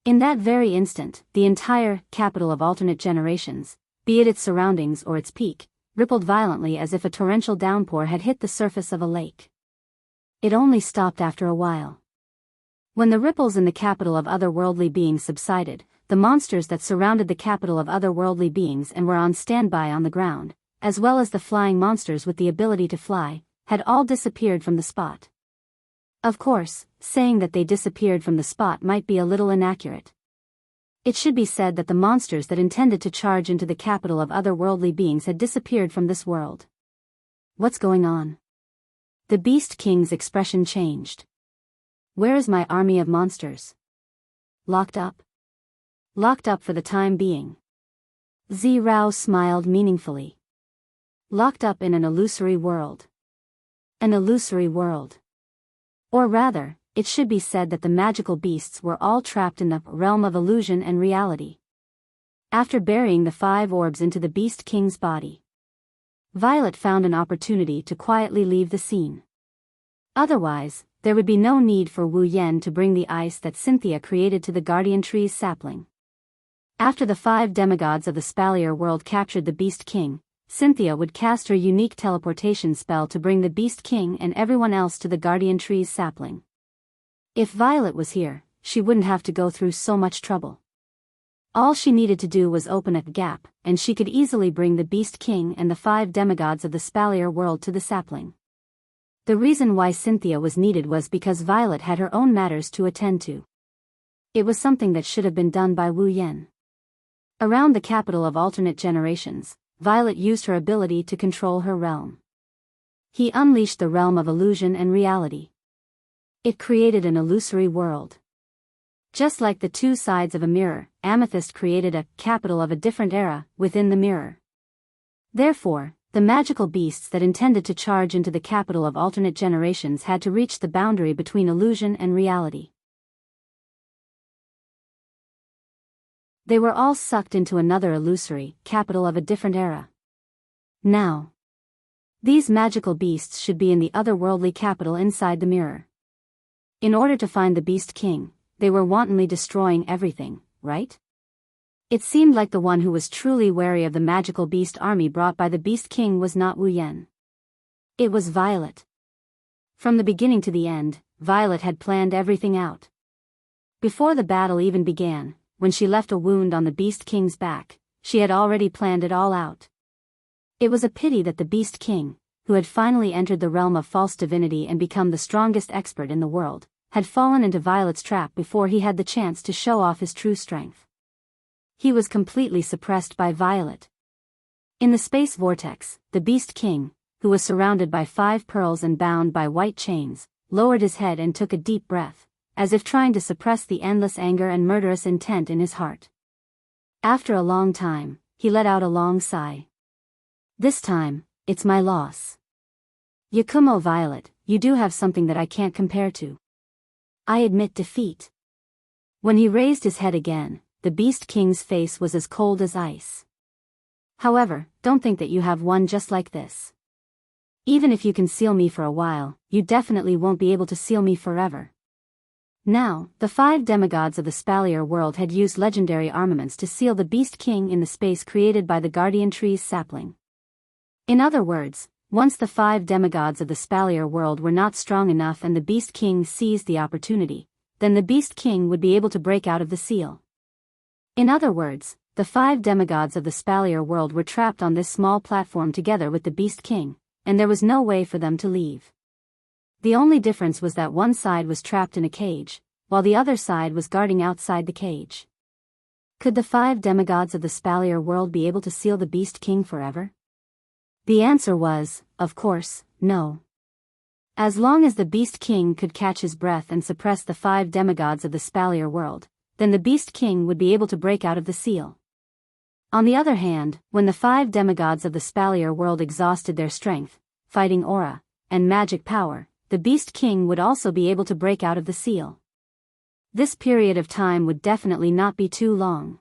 In that very instant, the entire capital of alternate generations, be it its surroundings or its peak, rippled violently as if a torrential downpour had hit the surface of a lake. It only stopped after a while. When the ripples in the capital of otherworldly beings subsided, the monsters that surrounded the capital of otherworldly beings and were on standby on the ground, as well as the flying monsters with the ability to fly, had all disappeared from the spot. Of course, saying that they disappeared from the spot might be a little inaccurate. It should be said that the monsters that intended to charge into the capital of otherworldly beings had disappeared from this world. What's going on? The Beast King's expression changed. Where is my army of monsters? Locked up? Locked up for the time being. Zirao smiled meaningfully. Locked up in an illusory world. An illusory world. Or rather, it should be said that the magical beasts were all trapped in the realm of illusion and reality. After burying the 5 orbs into the Beast King's body, Violet found an opportunity to quietly leave the scene. Otherwise, there would be no need for Wu Yan to bring the ice that Cynthia created to the Guardian Tree's sapling. After the 5 demigods of the Spalier world captured the Beast King, Cynthia would cast her unique teleportation spell to bring the Beast King and everyone else to the Guardian Tree's sapling. If Violet was here, she wouldn't have to go through so much trouble. All she needed to do was open a gap, and she could easily bring the Beast King and the 5 demigods of the Spalier world to the sapling. The reason why Cynthia was needed was because Violet had her own matters to attend to. It was something that should have been done by Wu Yan. Around the capital of alternate generations, Violet used her ability to control her realm. He unleashed the realm of illusion and reality. It created an illusory world. Just like the 2 sides of a mirror, Amethyst created a capital of a different era within the mirror. Therefore, the magical beasts that intended to charge into the capital of alternate generations had to reach the boundary between illusion and reality. They were all sucked into another illusory capital of a different era. Now, these magical beasts should be in the otherworldly capital inside the mirror. In order to find the Beast King, they were wantonly destroying everything, right? It seemed like the one who was truly wary of the magical beast army brought by the Beast King was not Wu Yan. It was Violet. From the beginning to the end, Violet had planned everything out. Before the battle even began, when she left a wound on the Beast King's back, she had already planned it all out. It was a pity that the Beast King, who had finally entered the realm of false divinity and become the strongest expert in the world, had fallen into Violet's trap before he had the chance to show off his true strength. He was completely suppressed by Violet. In the space vortex, the Beast King, who was surrounded by 5 pearls and bound by white chains, lowered his head and took a deep breath, as if trying to suppress the endless anger and murderous intent in his heart. After a long time, he let out a long sigh. This time, it's my loss. Yakumo Violet, you do have something that I can't compare to. I admit defeat. When he raised his head again, the Beast King's face was as cold as ice. However, don't think that you have one just like this. Even if you can seal me for a while, you definitely won't be able to seal me forever. Now, the 5 demigods of the Spalier world had used legendary armaments to seal the Beast King in the space created by the Guardian Tree's sapling. In other words, once the 5 demigods of the Spalier world were not strong enough and the Beast King seized the opportunity, then the Beast King would be able to break out of the seal. In other words, the 5 demigods of the Spalier world were trapped on this small platform together with the Beast King, and there was no way for them to leave. The only difference was that one side was trapped in a cage, while the other side was guarding outside the cage. Could the 5 demigods of the Spalier world be able to seal the Beast King forever? The answer was, of course, no. As long as the Beast King could catch his breath and suppress the 5 demigods of the Spalier world, then the Beast King would be able to break out of the seal. On the other hand, when the 5 demigods of the Spalier world exhausted their strength, fighting aura, and magic power, the Beast King would also be able to break out of the seal. This period of time would definitely not be too long.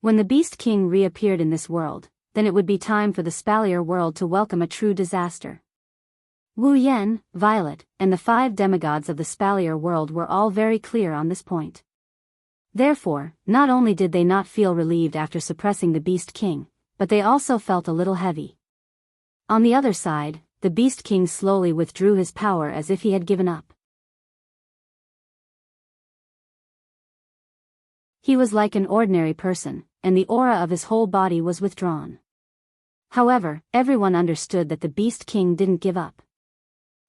When the Beast King reappeared in this world, then it would be time for the Spalier world to welcome a true disaster. Wu Yan, Violet, and the 5 demigods of the Spalier world were all very clear on this point. Therefore, not only did they not feel relieved after suppressing the Beast King, but they also felt a little heavy. On the other side, the Beast King slowly withdrew his power as if he had given up. He was like an ordinary person, and the aura of his whole body was withdrawn. However, everyone understood that the Beast King didn't give up.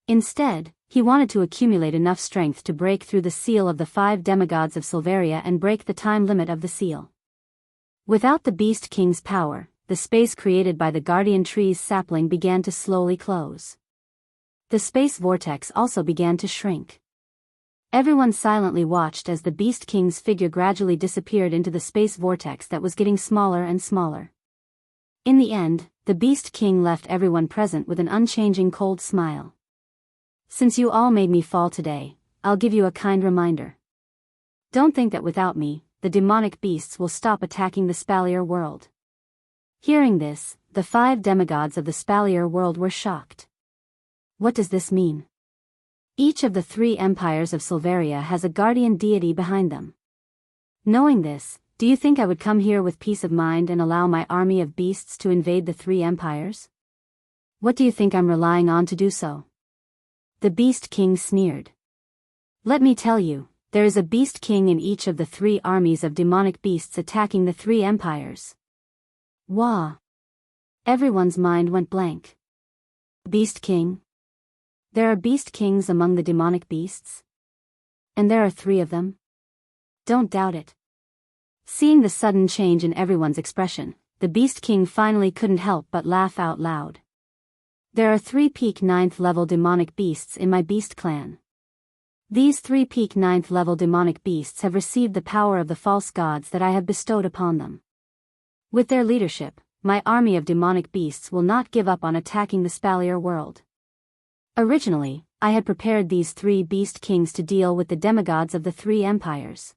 Instead, he wanted to accumulate enough strength to break through the seal of the 5 demigods of Silveria and break the time limit of the seal. Without the Beast King's power, the space created by the Guardian Tree's sapling began to slowly close. The space vortex also began to shrink. Everyone silently watched as the Beast King's figure gradually disappeared into the space vortex that was getting smaller and smaller. In the end, the Beast King left everyone present with an unchanging cold smile. Since you all made me fall today, I'll give you a kind reminder. Don't think that without me, the demonic beasts will stop attacking the Spalier world. Hearing this, the 5 demigods of the Spalier world were shocked. What does this mean? Each of the 3 empires of Silveria has a guardian deity behind them. Knowing this, do you think I would come here with peace of mind and allow my army of beasts to invade the 3 empires? What do you think I'm relying on to do so? The Beast King sneered. Let me tell you, there is a Beast King in each of the 3 armies of demonic beasts attacking the 3 empires. Wah! Everyone's mind went blank. Beast King? There are Beast Kings among the demonic beasts? And there are 3 of them? Don't doubt it. Seeing the sudden change in everyone's expression, the Beast King finally couldn't help but laugh out loud. There are 3 peak 9th level demonic beasts in my beast clan. These 3 peak 9th level demonic beasts have received the power of the false gods that I have bestowed upon them. With their leadership, my army of demonic beasts will not give up on attacking the Spalier world. Originally, I had prepared these 3 Beast Kings to deal with the demigods of the 3 empires.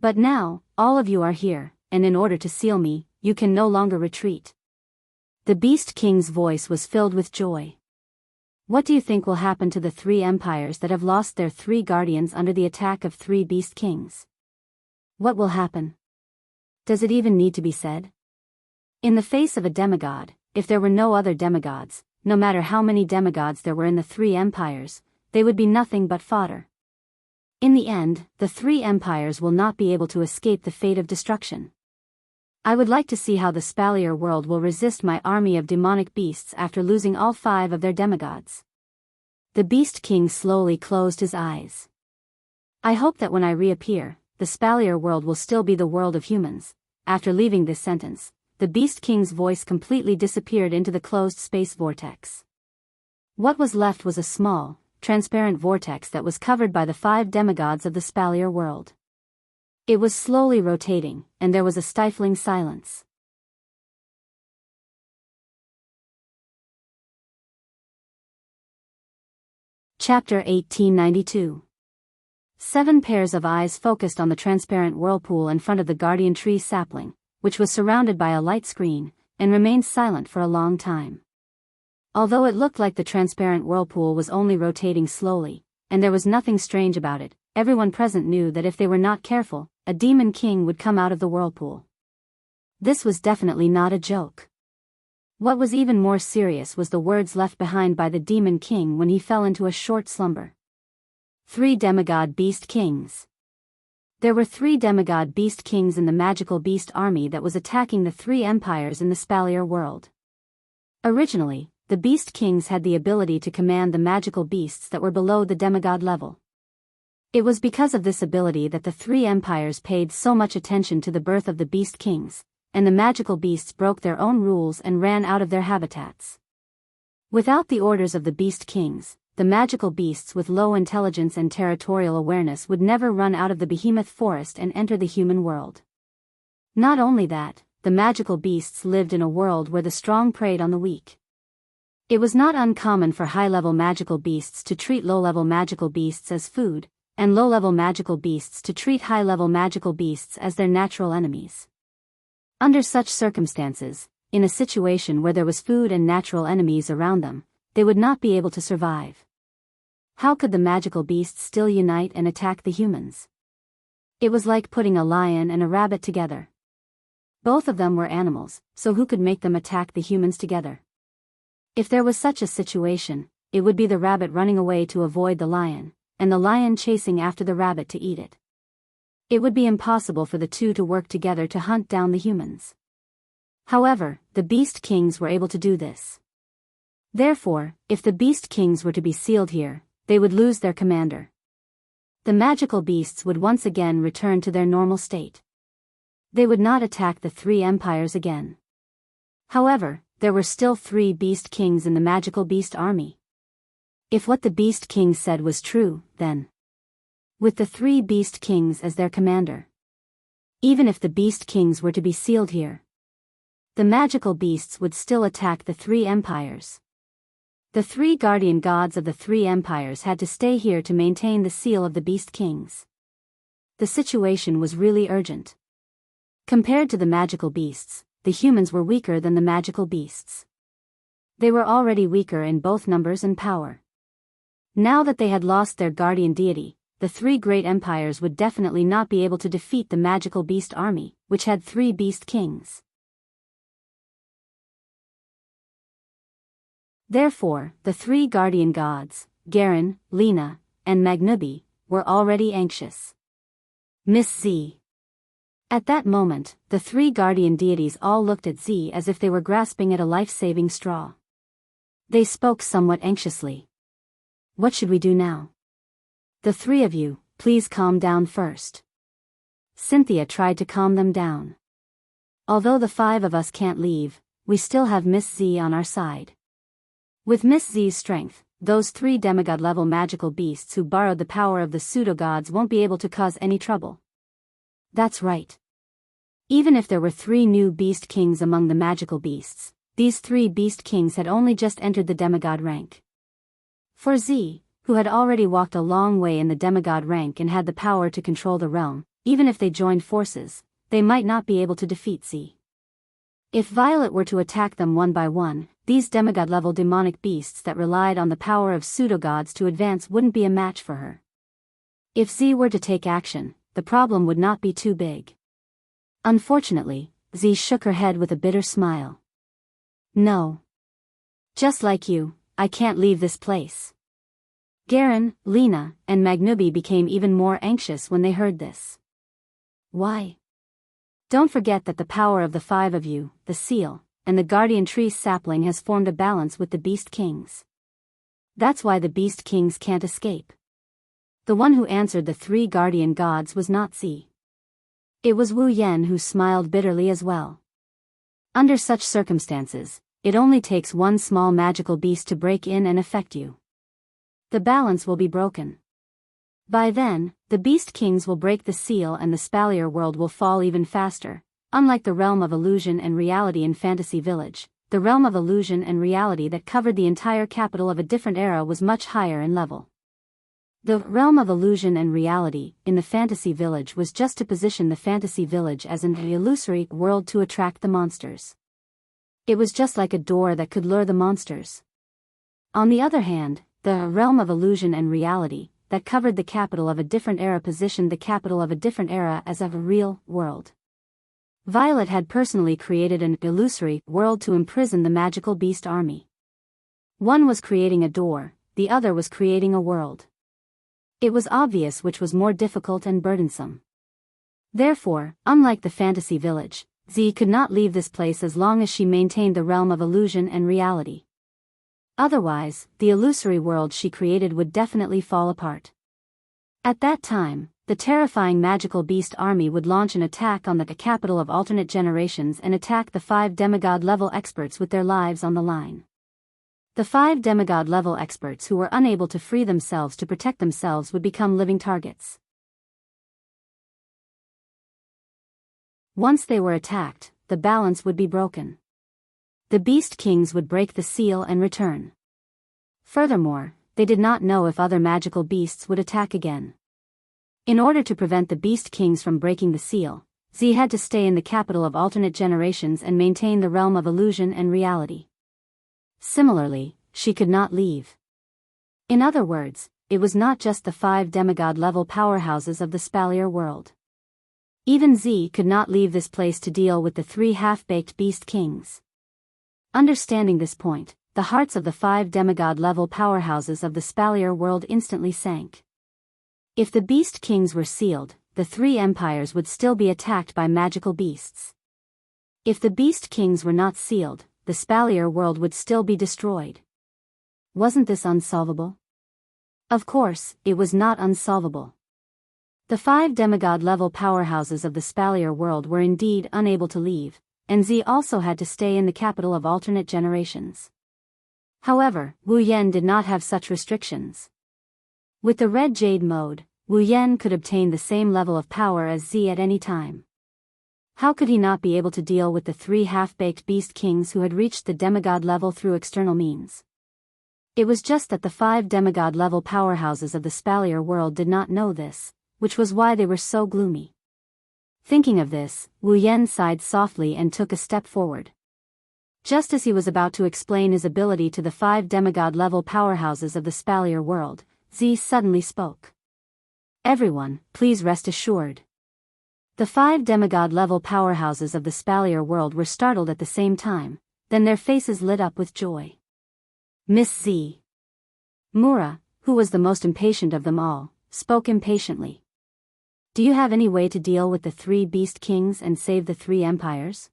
But now, all of you are here, and in order to seal me, you can no longer retreat. The Beast King's voice was filled with joy. What do you think will happen to the 3 empires that have lost their 3 guardians under the attack of 3 Beast Kings? What will happen? Does it even need to be said? In the face of a demigod, if there were no other demigods, no matter how many demigods there were in the 3 empires, they would be nothing but fodder. In the end, the 3 empires will not be able to escape the fate of destruction. I would like to see how the Spalier world will resist my army of demonic beasts after losing all 5 of their demigods. The Beast King slowly closed his eyes. I hope that when I reappear, the Spalier world will still be the world of humans. After leaving this sentence, the Beast King's voice completely disappeared into the closed space vortex. What was left was a small, transparent vortex that was covered by the 5 demigods of the Spalier world. It was slowly rotating, and there was a stifling silence. Chapter 1892. 7 pairs of eyes focused on the transparent whirlpool in front of the Guardian Tree sapling, which was surrounded by a light screen, and remained silent for a long time. Although it looked like the transparent whirlpool was only rotating slowly, and there was nothing strange about it, everyone present knew that if they were not careful, a demon king would come out of the whirlpool. This was definitely not a joke. What was even more serious was the words left behind by the demon king when he fell into a short slumber. 3 demigod beast kings. There were 3 demigod beast kings in the magical beast army that was attacking the 3 empires in the Spalier world. Originally, the beast kings had the ability to command the magical beasts that were below the demigod level. It was because of this ability that the 3 empires paid so much attention to the birth of the beast kings, and the magical beasts broke their own rules and ran out of their habitats. Without the orders of the beast kings, the magical beasts with low intelligence and territorial awareness would never run out of the behemoth forest and enter the human world. Not only that, the magical beasts lived in a world where the strong preyed on the weak. It was not uncommon for high-level magical beasts to treat low-level magical beasts as food, and low-level magical beasts to treat high-level magical beasts as their natural enemies. Under such circumstances, in a situation where there was food and natural enemies around them, they would not be able to survive. How could the magical beasts still unite and attack the humans? It was like putting a lion and a rabbit together. Both of them were animals, so who could make them attack the humans together? If there was such a situation, it would be the rabbit running away to avoid the lion, and the lion chasing after the rabbit to eat it. It would be impossible for the two to work together to hunt down the humans. However, the Beast Kings were able to do this. Therefore, if the Beast Kings were to be sealed here, they would lose their commander. The magical beasts would once again return to their normal state. They would not attack the three empires again. However, there were still 3 Beast Kings in the magical beast army. If what the Beast Kings said was true, then, with the 3 Beast Kings as their commander, even if the Beast Kings were to be sealed here, the magical beasts would still attack the 3 empires. The 3 guardian gods of the 3 empires had to stay here to maintain the seal of the Beast Kings. The situation was really urgent. Compared to the magical beasts, the humans were weaker than the magical beasts. They were already weaker in both numbers and power. Now that they had lost their guardian deity, the 3 great empires would definitely not be able to defeat the magical beast army, which had 3 Beast Kings. Therefore, the 3 guardian gods, Garen, Lena, and Magnubi, were already anxious. Miss Z. At that moment, the 3 guardian deities all looked at Z as if they were grasping at a life-saving straw. They spoke somewhat anxiously. What should we do now? The 3 of you, please calm down first. Cynthia tried to calm them down. Although the 5 of us can't leave, we still have Miss Z on our side. With Miss Z's strength, those 3 demigod-level magical beasts who borrowed the power of the pseudo-gods won't be able to cause any trouble. That's right. Even if there were 3 new Beast Kings among the magical beasts, these 3 Beast Kings had only just entered the demigod rank. For Z, who had already walked a long way in the demigod rank and had the power to control the realm, even if they joined forces, they might not be able to defeat Z. If Violet were to attack them one by one, these demigod-level demonic beasts that relied on the power of pseudo-gods to advance wouldn't be a match for her. If Z were to take action, the problem would not be too big. Unfortunately, Z shook her head with a bitter smile. No. Just like you, I can't leave this place. Garen, Lena, and Magnubi became even more anxious when they heard this. Why? Don't forget that the power of the 5 of you, the seal, and the guardian tree sapling has formed a balance with the Beast Kings. That's why the Beast Kings can't escape. The one who answered the 3 guardian gods was not Z. It was Wu Yen who smiled bitterly as well. Under such circumstances, it only takes one small magical beast to break in and affect you. The balance will be broken. By then, the Beast Kings will break the seal and the Spalier world will fall even faster. Unlike the realm of illusion and reality in Fantasy Village, the realm of illusion and reality that covered the entire capital of a different era was much higher in level. The realm of illusion and reality in the Fantasy Village was just to position the Fantasy Village as an illusory world to attract the monsters. It was just like a door that could lure the monsters. On the other hand, the realm of illusion and reality that covered the capital of a different era positioned the capital of a different era as a real world. Violet had personally created an illusory world to imprison the magical beast army. One was creating a door, the other was creating a world. It was obvious which was more difficult and burdensome. Therefore, unlike the Fantasy Village, Z could not leave this place as long as she maintained the realm of illusion and reality. Otherwise, the illusory world she created would definitely fall apart. At that time, the terrifying magical beast army would launch an attack on the capital of alternate generations and attack the 5 demigod-level experts with their lives on the line. The 5 demigod-level experts who were unable to free themselves to protect themselves would become living targets. Once they were attacked, the balance would be broken. The Beast Kings would break the seal and return. Furthermore, they did not know if other magical beasts would attack again. In order to prevent the Beast Kings from breaking the seal, Z had to stay in the capital of alternate generations and maintain the realm of illusion and reality. Similarly, she could not leave. In other words, it was not just the 5 demigod-level powerhouses of the Spalier world. Even Z could not leave this place to deal with the 3 half-baked Beast Kings. Understanding this point, the hearts of the 5 demigod-level powerhouses of the Spalier world instantly sank. If the Beast Kings were sealed, the 3 empires would still be attacked by magical beasts. If the Beast Kings were not sealed, the Spalier world would still be destroyed. Wasn't this unsolvable? Of course, it was not unsolvable. The 5 demigod-level powerhouses of the Spalier world were indeed unable to leave, and Z also had to stay in the capital of alternate generations. However, Wu Yan did not have such restrictions. With the Red Jade mode, Wu Yan could obtain the same level of power as Z at any time. How could he not be able to deal with the 3 half-baked Beast Kings who had reached the demigod level through external means? It was just that the 5 demigod-level powerhouses of the Spalier world did not know this, which was why they were so gloomy. Thinking of this, Wu Yan sighed softly and took a step forward. Just as he was about to explain his ability to the 5 demigod-level powerhouses of the Spalier world, Z suddenly spoke. Everyone, please rest assured. The 5 demigod-level powerhouses of the Spalier world were startled at the same time, then their faces lit up with joy. Miss Z. Mura, who was the most impatient of them all, spoke impatiently. Do you have any way to deal with the 3 Beast Kings and save the 3 empires?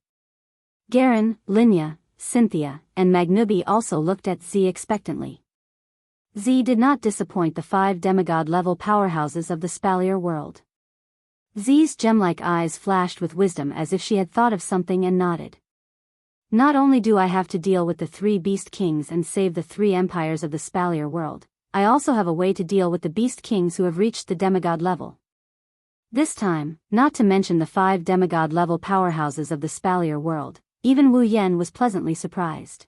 Garen, Linya, Cynthia, and Magnubi also looked at Z expectantly. Z did not disappoint the 5 demigod-level powerhouses of the Spalier world. Z's gem-like eyes flashed with wisdom as if she had thought of something and nodded. Not only do I have to deal with the 3 Beast Kings and save the 3 empires of the Spalier world, I also have a way to deal with the Beast Kings who have reached the demigod level. This time, not to mention the 5 demigod-level powerhouses of the Spalier world, even Wu Yan was pleasantly surprised.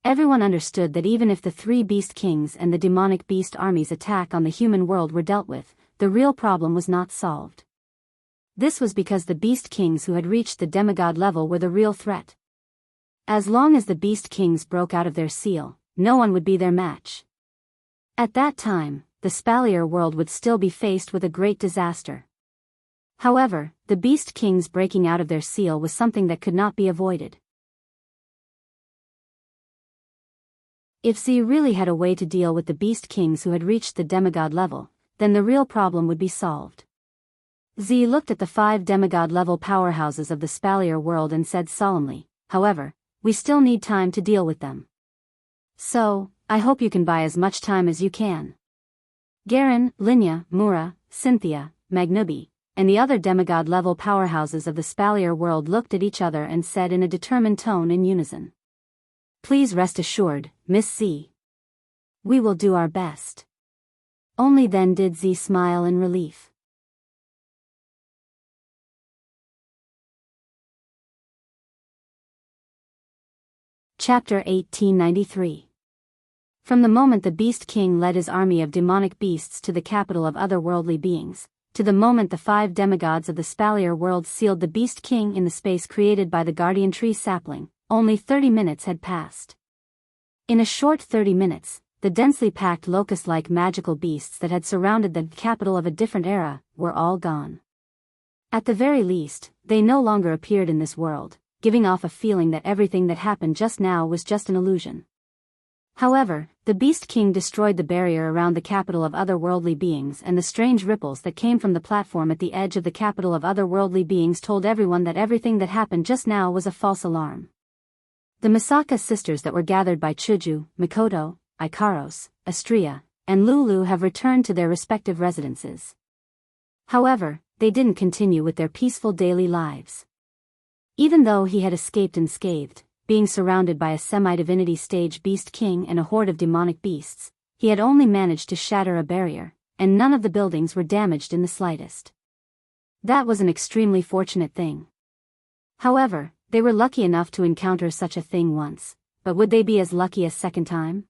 Everyone understood that even if the 3 Beast Kings and the demonic beast armies' attack on the human world were dealt with, the real problem was not solved. This was because the Beast Kings who had reached the demigod level were the real threat. As long as the Beast Kings broke out of their seal, no one would be their match. At that time, the Spalier world would still be faced with a great disaster. However, the Beast Kings breaking out of their seal was something that could not be avoided. If Z really had a way to deal with the Beast Kings who had reached the demigod level, then the real problem would be solved. Z looked at the 5 demigod-level powerhouses of the Spalier world and said solemnly, however, we still need time to deal with them. So, I hope you can buy as much time as you can. Garen, Linya, Mura, Cynthia, Magnubi, and the other demigod-level powerhouses of the Spalier world looked at each other and said in a determined tone in unison. Please rest assured, Miss Z. We will do our best. Only then did Z smile in relief. Chapter 1893. From the moment the Beast King led his army of demonic beasts to the capital of otherworldly beings, to the moment the 5 demigods of the Spalier world sealed the Beast King in the space created by the Guardian Tree sapling, only 30 minutes had passed. In a short 30 minutes, the densely packed locust-like magical beasts that had surrounded the capital of a different era were all gone. At the very least, they no longer appeared in this world, giving off a feeling that everything that happened just now was just an illusion. However, the Beast King destroyed the barrier around the capital of otherworldly beings, and the strange ripples that came from the platform at the edge of the capital of otherworldly beings told everyone that everything that happened just now was a false alarm. The Misaka sisters that were gathered by Chuju, Mikoto, Ikaros, Astria, and Lulu have returned to their respective residences. However, they didn't continue with their peaceful daily lives. Even though he had escaped unscathed, being surrounded by a semi-divinity stage Beast King and a horde of demonic beasts, he had only managed to shatter a barrier, and none of the buildings were damaged in the slightest. That was an extremely fortunate thing. However, they were lucky enough to encounter such a thing once, but would they be as lucky a second time?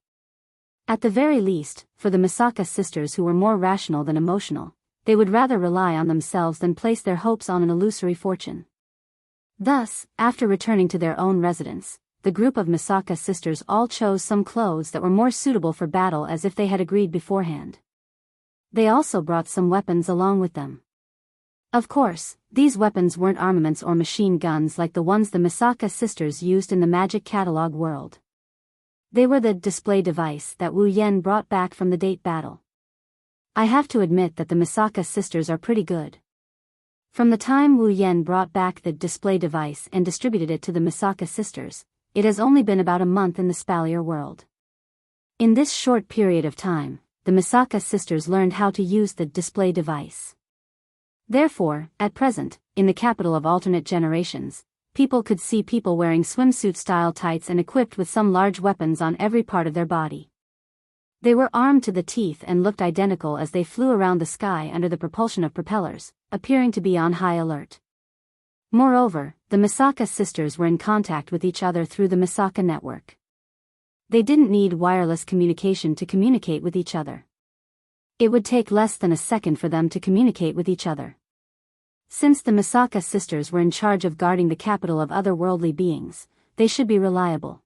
At the very least, for the Misaka sisters who were more rational than emotional, they would rather rely on themselves than place their hopes on an illusory fortune. Thus, after returning to their own residence, the group of Misaka sisters all chose some clothes that were more suitable for battle as if they had agreed beforehand. They also brought some weapons along with them. Of course, these weapons weren't armaments or machine guns like the ones the Misaka sisters used in the magic catalog world. They were the display device that Wu Yan brought back from the date battle. I have to admit that the Misaka sisters are pretty good. From the time Wu Yan brought back the display device and distributed it to the Misaka sisters, it has only been about a month in the Spalier world. In this short period of time, the Misaka sisters learned how to use the display device. Therefore, at present, in the capital of alternate generations, people could see people wearing swimsuit-style tights and equipped with some large weapons on every part of their body. They were armed to the teeth and looked identical as they flew around the sky under the propulsion of propellers, appearing to be on high alert. Moreover, the Misaka sisters were in contact with each other through the Misaka network. They didn't need wireless communication to communicate with each other. It would take less than a second for them to communicate with each other. Since the Misaka sisters were in charge of guarding the capital of otherworldly beings, they should be reliable.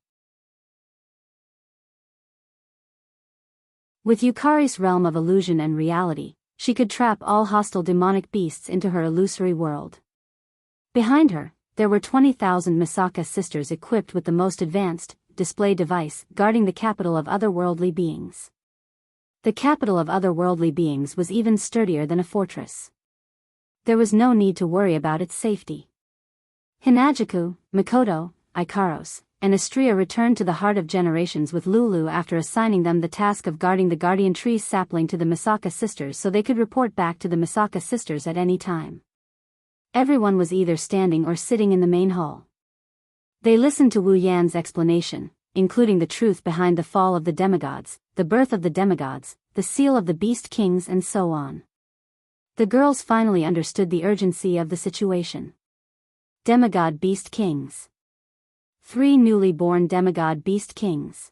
With Yukari's realm of illusion and reality, she could trap all hostile demonic beasts into her illusory world. Behind her, there were 20,000 Misaka sisters equipped with the most advanced display device guarding the capital of otherworldly beings. The capital of otherworldly beings was even sturdier than a fortress. There was no need to worry about its safety. Hinajaku, Mikoto, Ikaros, and Astria returned to the Heart of Generations with Lulu after assigning them the task of guarding the Guardian Tree's sapling to the Misaka sisters so they could report back to the Misaka sisters at any time. Everyone was either standing or sitting in the main hall. They listened to Wu Yan's explanation, including the truth behind the fall of the demigods, the birth of the demigods, the seal of the beast kings and so on. The girls finally understood the urgency of the situation. Demigod beast kings. 3 newly born demigod beast kings.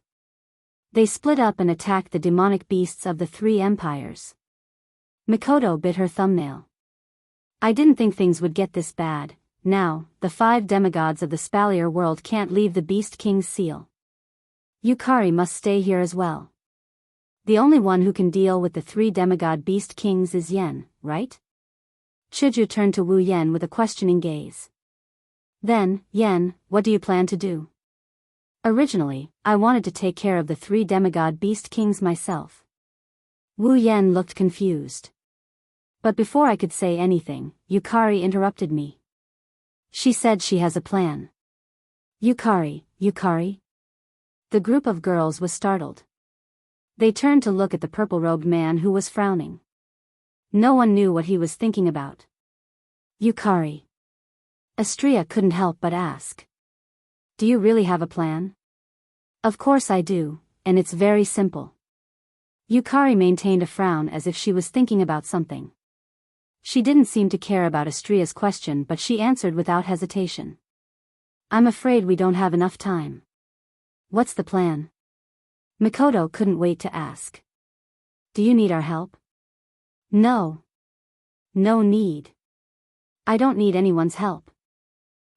They split up and attacked the demonic beasts of the 3 empires. Mikoto bit her thumbnail. I didn't think things would get this bad. Now, the 5 demigods of the Spalier world can't leave the beast king's seal. Yukari must stay here as well. The only one who can deal with the 3 demigod beast kings is Yen, right? Chuju turned to Wu Yan with a questioning gaze. Then, Yen, what do you plan to do? Originally, I wanted to take care of the 3 demigod beast kings myself. Wu Yan looked confused. But before I could say anything, Yukari interrupted me. She said she has a plan. Yukari? The group of girls was startled. They turned to look at the purple-robed man who was frowning. No one knew what he was thinking about. Yukari. Astria couldn't help but ask. Do you really have a plan? Of course I do, and it's very simple. Yukari maintained a frown as if she was thinking about something. She didn't seem to care about Astria's question, but she answered without hesitation. I'm afraid we don't have enough time. What's the plan? Mikoto couldn't wait to ask. Do you need our help? No. No need. I don't need anyone's help.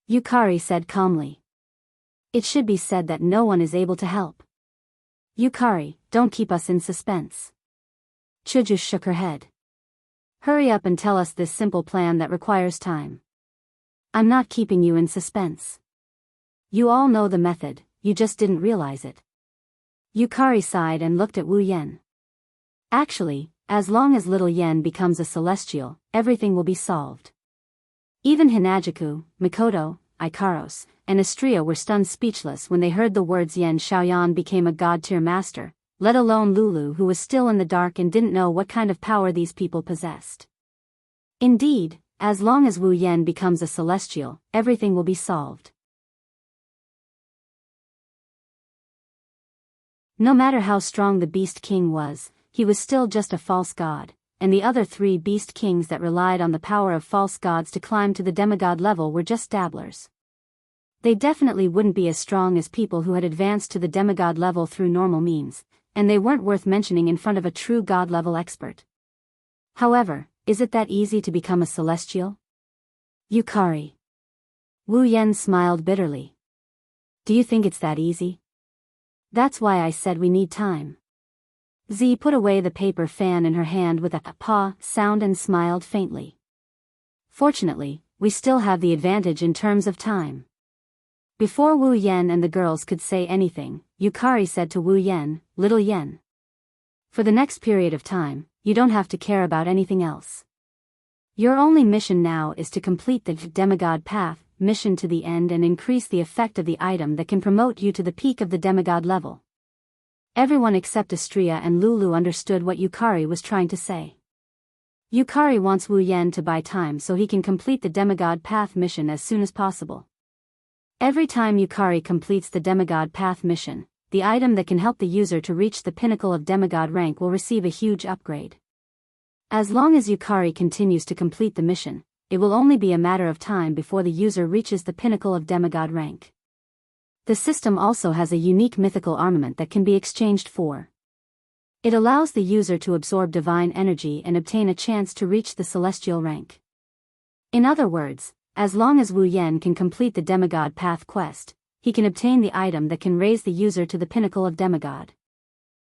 Yukari said calmly. It should be said that no one is able to help. Yukari, don't keep us in suspense. Chuju shook her head. Hurry up and tell us this simple plan that requires time. I'm not keeping you in suspense. You all know the method, you just didn't realize it. Yukari sighed and looked at Wu Yan. Actually, as long as little Yen becomes a celestial, everything will be solved. Even Hinajaku, Mikoto, Ikaros, and Astria were stunned speechless when they heard the words Yen Xiaoyan became a god-tier master, let alone Lulu, who was still in the dark and didn't know what kind of power these people possessed. Indeed, as long as Wu Yan becomes a celestial, everything will be solved. No matter how strong the Beast King was, he was still just a false god, and the other 3 Beast Kings that relied on the power of false gods to climb to the demigod level were just dabblers. They definitely wouldn't be as strong as people who had advanced to the demigod level through normal means, and they weren't worth mentioning in front of a true god-level expert. However, is it that easy to become a celestial? Yukari. Wu Yan smiled bitterly. Do you think it's that easy? That's why I said we need time. Z put away the paper fan in her hand with a paw sound and smiled faintly. Fortunately, we still have the advantage in terms of time. Before Wu Yan and the girls could say anything, Yukari said to Wu Yan, "Little Yen. For the next period of time, you don't have to care about anything else. Your only mission now is to complete the demigod path mission to the end and increase the effect of the item that can promote you to the peak of the demigod level." Everyone except Astria and Lulu understood what Yukari was trying to say. Yukari wants Wu Yan to buy time so he can complete the demigod path mission as soon as possible. Every time Yukari completes the demigod path mission, the item that can help the user to reach the pinnacle of demigod rank will receive a huge upgrade. As long as Yukari continues to complete the mission, it will only be a matter of time before the user reaches the pinnacle of demigod rank. The system also has a unique mythical armament that can be exchanged for. It allows the user to absorb divine energy and obtain a chance to reach the celestial rank. In other words, as long as Wu Yan can complete the demigod path quest, he can obtain the item that can raise the user to the pinnacle of demigod.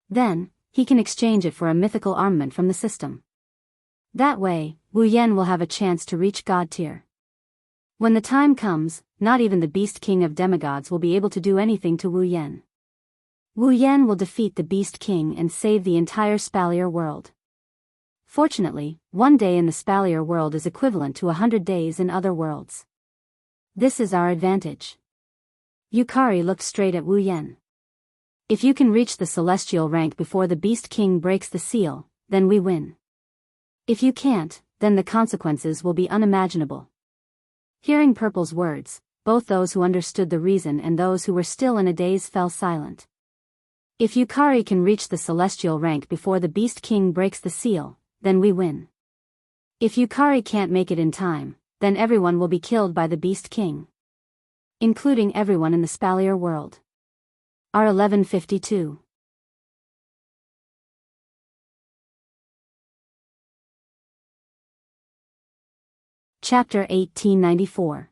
Then, he can exchange it for a mythical armament from the system. That way, Wu Yan will have a chance to reach God tier. When the time comes, not even the Beast King of Demigods will be able to do anything to Wu Yan. Wu Yan will defeat the Beast King and save the entire Spalier world. Fortunately, one day in the Spalier world is equivalent to 100 days in other worlds. This is our advantage. Yukari looked straight at Wu Yan. If you can reach the celestial rank before the Beast King breaks the seal, then we win. If you can't, then the consequences will be unimaginable. Hearing Purple's words, both those who understood the reason and those who were still in a daze fell silent. If Yukari can reach the celestial rank before the Beast King breaks the seal, then we win. If Yukari can't make it in time, then everyone will be killed by the Beast King. Including everyone in the Spalier world. R1152. Chapter 1894.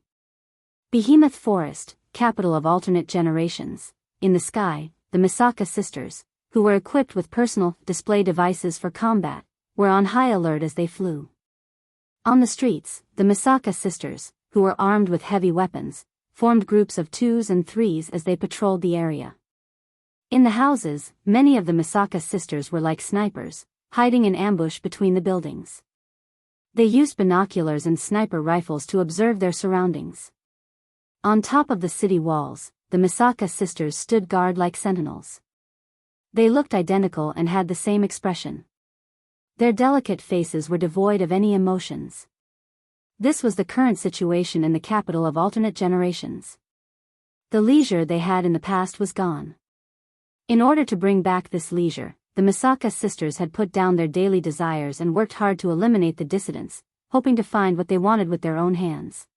Behemoth Forest, capital of alternate generations. In the sky, the Misaka sisters, who were equipped with personal display devices for combat, were on high alert as they flew. On the streets, the Misaka sisters, who were armed with heavy weapons, formed groups of 2s and 3s as they patrolled the area. In the houses, many of the Misaka sisters were like snipers, hiding in ambush between the buildings. They used binoculars and sniper rifles to observe their surroundings. On top of the city walls, the Misaka sisters stood guard like sentinels. They looked identical and had the same expression. Their delicate faces were devoid of any emotions. This was the current situation in the capital of alternate generations. The leisure they had in the past was gone. In order to bring back this leisure, the Misaka sisters had put down their daily desires and worked hard to eliminate the dissidents, hoping to find what they wanted with their own hands.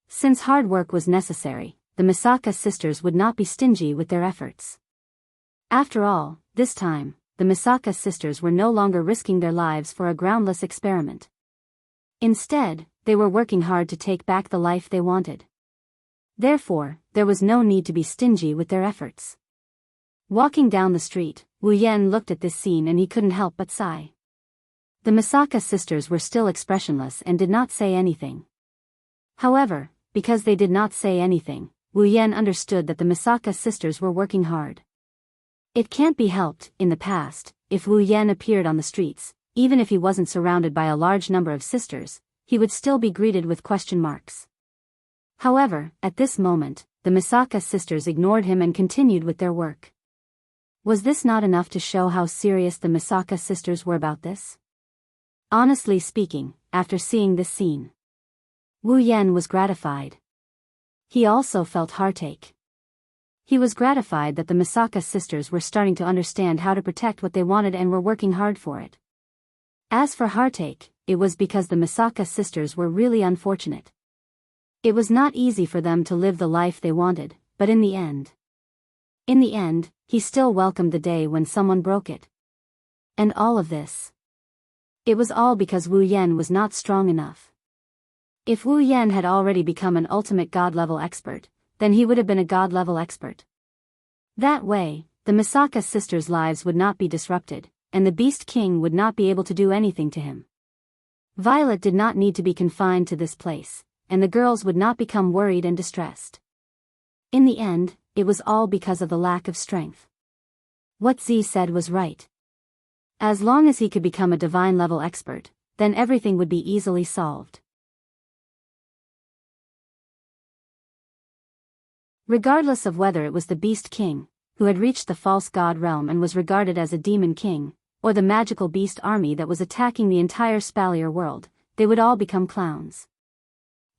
Since hard work was necessary, the Misaka sisters would not be stingy with their efforts. After all, this time, the Misaka sisters were no longer risking their lives for a groundless experiment. Instead, they were working hard to take back the life they wanted. Therefore, there was no need to be stingy with their efforts. Walking down the street, Wu Yan looked at this scene and he couldn't help but sigh. The Misaka sisters were still expressionless and did not say anything. However, because they did not say anything, Wu Yan understood that the Misaka sisters were working hard. It can't be helped, in the past, if Wu Yan appeared on the streets, even if he wasn't surrounded by a large number of sisters, he would still be greeted with question marks. However, at this moment, the Misaka sisters ignored him and continued with their work. Was this not enough to show how serious the Misaka sisters were about this? Honestly speaking, after seeing this scene, Wu Yan was gratified. He also felt heartache. He was gratified that the Misaka sisters were starting to understand how to protect what they wanted and were working hard for it. As for heartache, it was because the Misaka sisters were really unfortunate. It was not easy for them to live the life they wanted, but in the end, he still welcomed the day when someone broke it. And all of this. It was all because Wu Yan was not strong enough. If Wu Yan had already become an ultimate god-level expert, then he would have been a god-level expert. That way, the Misaka sisters' lives would not be disrupted, and the Beast King would not be able to do anything to him. Violet did not need to be confined to this place, and the girls would not become worried and distressed. In the end, it was all because of the lack of strength. What Z said was right. As long as he could become a divine level expert, then everything would be easily solved. Regardless of whether it was the Beast King, who had reached the false god realm and was regarded as a demon king, or the magical beast army that was attacking the entire Spalier world, they would all become clowns.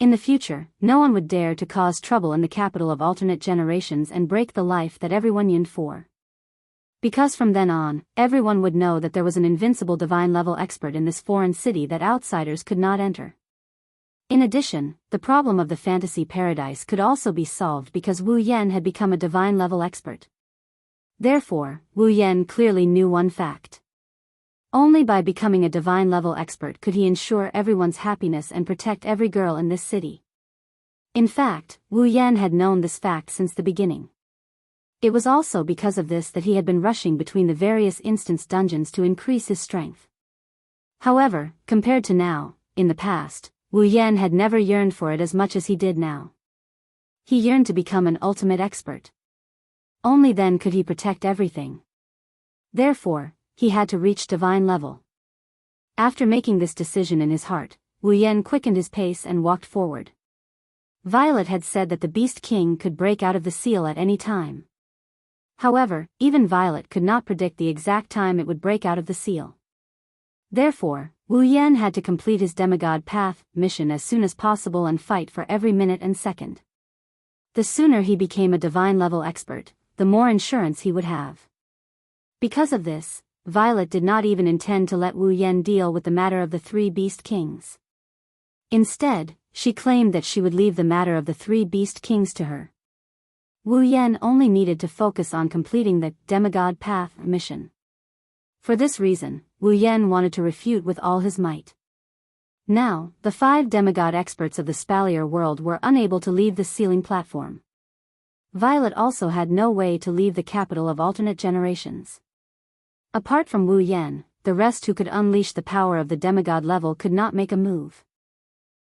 In the future, no one would dare to cause trouble in the capital of alternate generations and break the life that everyone yearned for. Because from then on, everyone would know that there was an invincible divine level expert in this foreign city that outsiders could not enter. In addition, the problem of the fantasy paradise could also be solved because Wu Yan had become a divine level expert. Therefore, Wu Yan clearly knew one fact. Only by becoming a divine level expert could he ensure everyone's happiness and protect every girl in this city. In fact, Wu Yan had known this fact since the beginning. It was also because of this that he had been rushing between the various instance dungeons to increase his strength. However, compared to now, in the past, Wu Yan had never yearned for it as much as he did now. He yearned to become an ultimate expert. Only then could he protect everything. Therefore, he had to reach divine level. After making this decision in his heart, Wu Yan quickened his pace and walked forward. Violet had said that the Beast King could break out of the seal at any time. However, even Violet could not predict the exact time it would break out of the seal. Therefore, Wu Yan had to complete his demigod path mission as soon as possible and fight for every minute and second. The sooner he became a divine level expert, the more insurance he would have. Because of this, Violet did not even intend to let Wu Yan deal with the matter of the three Beast Kings. Instead, she claimed that she would leave the matter of the three Beast Kings to her. Wu Yan only needed to focus on completing the demigod path mission. For this reason, Wu Yan wanted to refute with all his might. Now, the 5 demigod experts of the Spalier world were unable to leave the sealing platform. Violet also had no way to leave the capital of alternate generations. Apart from Wu Yan, the rest who could unleash the power of the demigod level could not make a move.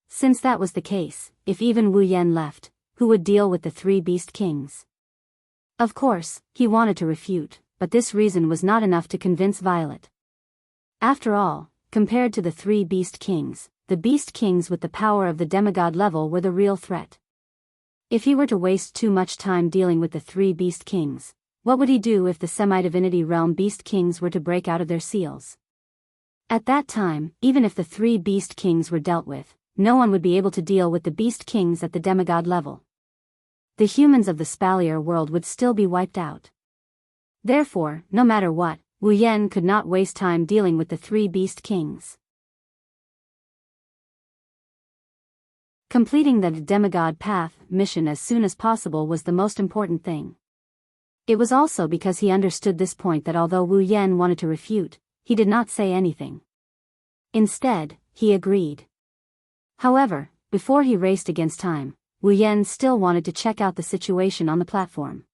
Since that was the case, if even Wu Yan left, who would deal with the 3 Beast Kings? Of course, he wanted to refute, but this reason was not enough to convince Violet. After all, compared to the 3 Beast Kings, the Beast Kings with the power of the demigod level were the real threat. If he were to waste too much time dealing with the 3 Beast Kings, what would he do if the semi-divinity realm Beast Kings were to break out of their seals? At that time, even if the 3 Beast Kings were dealt with, no one would be able to deal with the Beast Kings at the demigod level. The humans of the Spalier world would still be wiped out. Therefore, no matter what, Wu Yan could not waste time dealing with the 3 Beast Kings. Completing the demigod path mission as soon as possible was the most important thing. It was also because he understood this point that although Wu Yan wanted to refute, he did not say anything. Instead, he agreed. However, before he raced against time, Wu Yan still wanted to check out the situation on the platform.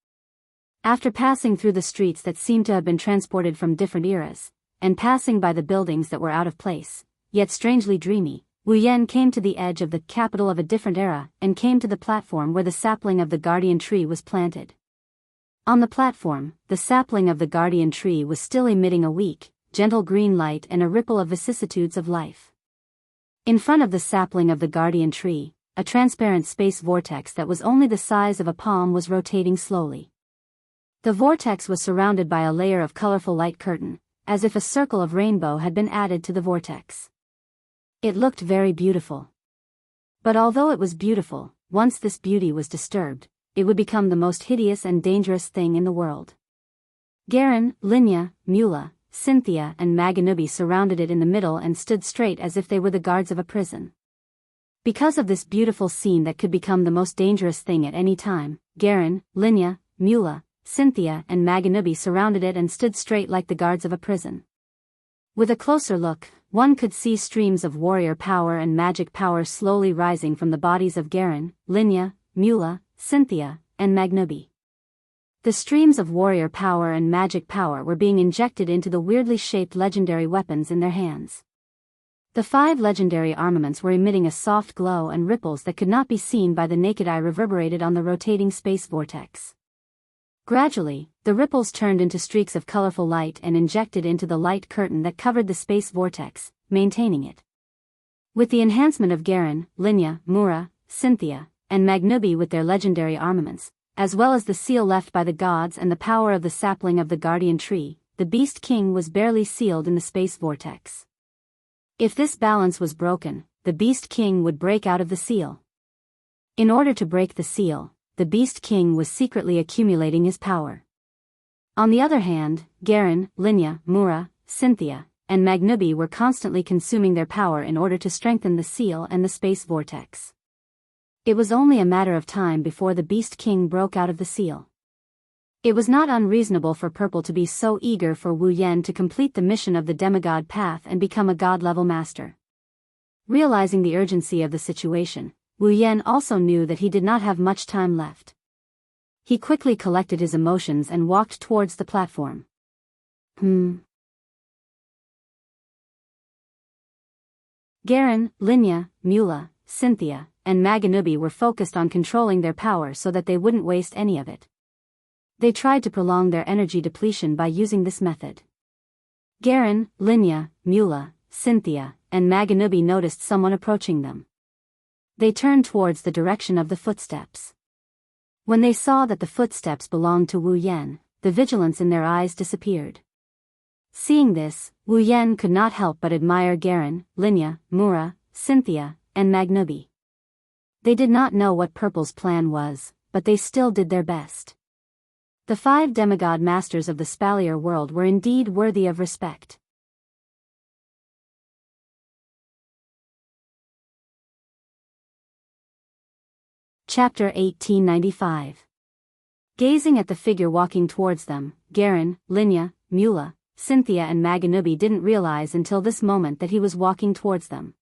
After passing through the streets that seemed to have been transported from different eras, and passing by the buildings that were out of place, yet strangely dreamy, Wu Yan came to the edge of the capital of a different era and came to the platform where the sapling of the guardian tree was planted. On the platform, the sapling of the guardian tree was still emitting a weak, gentle green light and a ripple of vicissitudes of life. In front of the sapling of the guardian tree, a transparent space vortex that was only the size of a palm was rotating slowly. The vortex was surrounded by a layer of colorful light curtain, as if a circle of rainbow had been added to the vortex. It looked very beautiful. But although it was beautiful, once this beauty was disturbed, it would become the most hideous and dangerous thing in the world. Garen, Linya, Mula, Cynthia and Maganubi surrounded it in the middle and stood straight as if they were the guards of a prison. Because of this beautiful scene that could become the most dangerous thing at any time, Garen, Linya, Mula, Cynthia and Maganubi surrounded it and stood straight like the guards of a prison. With a closer look, one could see streams of warrior power and magic power slowly rising from the bodies of Garen, Linya, Mula, Cynthia, and Maganubi. The streams of warrior power and magic power were being injected into the weirdly shaped legendary weapons in their hands. The 5 legendary armaments were emitting a soft glow and ripples that could not be seen by the naked eye reverberated on the rotating space vortex. Gradually, the ripples turned into streaks of colorful light and injected into the light curtain that covered the space vortex, maintaining it. With the enhancement of Garen, Linya, Mura, Cynthia, and Magnubi with their legendary armaments, as well as the seal left by the gods and the power of the sapling of the guardian tree, the Beast King was barely sealed in the space vortex. If this balance was broken, the Beast King would break out of the seal. In order to break the seal, the Beast King was secretly accumulating his power. On the other hand, Garen, Linya, Mura, Cynthia, and Magnubi were constantly consuming their power in order to strengthen the seal and the space vortex. It was only a matter of time before the Beast King broke out of the seal. It was not unreasonable for Purple to be so eager for Wu Yan to complete the mission of the demigod path and become a god-level master. Realizing the urgency of the situation, Wu Yan also knew that he did not have much time left. He quickly collected his emotions and walked towards the platform. Garen, Linya, Mula, Cynthia, and Maganubi were focused on controlling their power so that they wouldn't waste any of it. They tried to prolong their energy depletion by using this method. Garen, Linya, Mula, Cynthia, and Maganubi noticed someone approaching them. They turned towards the direction of the footsteps. When they saw that the footsteps belonged to Wu Yan, the vigilance in their eyes disappeared. Seeing this, Wu Yan could not help but admire Garen, Linya, Mura, Cynthia, and Magnubi. They did not know what Purple's plan was, but they still did their best. The 5 demigod masters of the Spalier world were indeed worthy of respect. Chapter 1895. Gazing at the figure walking towards them, Garen, Linya, Mula, Cynthia and Maganubi didn't realize until this moment that he was walking towards them.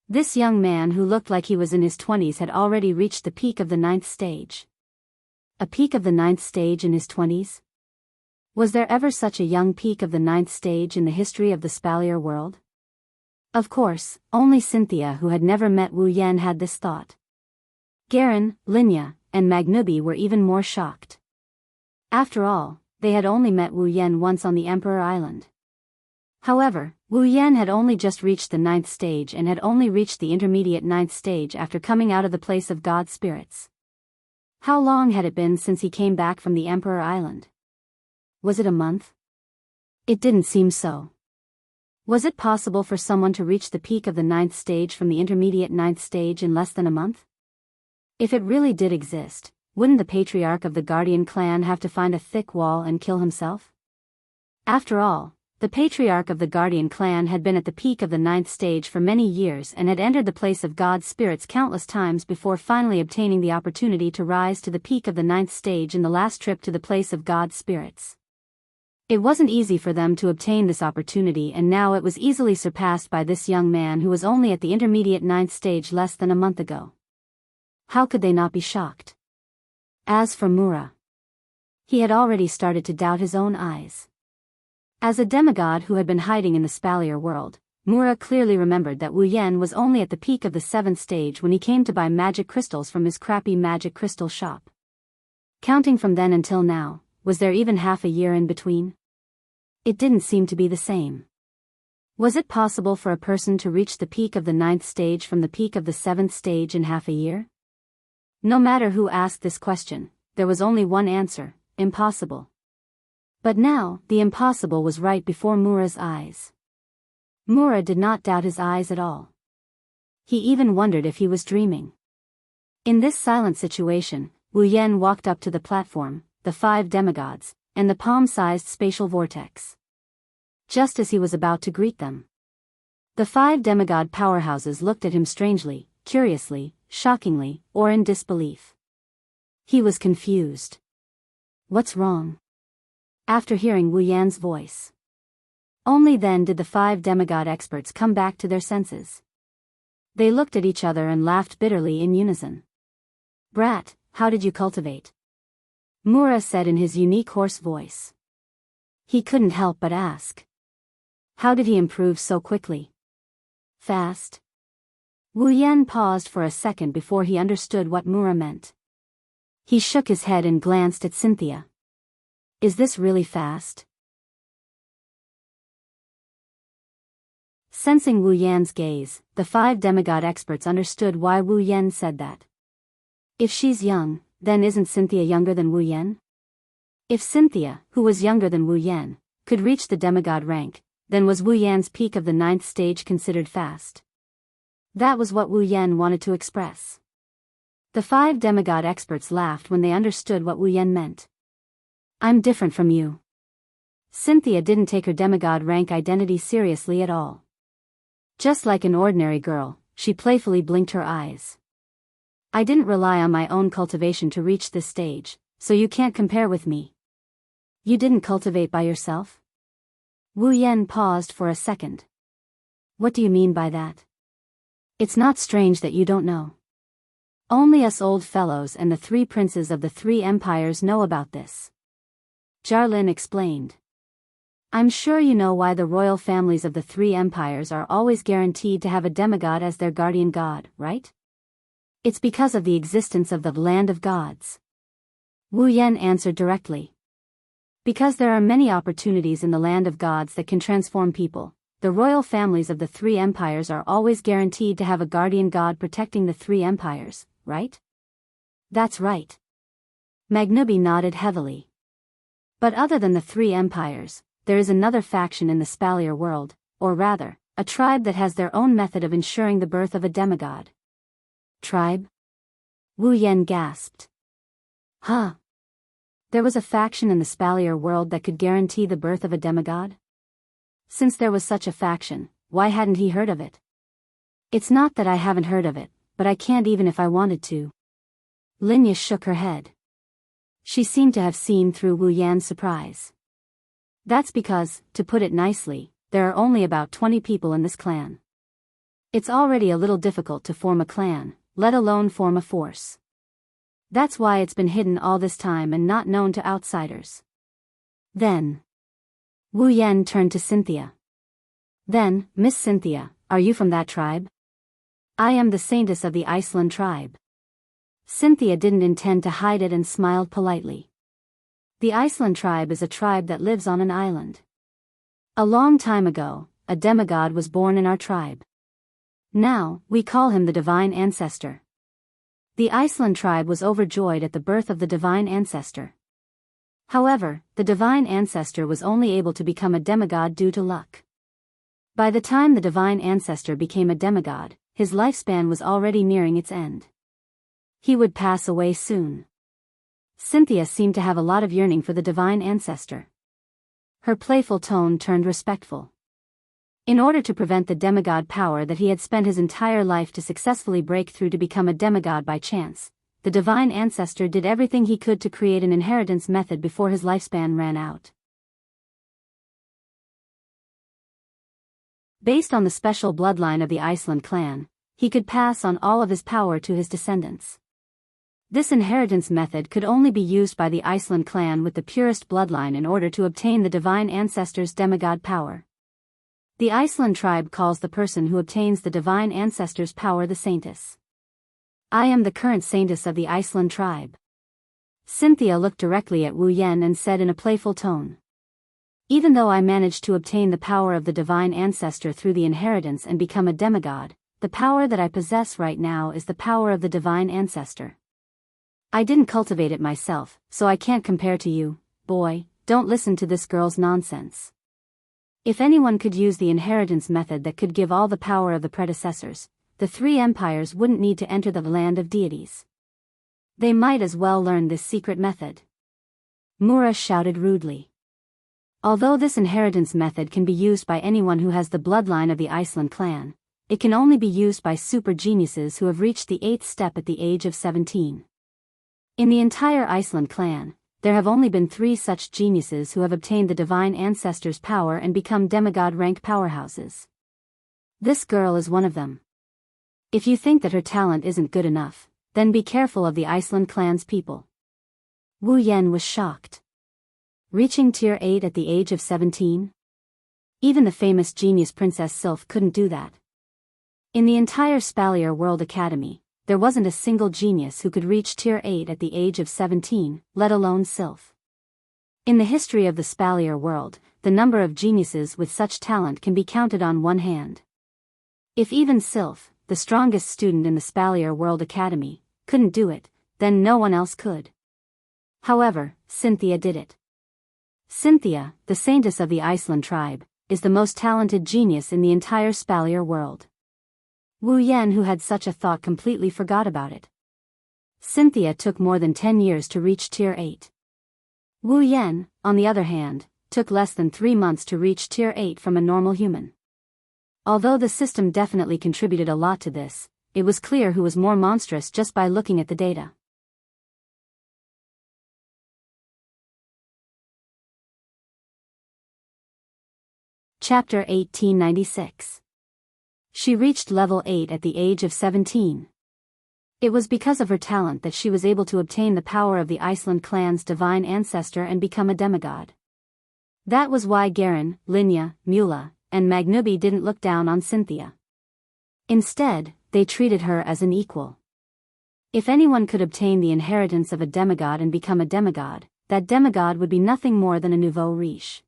This young man who looked like he was in his 20s had already reached the peak of the 9th stage. A peak of the 9th stage in his 20s? Was there ever such a young peak of the 9th stage in the history of the Spalier world? Of course, only Cynthia, who had never met Wu Yan, had this thought. Garen, Linya, and Magnubi were even more shocked. After all, they had only met Wu Yan once on the Emperor Island. However, Wu Yan had only just reached the 9th stage and had only reached the intermediate 9th stage after coming out of the place of god spirits. How long had it been since he came back from the Emperor Island? Was it a month? It didn't seem so. Was it possible for someone to reach the peak of the 9th stage from the intermediate 9th stage in less than a month? If it really did exist, wouldn't the patriarch of the Guardian clan have to find a thick wall and kill himself? After all, the patriarch of the Guardian clan had been at the peak of the 9th stage for many years and had entered the place of god spirits countless times before finally obtaining the opportunity to rise to the peak of the 9th stage in the last trip to the place of god spirits. It wasn't easy for them to obtain this opportunity, and now it was easily surpassed by this young man who was only at the intermediate 9th stage less than a month ago. How could they not be shocked? As for Mura, he had already started to doubt his own eyes. As a demigod who had been hiding in the Spalier world, Mura clearly remembered that Wu Yan was only at the peak of the 7th stage when he came to buy magic crystals from his crappy magic crystal shop. Counting from then until now, was there even half a year in between? It didn't seem to be the same. Was it possible for a person to reach the peak of the 9th stage from the peak of the 7th stage in half a year? No matter who asked this question, there was only one answer: impossible. But now, the impossible was right before Mura's eyes. Mura did not doubt his eyes at all. He even wondered if he was dreaming. In this silent situation, Wu Yan walked up to the platform, the 5 demigods, and the palm-sized spatial vortex. Just as he was about to greet them, the 5 demigod powerhouses looked at him strangely, curiously, shockingly, or in disbelief. He was confused. What's wrong? After hearing Wu Yan's voice. Only then did the 5 demigod experts come back to their senses. They looked at each other and laughed bitterly in unison. Brat, how did you cultivate? Mura said in his unique hoarse voice. He couldn't help but ask. How did he improve so quickly? Fast? Wu Yan paused for a second before he understood what Mura meant. He shook his head and glanced at Cynthia. Is this really fast? Sensing Wu Yan's gaze, the 5 demigod experts understood why Wu Yan said that. If she's young, then isn't Cynthia younger than Wu Yan? If Cynthia, who was younger than Wu Yan, could reach the demigod rank, then was Wu Yan's peak of the 9th stage considered fast? That was what Wu Yan wanted to express. The 5 demigod experts laughed when they understood what Wu Yan meant. I'm different from you. Cynthia didn't take her demigod rank identity seriously at all. Just like an ordinary girl, she playfully blinked her eyes. I didn't rely on my own cultivation to reach this stage, so you can't compare with me. You didn't cultivate by yourself? Wu Yan paused for a second. What do you mean by that? It's not strange that you don't know. Only us old fellows and the 3 princes of the 3 empires know about this. Jarlin explained. I'm sure you know why the royal families of the 3 empires are always guaranteed to have a demigod as their guardian god, right? It's because of the existence of the land of gods. Wu Yan answered directly. Because there are many opportunities in the land of gods that can transform people, the royal families of the 3 empires are always guaranteed to have a guardian god protecting the 3 empires, right? That's right. Magnubi nodded heavily. But other than the 3 empires, there is another faction in the Spalier world, or rather, a tribe that has their own method of ensuring the birth of a demigod. Tribe? Wu Yan gasped. Huh? There was a faction in the Spalier world that could guarantee the birth of a demigod? Since there was such a faction, why hadn't he heard of it? It's not that I haven't heard of it, but I can't even if I wanted to. Linya shook her head. She seemed to have seen through Wu Yan's surprise. That's because, to put it nicely, there are only about 20 people in this clan. It's already a little difficult to form a clan, let alone form a force. That's why it's been hidden all this time and not known to outsiders. Then Wu Yan turned to Cynthia. Then, Miss Cynthia, are you from that tribe? I am the saintess of the Iceland tribe. Cynthia didn't intend to hide it and smiled politely. The Iceland tribe is a tribe that lives on an island. A long time ago, a demigod was born in our tribe. Now, we call him the Divine Ancestor. The Iceland tribe was overjoyed at the birth of the Divine Ancestor. However, the Divine Ancestor was only able to become a demigod due to luck. By the time the Divine Ancestor became a demigod, his lifespan was already nearing its end. He would pass away soon. Cynthia seemed to have a lot of yearning for the Divine Ancestor. Her playful tone turned respectful. In order to prevent the demigod power that he had spent his entire life to successfully break through to become a demigod by chance, the Divine Ancestor did everything he could to create an inheritance method before his lifespan ran out. Based on the special bloodline of the Iceland clan, he could pass on all of his power to his descendants. This inheritance method could only be used by the Iceland clan with the purest bloodline in order to obtain the Divine Ancestor's demigod power. The Iceland tribe calls the person who obtains the Divine Ancestor's power the Saintess. I am the current Saintess of the Iceland tribe. Cynthia looked directly at Wu Yan and said in a playful tone. Even though I managed to obtain the power of the Divine Ancestor through the inheritance and become a demigod, the power that I possess right now is the power of the Divine Ancestor. I didn't cultivate it myself, so I can't compare to you, boy. Don't listen to this girl's nonsense. If anyone could use the inheritance method that could give all the power of the predecessors, the 3 empires wouldn't need to enter the land of deities. They might as well learn this secret method. Mura shouted rudely. Although this inheritance method can be used by anyone who has the bloodline of the Iceland clan, it can only be used by super geniuses who have reached the 8th step at the age of 17. In the entire Iceland clan, there have only been 3 such geniuses who have obtained the Divine Ancestor's power and become demigod rank powerhouses. This girl is one of them. If you think that her talent isn't good enough, then be careful of the Iceland clan's people. Wu Yan was shocked. Reaching tier 8 at the age of 17? Even the famous genius Princess Sylph couldn't do that. In the entire Spalier World Academy, there wasn't a single genius who could reach tier 8 at the age of 17, let alone Sylph. In the history of the Spalier world, the number of geniuses with such talent can be counted on one hand. If even Sylph, the strongest student in the Spalier World Academy, couldn't do it, then no one else could. However, Cynthia did it. Cynthia, the saintess of the Iceland tribe, is the most talented genius in the entire Spalier world. Wu Yan, who had such a thought, completely forgot about it. Cynthia took more than 10 years to reach Tier 8. Wu Yan, on the other hand, took less than 3 months to reach Tier 8 from a normal human. Although the system definitely contributed a lot to this, it was clear who was more monstrous just by looking at the data. Chapter 1896. She reached level 8 at the age of 17. It was because of her talent that she was able to obtain the power of the Iceland clan's divine ancestor and become a demigod. That was why Garin, Linya, Mula, and Magnubi didn't look down on Cynthia. Instead, they treated her as an equal. If anyone could obtain the inheritance of a demigod and become a demigod, that demigod would be nothing more than a nouveau riche.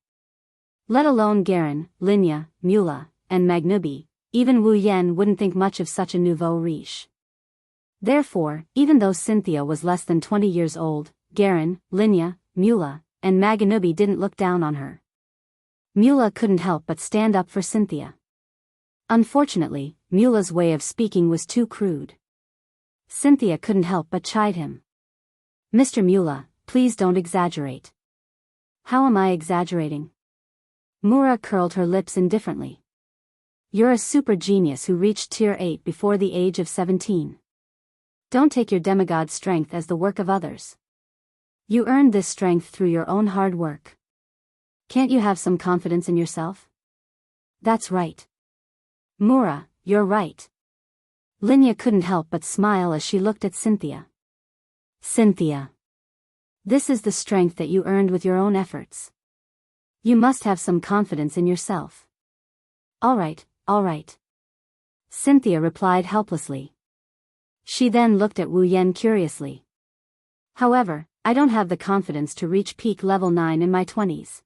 Let alone Garin, Linya, Mula, and Magnubi, even Wu Yan wouldn't think much of such a nouveau riche. Therefore, even though Cynthia was less than 20 years old, Garin, Linya, Mula, and Magnubi didn't look down on her. Mula couldn't help but stand up for Cynthia. Unfortunately, Mula's way of speaking was too crude. Cynthia couldn't help but chide him. "Mr. Mula, please don't exaggerate." "How am I exaggerating?" Mura curled her lips indifferently. "You're a super genius who reached Tier 8 before the age of 17. Don't take your demigod strength as the work of others. You earned this strength through your own hard work. Can't you have some confidence in yourself?" "That's right. Mura, you're right." Linya couldn't help but smile as she looked at Cynthia. "Cynthia, this is the strength that you earned with your own efforts. You must have some confidence in yourself." All right. Cynthia replied helplessly. She then looked at Wu Yan curiously. "However, I don't have the confidence to reach peak level 9 in my 20s.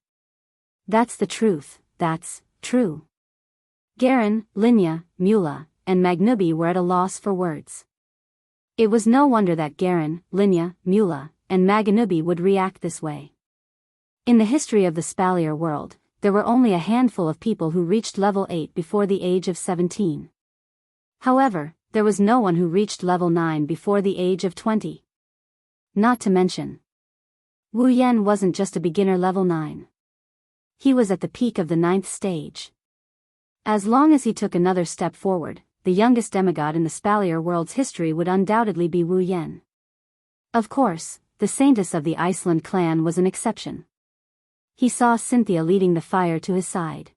"That's the truth, that's true." Garin, Linya, Mula, and Magnubi were at a loss for words. It was no wonder that Garin, Linya, Mula, and Magnubi would react this way. In the history of the Spalier world, there were only a handful of people who reached level 8 before the age of 17. However, there was no one who reached level 9 before the age of 20. Not to mention, Wu Yan wasn't just a beginner level 9. He was at the peak of the 9th stage. As long as he took another step forward, the youngest demigod in the Spalier world's history would undoubtedly be Wu Yan. Of course, the saintess of the Iceland clan was an exception. He saw Cynthia leading the fire to his side.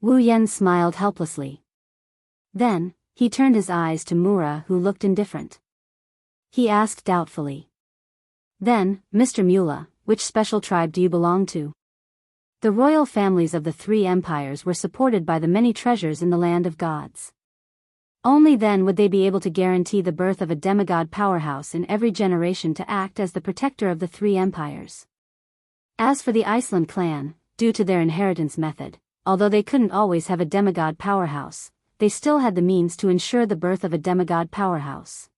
Wu Yan smiled helplessly. Then, he turned his eyes to Mura, who looked indifferent. He asked doubtfully. "Then, Mr. Mula, which special tribe do you belong to?" The royal families of the 3 empires were supported by the many treasures in the land of gods. Only then would they be able to guarantee the birth of a demigod powerhouse in every generation to act as the protector of the 3 empires. As for the Iceland clan, due to their inheritance method, although they couldn't always have a demigod powerhouse, they still had the means to ensure the birth of a demigod powerhouse.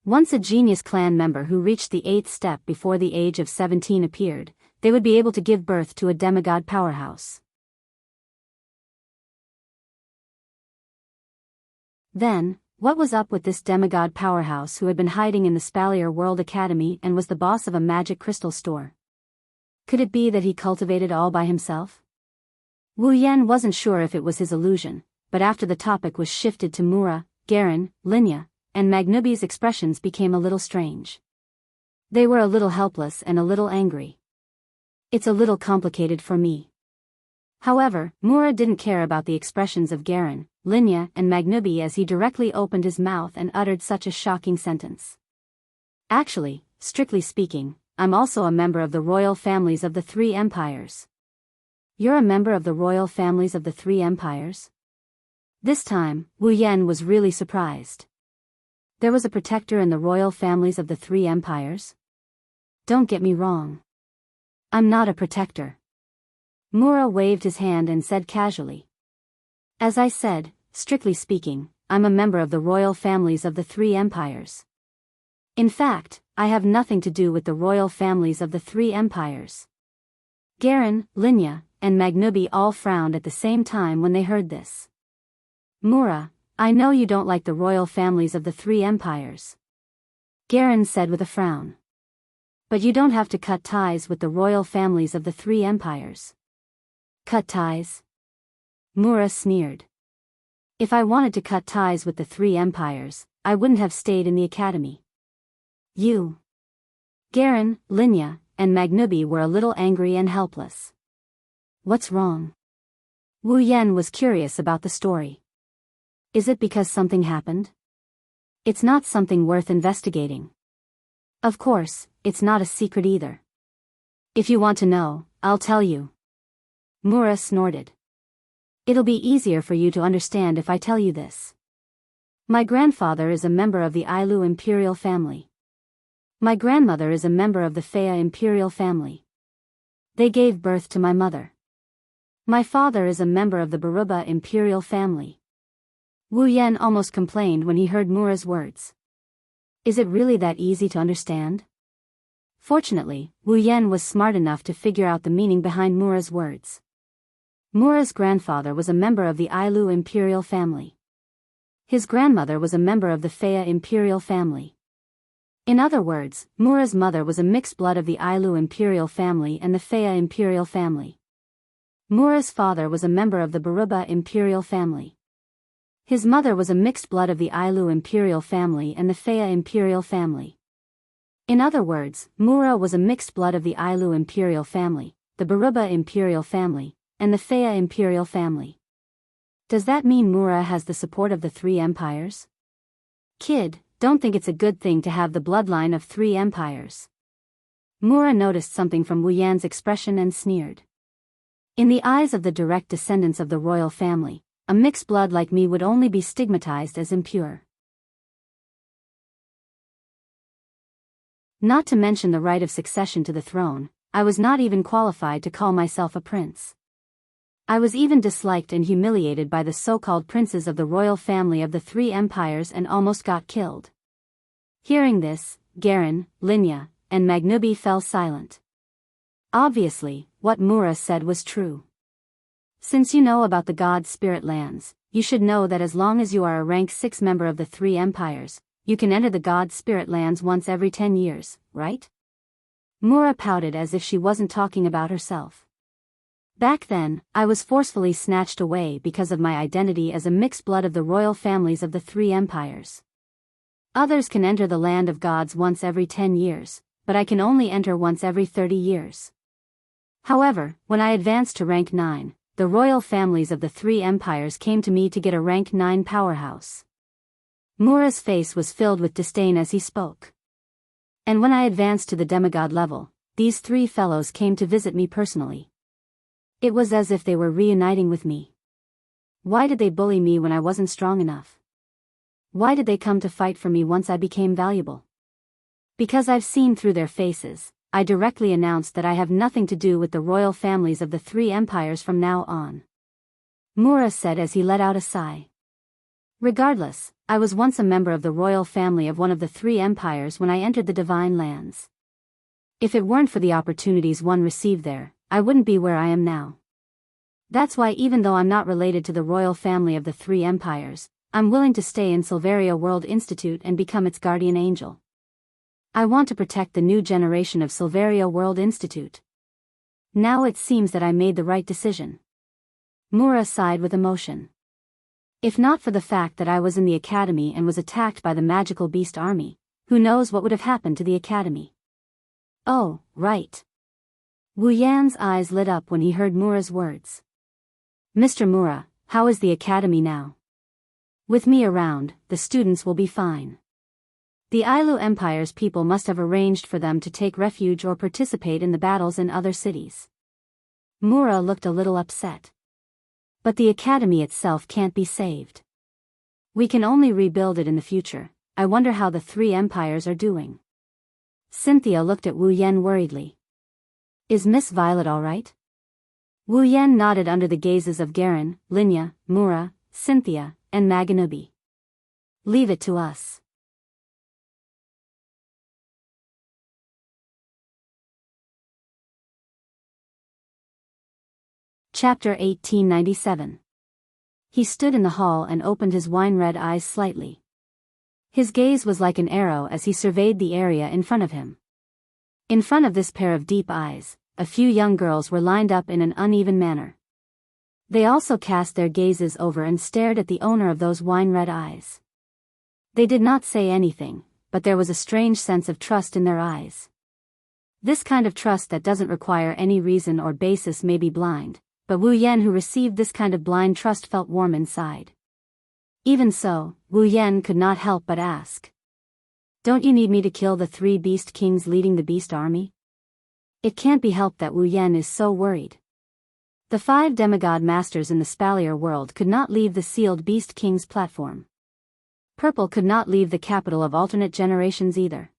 Once a genius clan member who reached the 8th step before the age of 17 appeared, they would be able to give birth to a demigod powerhouse. Then, what was up with this demigod powerhouse who had been hiding in the Spalier World Academy and was the boss of a magic crystal store? Could it be that he cultivated all by himself? Wu Yan wasn't sure if it was his illusion, but after the topic was shifted to Mura, Garin, Linya, and Magnubi's expressions became a little strange. They were a little helpless and a little angry. "It's a little complicated for me." However, Mura didn't care about the expressions of Garin, Linya, and Magnubi as he directly opened his mouth and uttered such a shocking sentence. "Actually, strictly speaking, I'm also a member of the royal families of the 3 empires." "You're a member of the royal families of the 3 empires?" This time, Wu Yan was really surprised. There was a protector in the royal families of the 3 empires? Don't get me wrong. I'm not a protector. Mura waved his hand and said casually. As I said, strictly speaking, I'm a member of the royal families of the three empires. In fact, I have nothing to do with the royal families of the three empires. Garen, Linya, and Magnubi all frowned at the same time when they heard this. Mura, I know you don't like the royal families of the three empires. Garen said with a frown. But you don't have to cut ties with the royal families of the three empires. Cut ties? Mura sneered. If I wanted to cut ties with the three empires, I wouldn't have stayed in the academy. You. Garen, Linya, and Magnubi were a little angry and helpless. What's wrong? Wu Yan was curious about the story. Is it because something happened? It's not something worth investigating. Of course, it's not a secret either. If you want to know, I'll tell you. Mura snorted. It'll be easier for you to understand if I tell you this. My grandfather is a member of the Ailu imperial family. My grandmother is a member of the Fea imperial family. They gave birth to my mother. My father is a member of the Baruba imperial family. Wu Yan almost complained when he heard Mura's words. Is it really that easy to understand? Fortunately, Wu Yan was smart enough to figure out the meaning behind Mura's words. Mura's grandfather was a member of the Ailu imperial family. His grandmother was a member of the Fea imperial family. In other words, Mura's mother was a mixed blood of the Ailu imperial family and the Fea imperial family. Mura's father was a member of the Baruba imperial family. His mother was a mixed blood of the Ailu imperial family and the Fea imperial family. In other words, Mura was a mixed blood of the Ailu imperial family, the Baruba imperial family, and the Fea imperial family. Does that mean Mura has the support of the three empires? Kid, don't think it's a good thing to have the bloodline of three empires. Mura noticed something from Wu Yan's expression and sneered. In the eyes of the direct descendants of the royal family, a mixed blood like me would only be stigmatized as impure. Not to mention the right of succession to the throne, I was not even qualified to call myself a prince. I was even disliked and humiliated by the so-called princes of the royal family of the three empires and almost got killed. Hearing this, Garen, Linya, and Magnubi fell silent. Obviously, what Mura said was true. Since you know about the God Spirit lands, you should know that as long as you are a rank 6 member of the three empires, you can enter the God Spirit lands once every 10 years, right? Mura pouted as if she wasn't talking about herself. Back then, I was forcefully snatched away because of my identity as a mixed blood of the royal families of the three empires. Others can enter the land of gods once every 10 years, but I can only enter once every 30 years. However, when I advanced to rank 9, the royal families of the three empires came to me to get a rank 9 powerhouse. Mura's face was filled with disdain as he spoke. And when I advanced to the demigod level, these three fellows came to visit me personally. It was as if they were reuniting with me. Why did they bully me when I wasn't strong enough? Why did they come to fight for me once I became valuable? Because I've seen through their faces, I directly announced that I have nothing to do with the royal families of the three empires from now on. Mura said as he let out a sigh. Regardless, I was once a member of the royal family of one of the three empires when I entered the divine lands. If it weren't for the opportunities one received there, I wouldn't be where I am now. That's why even though I'm not related to the royal family of the three empires, I'm willing to stay in Silveria World Institute and become its guardian angel. I want to protect the new generation of Silveria World Institute. Now it seems that I made the right decision. Mura sighed with emotion. If not for the fact that I was in the academy and was attacked by the magical beast army, who knows what would have happened to the academy? Oh, right. Wu Yan's eyes lit up when he heard Mura's words. Mr. Mura, how is the academy now? With me around, the students will be fine. The Ailu Empire's people must have arranged for them to take refuge or participate in the battles in other cities. Mura looked a little upset. But the academy itself can't be saved. We can only rebuild it in the future. I wonder how the three empires are doing. Cynthia looked at Wu Yan worriedly. Is Miss Violet all right? Wu Yan nodded under the gazes of Garen, Linya, Mura, Cynthia, and Maganubi. Leave it to us. Chapter 1897. He stood in the hall and opened his wine-red eyes slightly. His gaze was like an arrow as he surveyed the area in front of him. In front of this pair of deep eyes, a few young girls were lined up in an uneven manner. They also cast their gazes over and stared at the owner of those wine-red eyes. They did not say anything, but there was a strange sense of trust in their eyes. This kind of trust that doesn't require any reason or basis may be blind, but Wu Yan who received this kind of blind trust felt warm inside. Even so, Wu Yan could not help but ask. Don't you need me to kill the 3 beast kings leading the beast army? It can't be helped that Wu Yan is so worried. The 5 demigod masters in the Spalier world could not leave the sealed beast king's platform. Purple could not leave the capital of alternate generations either.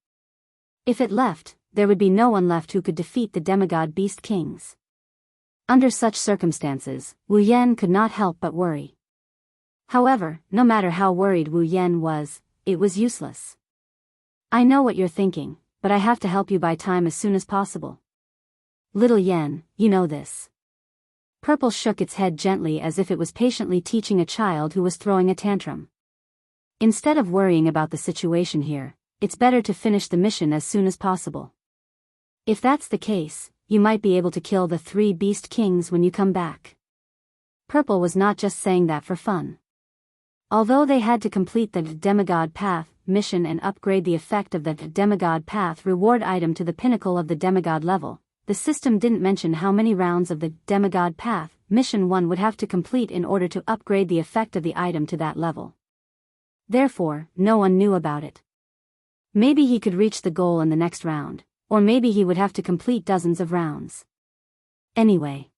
If it left, there would be no one left who could defeat the demigod beast kings. Under such circumstances, Wu Yan could not help but worry. However, no matter how worried Wu Yan was, it was useless. I know what you're thinking, but I have to help you buy time as soon as possible. Little Yan, you know this. Purple shook its head gently as if it was patiently teaching a child who was throwing a tantrum. Instead of worrying about the situation here, it's better to finish the mission as soon as possible. If that's the case, you might be able to kill the 3 beast kings when you come back. Purple was not just saying that for fun. Although they had to complete the demigod path mission and upgrade the effect of the demigod path reward item to the pinnacle of the demigod level, the system didn't mention how many rounds of the demigod path mission one would have to complete in order to upgrade the effect of the item to that level. Therefore, no one knew about it. Maybe he could reach the goal in the next round, or maybe he would have to complete dozens of rounds. Anyway,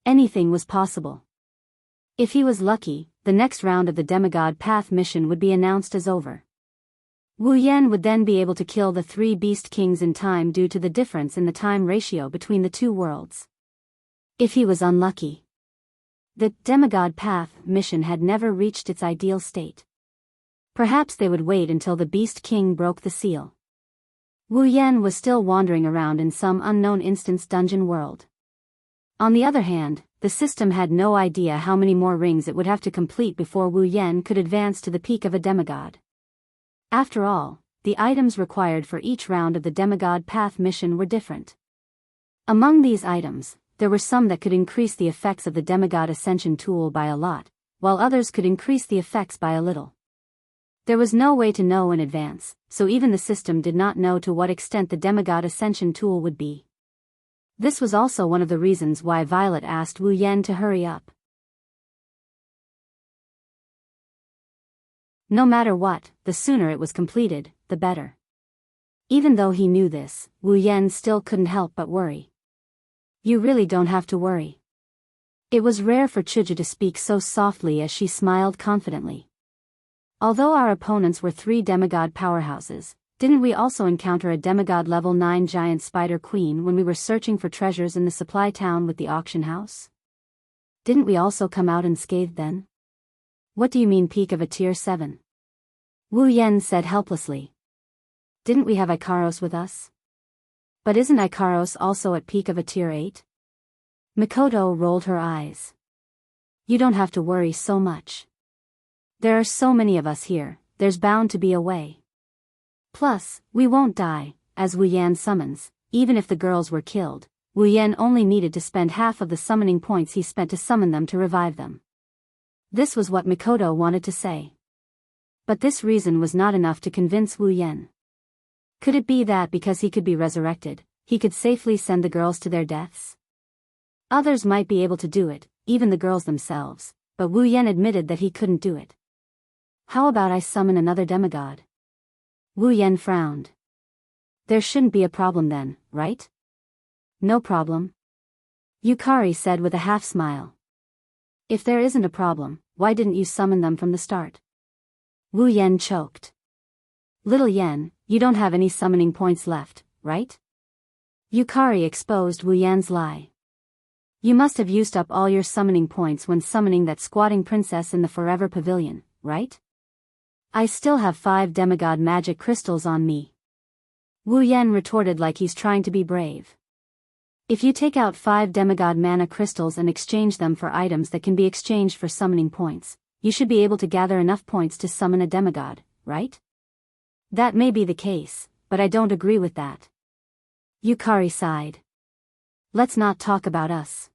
anything was possible. If he was lucky, the next round of the demigod path mission would be announced as over. Wu Yan would then be able to kill the 3 beast kings in time due to the difference in the time ratio between the 2 worlds. If he was unlucky, the demigod path mission had never reached its ideal state. Perhaps they would wait until the beast king broke the seal. Wu Yan was still wandering around in some unknown instance dungeon world. On the other hand, the system had no idea how many more rings it would have to complete before Wu Yan could advance to the peak of a demigod. After all, the items required for each round of the demigod path mission were different. Among these items, there were some that could increase the effects of the demigod ascension tool by a lot, while others could increase the effects by a little. There was no way to know in advance, so even the system did not know to what extent the demigod ascension tool would be. This was also one of the reasons why Violet asked Wu Yan to hurry up. No matter what, the sooner it was completed, the better. Even though he knew this, Wu Yan still couldn't help but worry. You really don't have to worry. It was rare for Chuju to speak so softly as she smiled confidently. Although our opponents were 3 demigod powerhouses, didn't we also encounter a demigod level 9 giant spider queen when we were searching for treasures in the supply town with the auction house? Didn't we also come out unscathed then? What do you mean peak of a tier 7? Wu Yan said helplessly. Didn't we have Ikaros with us? But isn't Ikaros also at peak of a tier 8? Mikoto rolled her eyes. You don't have to worry so much. There are so many of us here, there's bound to be a way. Plus, we won't die, as Wu Yan summons. Even if the girls were killed, Wu Yan only needed to spend half of the summoning points he spent to summon them to revive them. This was what Mikoto wanted to say. But this reason was not enough to convince Wu Yan. Could it be that because he could be resurrected, he could safely send the girls to their deaths? Others might be able to do it, even the girls themselves, but Wu Yan admitted that he couldn't do it. How about I summon another demigod? Wu Yan frowned. There shouldn't be a problem then, right? No problem. Yukari said with a half-smile. If there isn't a problem, why didn't you summon them from the start? Wu Yan choked. Little Yan, you don't have any summoning points left, right? Yukari exposed Wu Yan's lie. You must have used up all your summoning points when summoning that squatting princess in the Forever Pavilion, right? I still have 5 demigod magic crystals on me. Wu Yan retorted like he's trying to be brave. If you take out 5 demigod mana crystals and exchange them for items that can be exchanged for summoning points, you should be able to gather enough points to summon a demigod, right? That may be the case, but I don't agree with that. Yukari sighed. Let's not talk about us.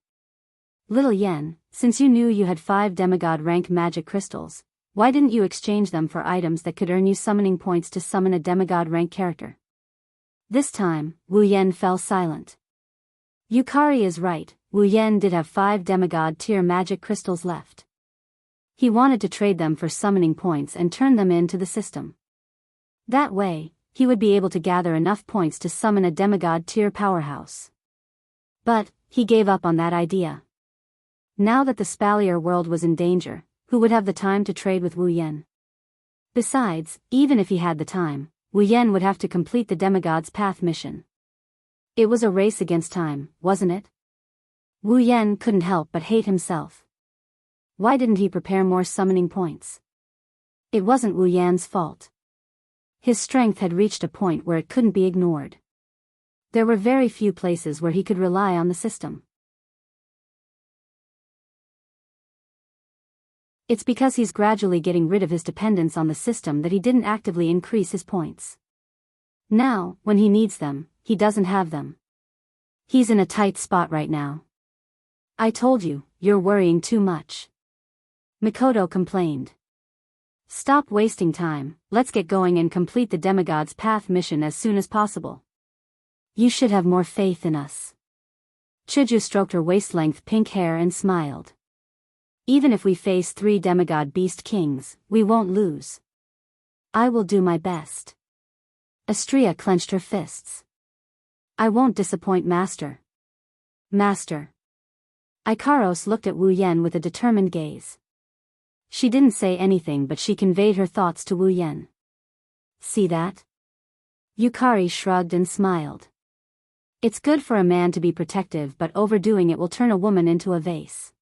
Little Yen, since you knew you had 5 demigod rank magic crystals, why didn't you exchange them for items that could earn you summoning points to summon a demigod rank character? This time, Wu Yan fell silent. Yukari is right, Wu Yan did have 5 demigod tier magic crystals left. He wanted to trade them for summoning points and turn them into the system. That way, he would be able to gather enough points to summon a demigod tier powerhouse. But, he gave up on that idea. Now that the Spalier world was in danger, who would have the time to trade with Wu Yan? Besides, even if he had the time, Wu Yan would have to complete the Demigod's Path mission. It was a race against time, wasn't it? Wu Yan couldn't help but hate himself. Why didn't he prepare more summoning points? It wasn't Wu Yan's fault. His strength had reached a point where it couldn't be ignored. There were very few places where he could rely on the system. It's because he's gradually getting rid of his dependence on the system that he didn't actively increase his points. Now, when he needs them, he doesn't have them. He's in a tight spot right now. I told you, you're worrying too much. Mikoto complained. Stop wasting time, let's get going and complete the Demigod's Path mission as soon as possible. You should have more faith in us. Chuju stroked her waist-length pink hair and smiled. Even if we face 3 demigod beast kings, we won't lose. I will do my best. Astria clenched her fists. I won't disappoint Master. Master. Ikaros looked at Wu Yan with a determined gaze. She didn't say anything but she conveyed her thoughts to Wu Yan. See that? Yukari shrugged and smiled. It's good for a man to be protective, but overdoing it will turn a woman into a vase.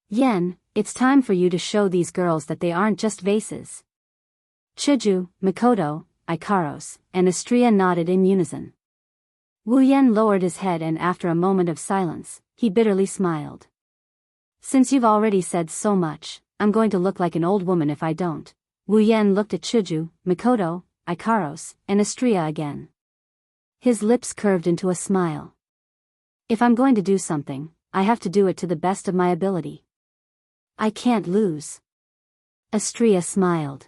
Yen, it's time for you to show these girls that they aren't just vases. Chuju, Mikoto, Ikaros, and Astria nodded in unison. Wu Yan lowered his head and after a moment of silence, he bitterly smiled. Since you've already said so much, I'm going to look like an old woman if I don't. Wu Yan looked at Chuju, Mikoto, Ikaros, and Astria again. His lips curved into a smile. If I'm going to do something, I have to do it to the best of my ability. I can't lose. Astria smiled.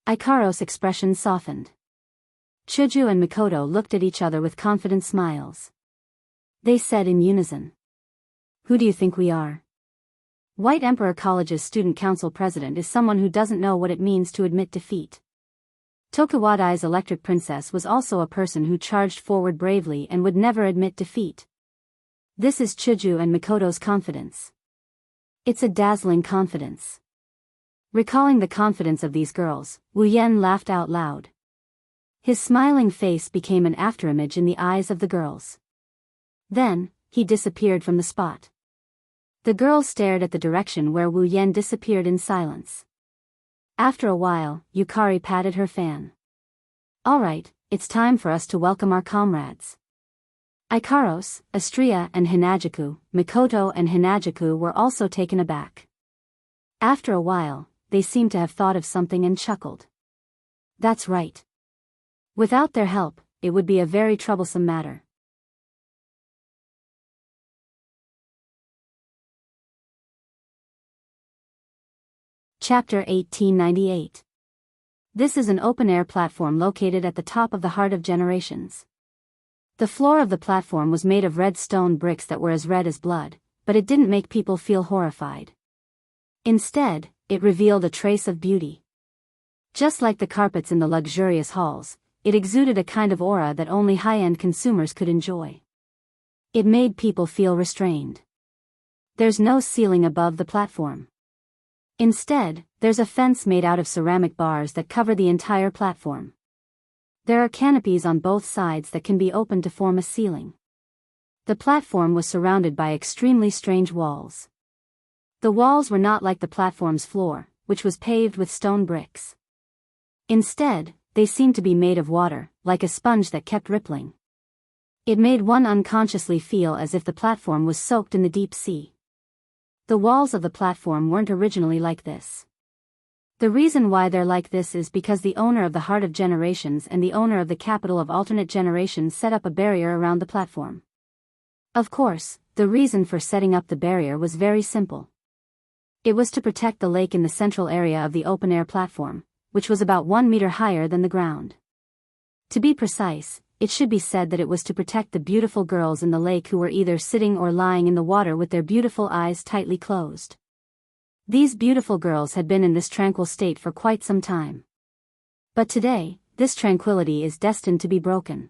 Ikaros' expression softened. Chuju and Mikoto looked at each other with confident smiles. They said in unison. Who do you think we are? White Emperor College's student council president is someone who doesn't know what it means to admit defeat. Tokuwadai's electric princess was also a person who charged forward bravely and would never admit defeat. This is Chuju and Mikoto's confidence. It's a dazzling confidence. Recalling the confidence of these girls, Wu Yan laughed out loud. His smiling face became an afterimage in the eyes of the girls. Then, he disappeared from the spot. The girls stared at the direction where Wu Yan disappeared in silence. After a while, Yukari patted her fan. All right, it's time for us to welcome our comrades. Ikaros, Astria and Hinajaku, Mikoto and Hinajaku were also taken aback. After a while, they seemed to have thought of something and chuckled. That's right. Without their help, it would be a very troublesome matter. Chapter 1898. This is an open-air platform located at the top of the Heart of Generations. The floor of the platform was made of red stone bricks that were as red as blood, but it didn't make people feel horrified. Instead, it revealed a trace of beauty. Just like the carpets in the luxurious halls, it exuded a kind of aura that only high-end consumers could enjoy. It made people feel restrained. There's no ceiling above the platform. Instead, there's a fence made out of ceramic bars that cover the entire platform. There are canopies on both sides that can be opened to form a ceiling. The platform was surrounded by extremely strange walls. The walls were not like the platform's floor, which was paved with stone bricks. Instead, they seemed to be made of water, like a sponge that kept rippling. It made one unconsciously feel as if the platform was soaked in the deep sea. The walls of the platform weren't originally like this. The reason why they're like this is because the owner of the Heart of Generations and the owner of the Capital of Alternate Generations set up a barrier around the platform. Of course, the reason for setting up the barrier was very simple. It was to protect the lake in the central area of the open-air platform, which was about 1 meter higher than the ground. To be precise, it should be said that it was to protect the beautiful girls in the lake who were either sitting or lying in the water with their beautiful eyes tightly closed. These beautiful girls had been in this tranquil state for quite some time. But today, this tranquility is destined to be broken.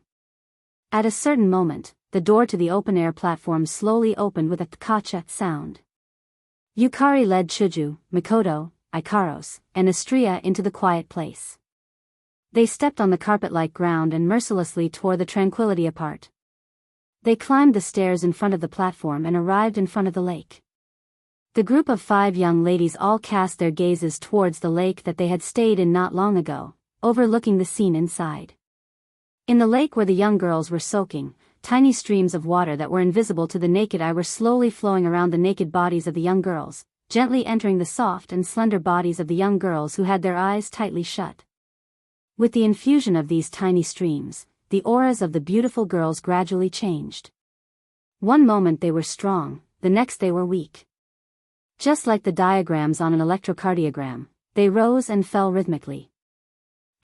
At a certain moment, the door to the open-air platform slowly opened with a tkacha sound. Yukari led Chuju, Mikoto, Ikaros, and Astria into the quiet place. They stepped on the carpet-like ground and mercilessly tore the tranquility apart. They climbed the stairs in front of the platform and arrived in front of the lake. The group of 5 young ladies all cast their gazes towards the lake that they had stayed in not long ago, overlooking the scene inside. In the lake where the young girls were soaking, tiny streams of water that were invisible to the naked eye were slowly flowing around the naked bodies of the young girls, gently entering the soft and slender bodies of the young girls who had their eyes tightly shut. With the infusion of these tiny streams, the auras of the beautiful girls gradually changed. One moment they were strong, the next they were weak. Just like the diagrams on an electrocardiogram, they rose and fell rhythmically.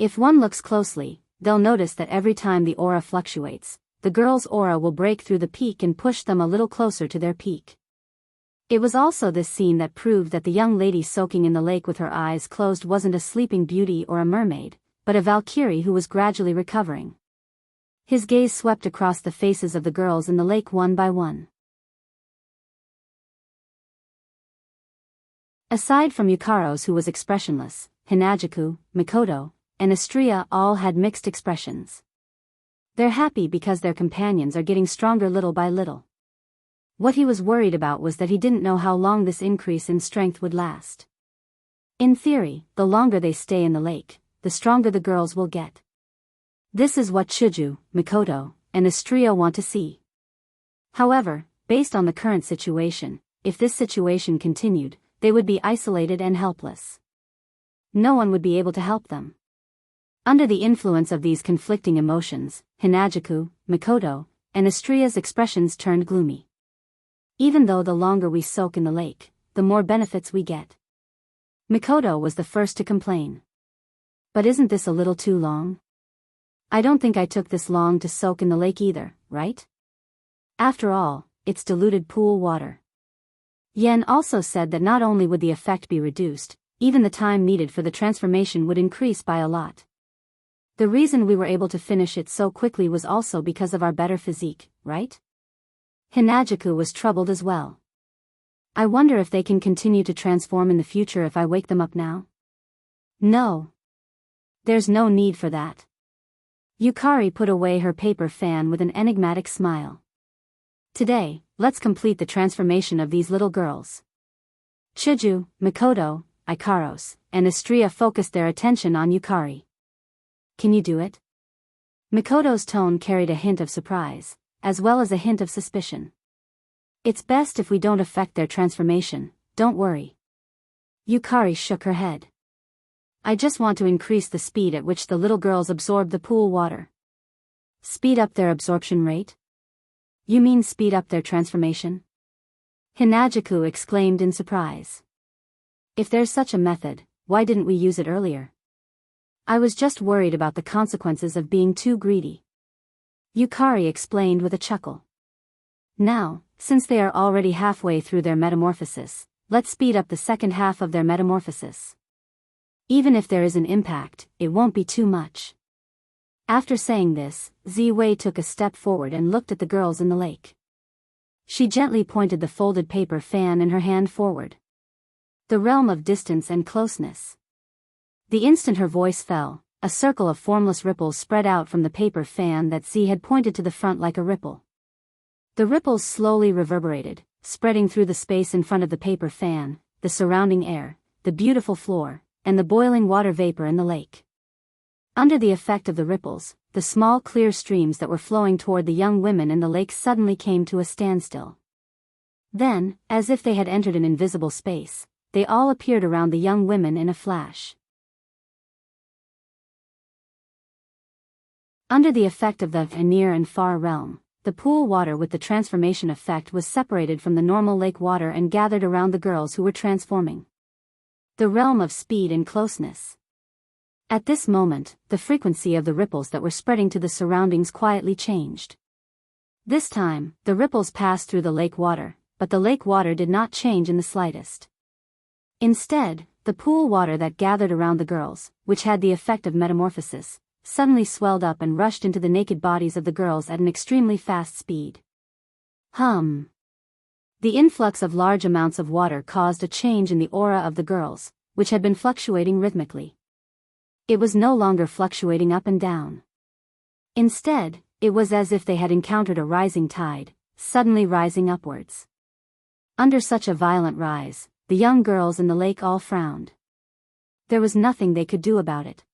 If one looks closely, they'll notice that every time the aura fluctuates, the girl's aura will break through the peak and push them a little closer to their peak. It was also this scene that proved that the young lady soaking in the lake with her eyes closed wasn't a sleeping beauty or a mermaid, but a Valkyrie who was gradually recovering. His gaze swept across the faces of the girls in the lake one by one. Aside from Yukaros, who was expressionless, Hinajiku, Mikoto, and Astria all had mixed expressions. They're happy because their companions are getting stronger little by little. What he was worried about was that he didn't know how long this increase in strength would last. In theory, the longer they stay in the lake, the stronger the girls will get. This is what Chuju, Mikoto, and Astria want to see. However, based on the current situation, if this situation continued, they would be isolated and helpless. No one would be able to help them. Under the influence of these conflicting emotions, Hinajiku, Mikoto, and Astria's expressions turned gloomy. Even though the longer we soak in the lake, the more benefits we get. Mikoto was the first to complain. But isn't this a little too long? I don't think I took this long to soak in the lake either, right? After all, it's diluted pool water. Yen also said that not only would the effect be reduced, even the time needed for the transformation would increase by a lot. The reason we were able to finish it so quickly was also because of our better physique, right? Hinajiku was troubled as well. I wonder if they can continue to transform in the future if I wake them up now? No. There's no need for that. Yukari put away her paper fan with an enigmatic smile. Today, let's complete the transformation of these little girls. Chuju, Mikoto, Ikaros, and Astria focused their attention on Yukari. Can you do it? Mikoto's tone carried a hint of surprise, as well as a hint of suspicion. It's best if we don't affect their transformation, don't worry. Yukari shook her head. I just want to increase the speed at which the little girls absorb the pool water. Speed up their absorption rate? You mean speed up their transformation? Hinajiku exclaimed in surprise. If there's such a method, why didn't we use it earlier? I was just worried about the consequences of being too greedy. Yukari explained with a chuckle. Now, since they are already halfway through their metamorphosis, let's speed up the second half of their metamorphosis. Even if there is an impact, it won't be too much. After saying this, Ziwei took a step forward and looked at the girls in the lake. She gently pointed the folded paper fan in her hand forward. The realm of distance and closeness. The instant her voice fell, a circle of formless ripples spread out from the paper fan that C had pointed to the front like a ripple. The ripples slowly reverberated, spreading through the space in front of the paper fan, the surrounding air, the beautiful floor, and the boiling water vapor in the lake. Under the effect of the ripples, the small clear streams that were flowing toward the young women in the lake suddenly came to a standstill. Then, as if they had entered an invisible space, they all appeared around the young women in a flash. Under the effect of the near and far realm, the pool water with the transformation effect was separated from the normal lake water and gathered around the girls who were transforming. The realm of speed and closeness. At this moment, the frequency of the ripples that were spreading to the surroundings quietly changed. This time, the ripples passed through the lake water, but the lake water did not change in the slightest. Instead, the pool water that gathered around the girls, which had the effect of metamorphosis, suddenly swelled up and rushed into the naked bodies of the girls at an extremely fast speed. The influx of large amounts of water caused a change in the aura of the girls, which had been fluctuating rhythmically. It was no longer fluctuating up and down. Instead, it was as if they had encountered a rising tide, suddenly rising upwards. Under such a violent rise, the young girls in the lake all frowned. There was nothing they could do about it.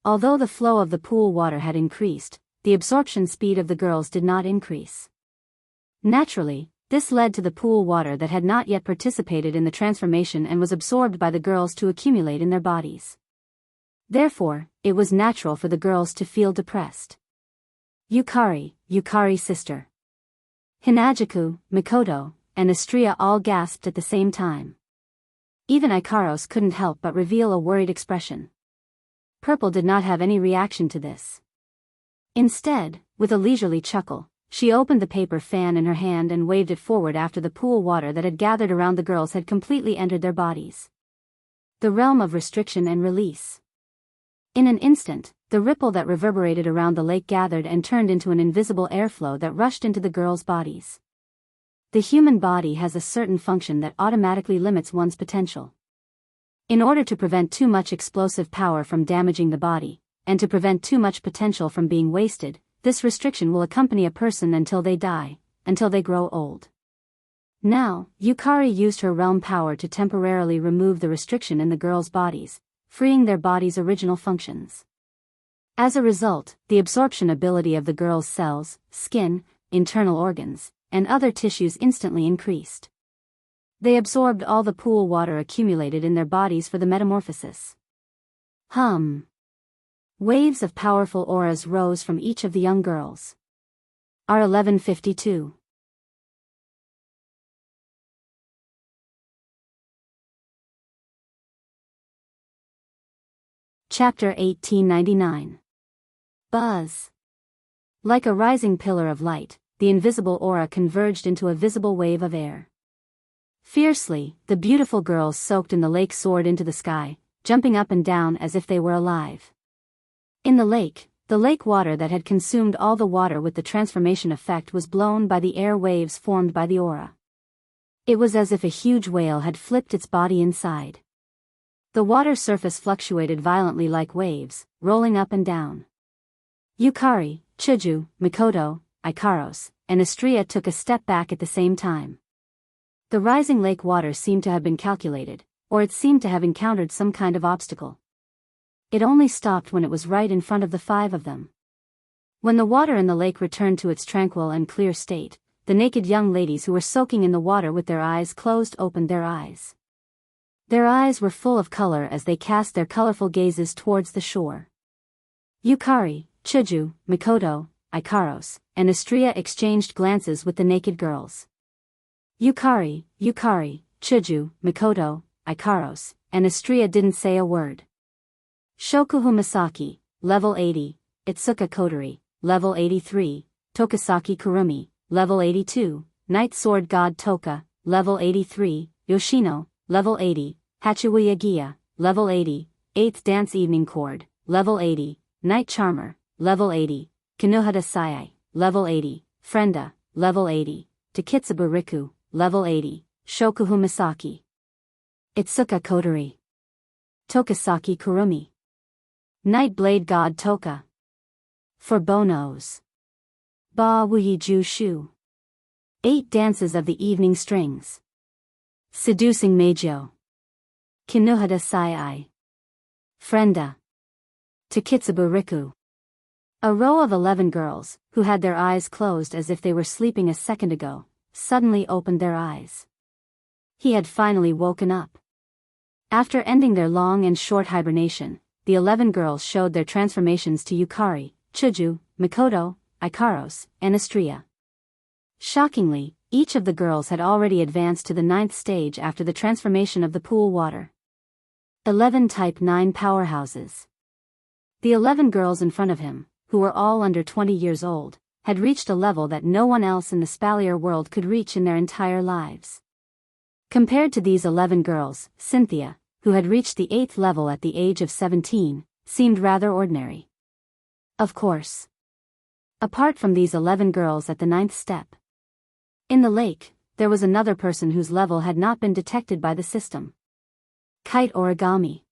Although the flow of the pool water had increased, the absorption speed of the girls did not increase. Naturally, this led to the pool water that had not yet participated in the transformation and was absorbed by the girls to accumulate in their bodies. Therefore, it was natural for the girls to feel depressed. Yukari sister. Hinajaku, Mikoto, and Astria all gasped at the same time. Even Ikaros couldn't help but reveal a worried expression. Purple did not have any reaction to this. Instead, with a leisurely chuckle, she opened the paper fan in her hand and waved it forward after the pool water that had gathered around the girls had completely entered their bodies. The realm of restriction and release. In an instant, the ripple that reverberated around the lake gathered and turned into an invisible airflow that rushed into the girls' bodies. The human body has a certain function that automatically limits one's potential. In order to prevent too much explosive power from damaging the body, and to prevent too much potential from being wasted, this restriction will accompany a person until they die, until they grow old. Now, Yukari used her realm power to temporarily remove the restriction in the girls' bodies, freeing their bodies' original functions. As a result, the absorption ability of the girls' cells, skin, internal organs, and other tissues instantly increased. They absorbed all the pool water accumulated in their bodies for the metamorphosis. Waves of powerful auras rose from each of the young girls. R1152. Chapter 1899. Buzz. Like a rising pillar of light, the invisible aura converged into a visible wave of air. Fiercely, the beautiful girls soaked in the lake soared into the sky, jumping up and down as if they were alive. In the lake water that had consumed all the water with the transformation effect was blown by the air waves formed by the aura. It was as if a huge whale had flipped its body inside. The water surface fluctuated violently like waves, rolling up and down. Yukari, Chuju, Mikoto, Ikaros, and Astria took a step back at the same time. The rising lake water seemed to have been calculated, or it seemed to have encountered some kind of obstacle. It only stopped when it was right in front of the five of them. When the water in the lake returned to its tranquil and clear state, the naked young ladies who were soaking in the water with their eyes closed opened their eyes. Their eyes were full of color as they cast their colorful gazes towards the shore. Yukari, Chuju, Mikoto, Ikaros, and Astria exchanged glances with the naked girls. Yukari, Chuju, Mikoto, Ikaros, and Astria didn't say a word. Shokuhu Misaki, level 80, Itsuka Kotori, level 83, Tokasaki Kurumi, level 82, Night Sword God Toka, level 83, Yoshino, level 80, Hachiwaya Gia, level 80, 8th Dance Evening Chord, level 80, Night Charmer, level 80, Kinohada Sai, level 80, Frenda, level 80, Takitsubu Riku, level 80, Shokuhu Misaki. Itsuka Kotori. Tokasaki Kurumi. Night blade god Toka. For Bonos. Ba Wuyi Ju Shu. 8 dances of the evening strings. Seducing Meijyo. Kinuhada Sai Ai. Frenda. Takitsubu Riku. A row of 11 girls, who had their eyes closed as if they were sleeping a second ago, suddenly opened their eyes. He had finally woken up. After ending their long and short hibernation, the 11 girls showed their transformations to Yukari, Chuju, Mikoto, Ikaros, and Astria. Shockingly, each of the girls had already advanced to the 9th stage after the transformation of the pool water. 11 Type 9 powerhouses. The 11 girls in front of him, who were all under 20 years old, had reached a level that no one else in the Spalier world could reach in their entire lives. Compared to these 11 girls, Cynthia, who had reached the 8th level at the age of 17, seemed rather ordinary. Of course. Apart from these 11 girls at the 9th step. In the lake, there was another person whose level had not been detected by the system. Kite Origami.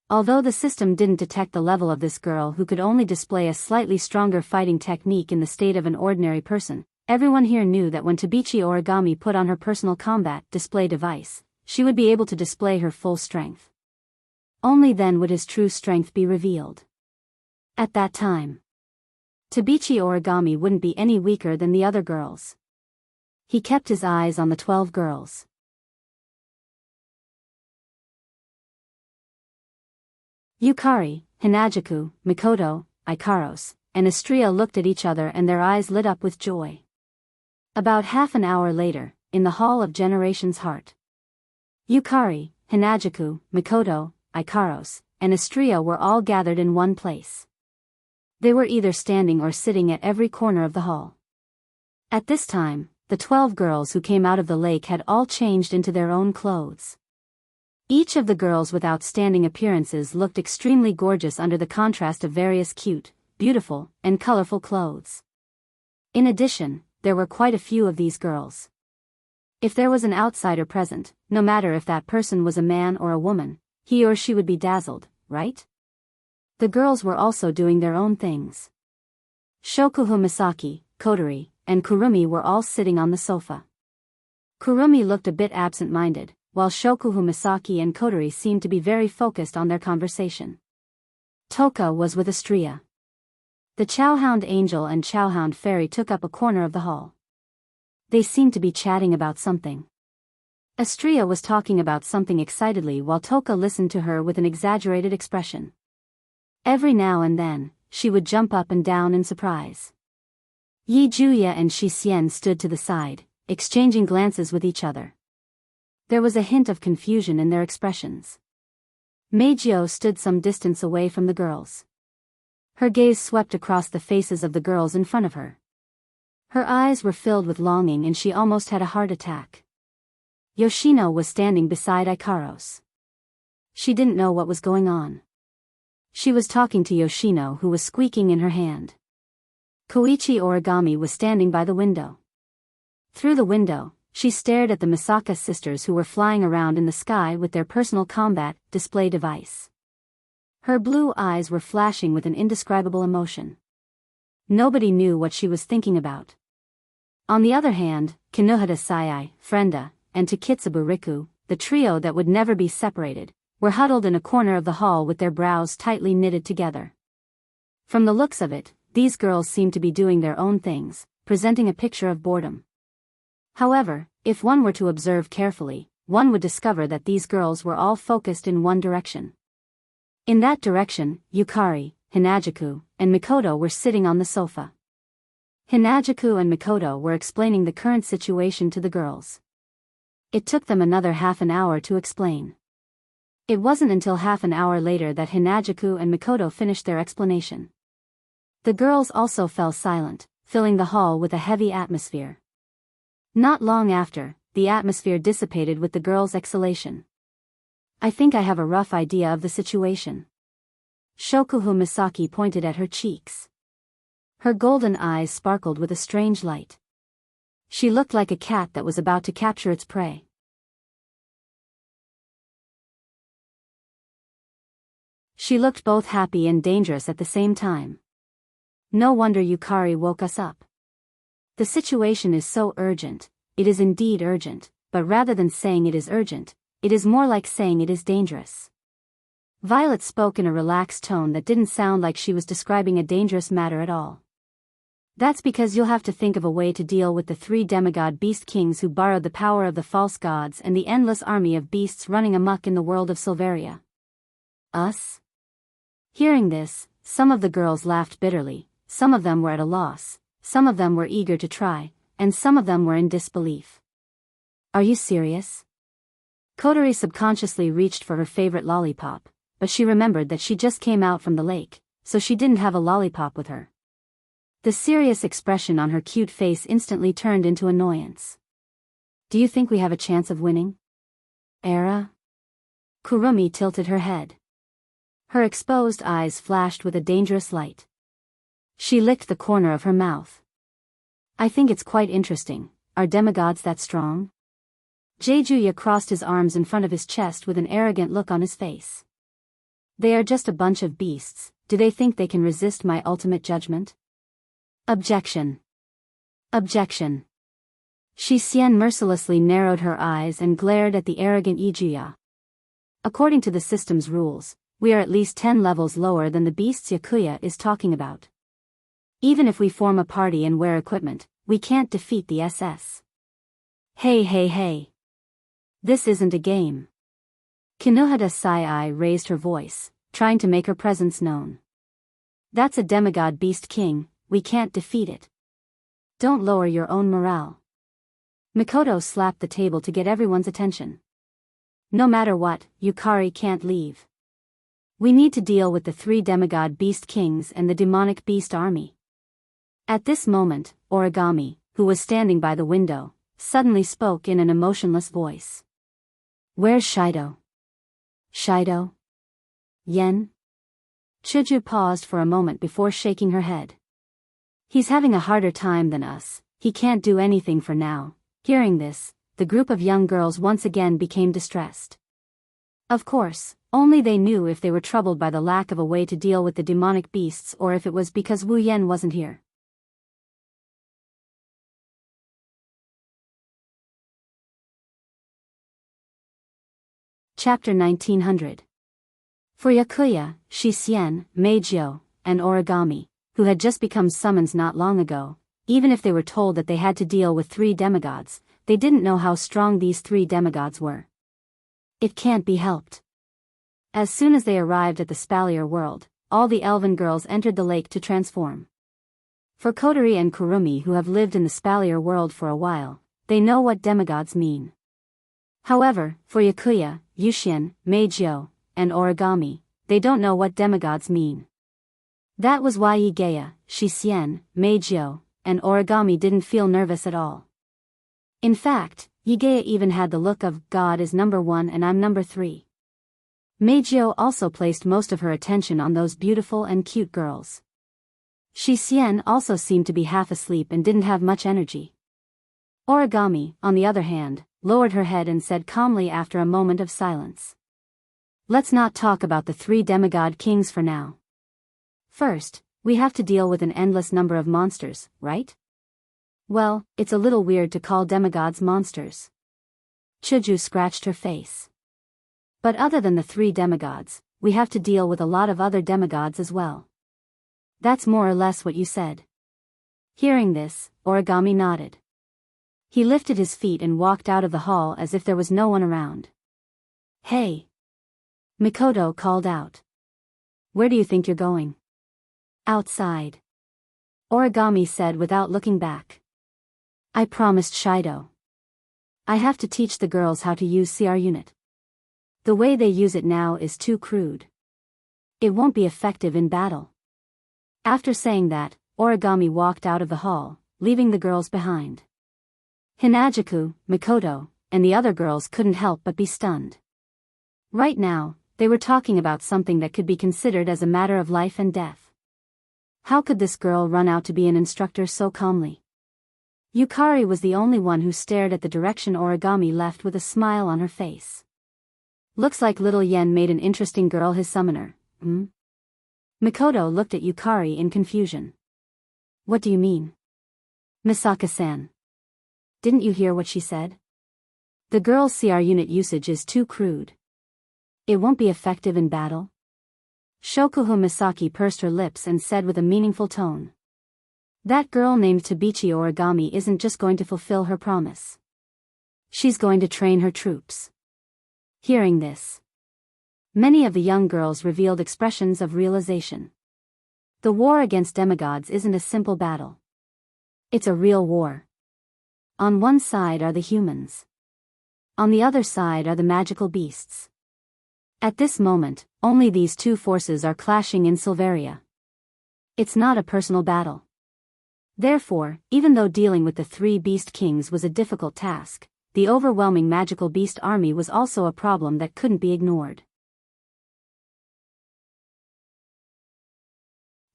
Although the system didn't detect the level of this girl who could only display a slightly stronger fighting technique in the state of an ordinary person, everyone here knew that when Tabichi Origami put on her personal combat display device, she would be able to display her full strength. Only then would his true strength be revealed. At that time, Tabichi Origami wouldn't be any weaker than the other girls. He kept his eyes on the 12 girls. Yukari, Hinajaku, Mikoto, Ikaros, and Astria looked at each other and their eyes lit up with joy. About half an hour later, in the Hall of Generation's Heart, Yukari, Hinajaku, Mikoto, Ikaros, and Astria were all gathered in one place. They were either standing or sitting at every corner of the hall. At this time, the 12 girls who came out of the lake had all changed into their own clothes. Each of the girls with outstanding appearances looked extremely gorgeous under the contrast of various cute, beautiful, and colorful clothes. In addition, there were quite a few of these girls. If there was an outsider present, no matter if that person was a man or a woman, he or she would be dazzled, right? The girls were also doing their own things. Shokuhu Misaki, Kotori, and Kurumi were all sitting on the sofa. Kurumi looked a bit absent-minded, while Shokuhu Misaki and Kotori seemed to be very focused on their conversation. Toka was with Astria. The Chowhound Angel and Chowhound Fairy took up a corner of the hall. They seemed to be chatting about something. Astria was talking about something excitedly while Toka listened to her with an exaggerated expression. Every now and then, she would jump up and down in surprise. Yi Juya and Shi Xian stood to the side, exchanging glances with each other. There was a hint of confusion in their expressions. Meijyo stood some distance away from the girls. Her gaze swept across the faces of the girls in front of her. Her eyes were filled with longing and she almost had a heart attack. Yoshino was standing beside Ikaros. She didn't know what was going on. She was talking to Yoshino, who was squeaking in her hand. Koichi Origami was standing by the window. Through the window, she stared at the Misaka sisters who were flying around in the sky with their personal combat display device. Her blue eyes were flashing with an indescribable emotion. Nobody knew what she was thinking about. On the other hand, Kinuhada Sai, Frenda, and Takitsubu Riku, the trio that would never be separated, were huddled in a corner of the hall with their brows tightly knitted together. From the looks of it, these girls seemed to be doing their own things, presenting a picture of boredom. However, if one were to observe carefully, one would discover that these girls were all focused in one direction. In that direction, Yukari, Hinajaku, and Mikoto were sitting on the sofa. Hinajaku and Mikoto were explaining the current situation to the girls. It took them another half an hour to explain. It wasn't until half an hour later that Hinajaku and Mikoto finished their explanation. The girls also fell silent, filling the hall with a heavy atmosphere. Not long after, the atmosphere dissipated with the girls' exhalation. I think I have a rough idea of the situation. Shokuhu Misaki pointed at her cheeks. Her golden eyes sparkled with a strange light. She looked like a cat that was about to capture its prey. She looked both happy and dangerous at the same time. No wonder Yukari woke us up. The situation is so urgent. It is indeed urgent, but rather than saying it is urgent, it is more like saying it is dangerous. Violet spoke in a relaxed tone that didn't sound like she was describing a dangerous matter at all. That's because you'll have to think of a way to deal with the 3 demigod beast kings who borrowed the power of the false gods and the endless army of beasts running amok in the world of Silveria. Us? Hearing this, some of the girls laughed bitterly, some of them were at a loss, some of them were eager to try, and some of them were in disbelief. Are you serious? Kotori subconsciously reached for her favorite lollipop, but she remembered that she just came out from the lake, so she didn't have a lollipop with her. The serious expression on her cute face instantly turned into annoyance. Do you think we have a chance of winning? Era? Kurumi tilted her head. Her exposed eyes flashed with a dangerous light. She licked the corner of her mouth. I think it's quite interesting. Are demigods that strong? Jejuya crossed his arms in front of his chest with an arrogant look on his face. They are just a bunch of beasts. Do they think they can resist my ultimate judgment? Objection. Objection. Xian mercilessly narrowed her eyes and glared at the arrogant Jejuya. According to the system's rules, we are at least 10 levels lower than the beasts Yakuya is talking about. Even if we form a party and wear equipment, we can't defeat the SS. Hey. This isn't a game. Kinohada Sai raised her voice, trying to make her presence known. That's a demigod beast king, we can't defeat it. Don't lower your own morale. Mikoto slapped the table to get everyone's attention. No matter what, Yukari can't leave. We need to deal with the 3 demigod beast kings and the demonic beast army. At this moment, Origami, who was standing by the window, suddenly spoke in an emotionless voice. Where's Shido? Shido? Yen? Chuju paused for a moment before shaking her head. He's having a harder time than us, he can't do anything for now. Hearing this, the group of young girls once again became distressed. Of course, only they knew if they were troubled by the lack of a way to deal with the demonic beasts or if it was because Wu Yen wasn't here. Chapter 1900. For Yakuya, Xian, Meijio, and Origami, who had just become summons not long ago, even if they were told that they had to deal with 3 demigods, they didn't know how strong these 3 demigods were. It can't be helped. As soon as they arrived at the Spalier world, all the elven girls entered the lake to transform. For Kotori and Kurumi, who have lived in the Spalier world for a while, they know what demigods mean. However, for Yakuya, Yushin, Meijio, and Origami, they don't know what demigods mean. That was why Igeya, Xian, Meijio, and Origami didn't feel nervous at all. In fact, Igeya even had the look of, God is number 1 and I'm number 3. Meijio also placed most of her attention on those beautiful and cute girls. Xian also seemed to be half asleep and didn't have much energy. Origami, on the other hand, lowered her head and said calmly after a moment of silence. Let's not talk about the 3 demigod kings for now. First, we have to deal with an endless number of monsters, right? Well, it's a little weird to call demigods monsters. Chuju scratched her face. But other than the 3 demigods, we have to deal with a lot of other demigods as well. That's more or less what you said. Hearing this, Origami nodded. He lifted his feet and walked out of the hall as if there was no one around. Hey! Mikoto called out. Where do you think you're going? Outside. Origami said without looking back. I promised Shido. I have to teach the girls how to use CR unit. The way they use it now is too crude. It won't be effective in battle. After saying that, Origami walked out of the hall, leaving the girls behind. Hinajuku, Mikoto, and the other girls couldn't help but be stunned. Right now, they were talking about something that could be considered as a matter of life and death. How could this girl run out to be an instructor so calmly? Yukari was the only one who stared at the direction Origami left with a smile on her face. Looks like little Yen made an interesting girl his summoner, Mikoto looked at Yukari in confusion. What do you mean? Misaka-san. Didn't you hear what she said? The girl's CR unit usage is too crude. It won't be effective in battle? Shokuho Misaki pursed her lips and said with a meaningful tone. That girl named Tabichi Origami isn't just going to fulfill her promise. She's going to train her troops. Hearing this, many of the young girls revealed expressions of realization. The war against demigods isn't a simple battle. It's a real war. On one side are the humans. On the other side are the magical beasts. At this moment, only these two forces are clashing in Silveria. It's not a personal battle. Therefore, even though dealing with the three beast kings was a difficult task, the overwhelming magical beast army was also a problem that couldn't be ignored.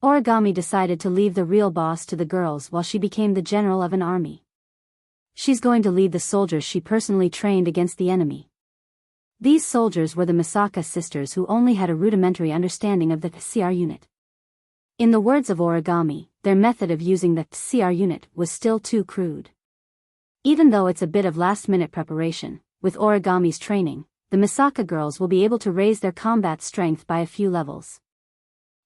Origami decided to leave the real boss to the girls while she became the general of an army. She's going to lead the soldiers she personally trained against the enemy. These soldiers were the Misaka sisters who only had a rudimentary understanding of the CR unit. In the words of Origami, their method of using the CR unit was still too crude. Even though it's a bit of last-minute preparation, with Origami's training, the Misaka girls will be able to raise their combat strength by a few levels.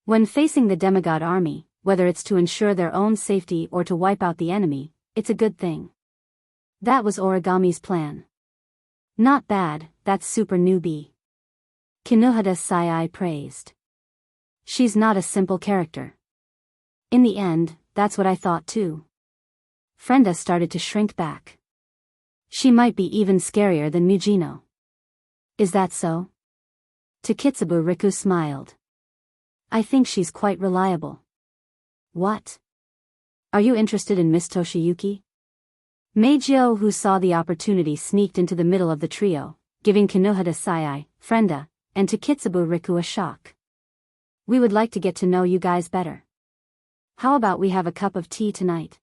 When facing the demigod army, whether it's to ensure their own safety or to wipe out the enemy, it's a good thing. That was Origami's plan. Not bad, that's super newbie. Kinohada Sai praised. She's not a simple character. In the end, that's what I thought too. Frenda started to shrink back. She might be even scarier than Mujino. Is that so? Takitsubu Riku smiled. I think she's quite reliable. What? Are you interested in Miss Toshiyuki? Meijio, who saw the opportunity, sneaked into the middle of the trio, giving Kinohada Sai, Frenda, and Takitsubu Riku a shock. We would like to get to know you guys better. How about we have a cup of tea tonight?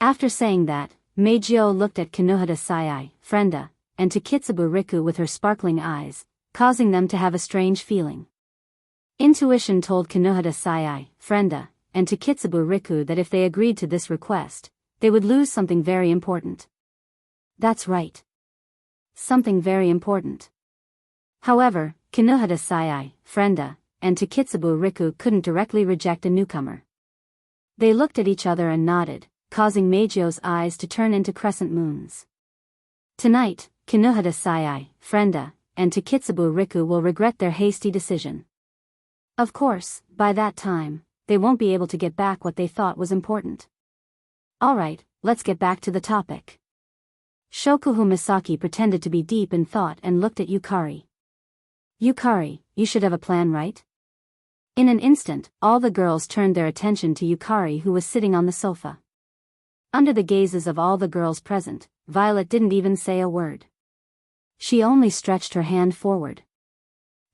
After saying that, Meijio looked at Kinohada Sai, Frenda, and Takitsubu Riku with her sparkling eyes, causing them to have a strange feeling. Intuition told Kinohada Sai, Frenda, and Takitsubu Riku that if they agreed to this request, they would lose something very important. That's right. Something very important. However, Kinohada Sai, Frenda, and Takitsubu Riku couldn't directly reject a newcomer. They looked at each other and nodded, causing Meijio's eyes to turn into crescent moons. Tonight, Kinohada Sai, Frenda, and Takitsubu Riku will regret their hasty decision. Of course, by that time, they won't be able to get back what they thought was important. Alright, let's get back to the topic. Shokuho Misaki pretended to be deep in thought and looked at Yukari. Yukari, you should have a plan, right? In an instant, all the girls turned their attention to Yukari, who was sitting on the sofa. Under the gazes of all the girls present, Violet didn't even say a word. She only stretched her hand forward.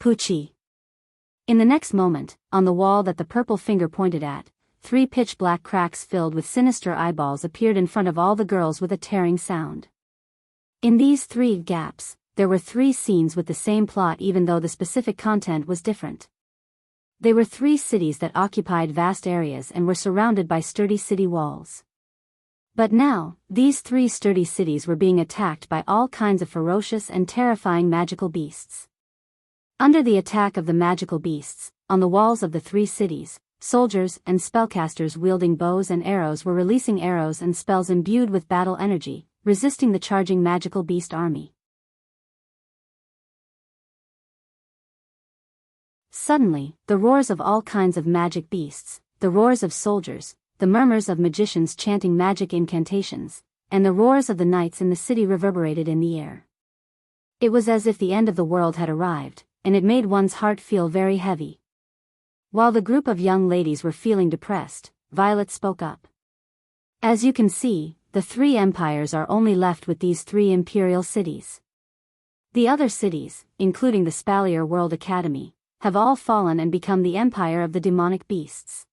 Puchi. In the next moment, on the wall that the purple finger pointed at, 3 pitch-black cracks filled with sinister eyeballs appeared in front of all the girls with a tearing sound. In these 3 gaps, there were 3 scenes with the same plot, even though the specific content was different. They were 3 cities that occupied vast areas and were surrounded by sturdy city walls. But now, these 3 sturdy cities were being attacked by all kinds of ferocious and terrifying magical beasts. Under the attack of the magical beasts, on the walls of the 3 cities, soldiers and spellcasters wielding bows and arrows were releasing arrows and spells imbued with battle energy, resisting the charging magical beast army. Suddenly, the roars of all kinds of magic beasts, the roars of soldiers, the murmurs of magicians chanting magic incantations, and the roars of the knights in the city reverberated in the air. It was as if the end of the world had arrived, and it made one's heart feel very heavy. While the group of young ladies were feeling depressed, Violet spoke up. As you can see, the 3 empires are only left with these 3 imperial cities. The other cities, including the Spalier World Academy, have all fallen and become the empire of the demonic beasts.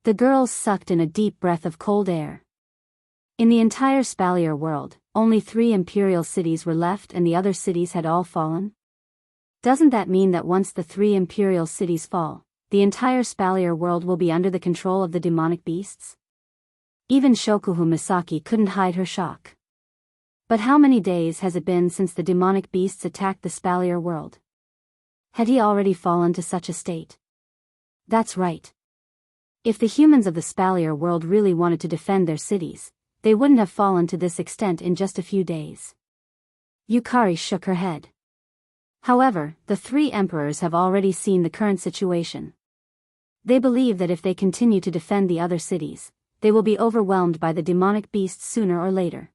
The girls sucked in a deep breath of cold air. In the entire Spalier world, only 3 imperial cities were left and the other cities had all fallen? Doesn't that mean that once the 3 imperial cities fall, the entire Spalier world will be under the control of the demonic beasts? Even Shokuhu Misaki couldn't hide her shock. But how many days has it been since the demonic beasts attacked the Spalier world? Had he already fallen to such a state? That's right. If the humans of the Spalier world really wanted to defend their cities, they wouldn't have fallen to this extent in just a few days. Yukari shook her head. However, the 3 emperors have already seen the current situation. They believe that if they continue to defend the other cities, they will be overwhelmed by the demonic beasts sooner or later.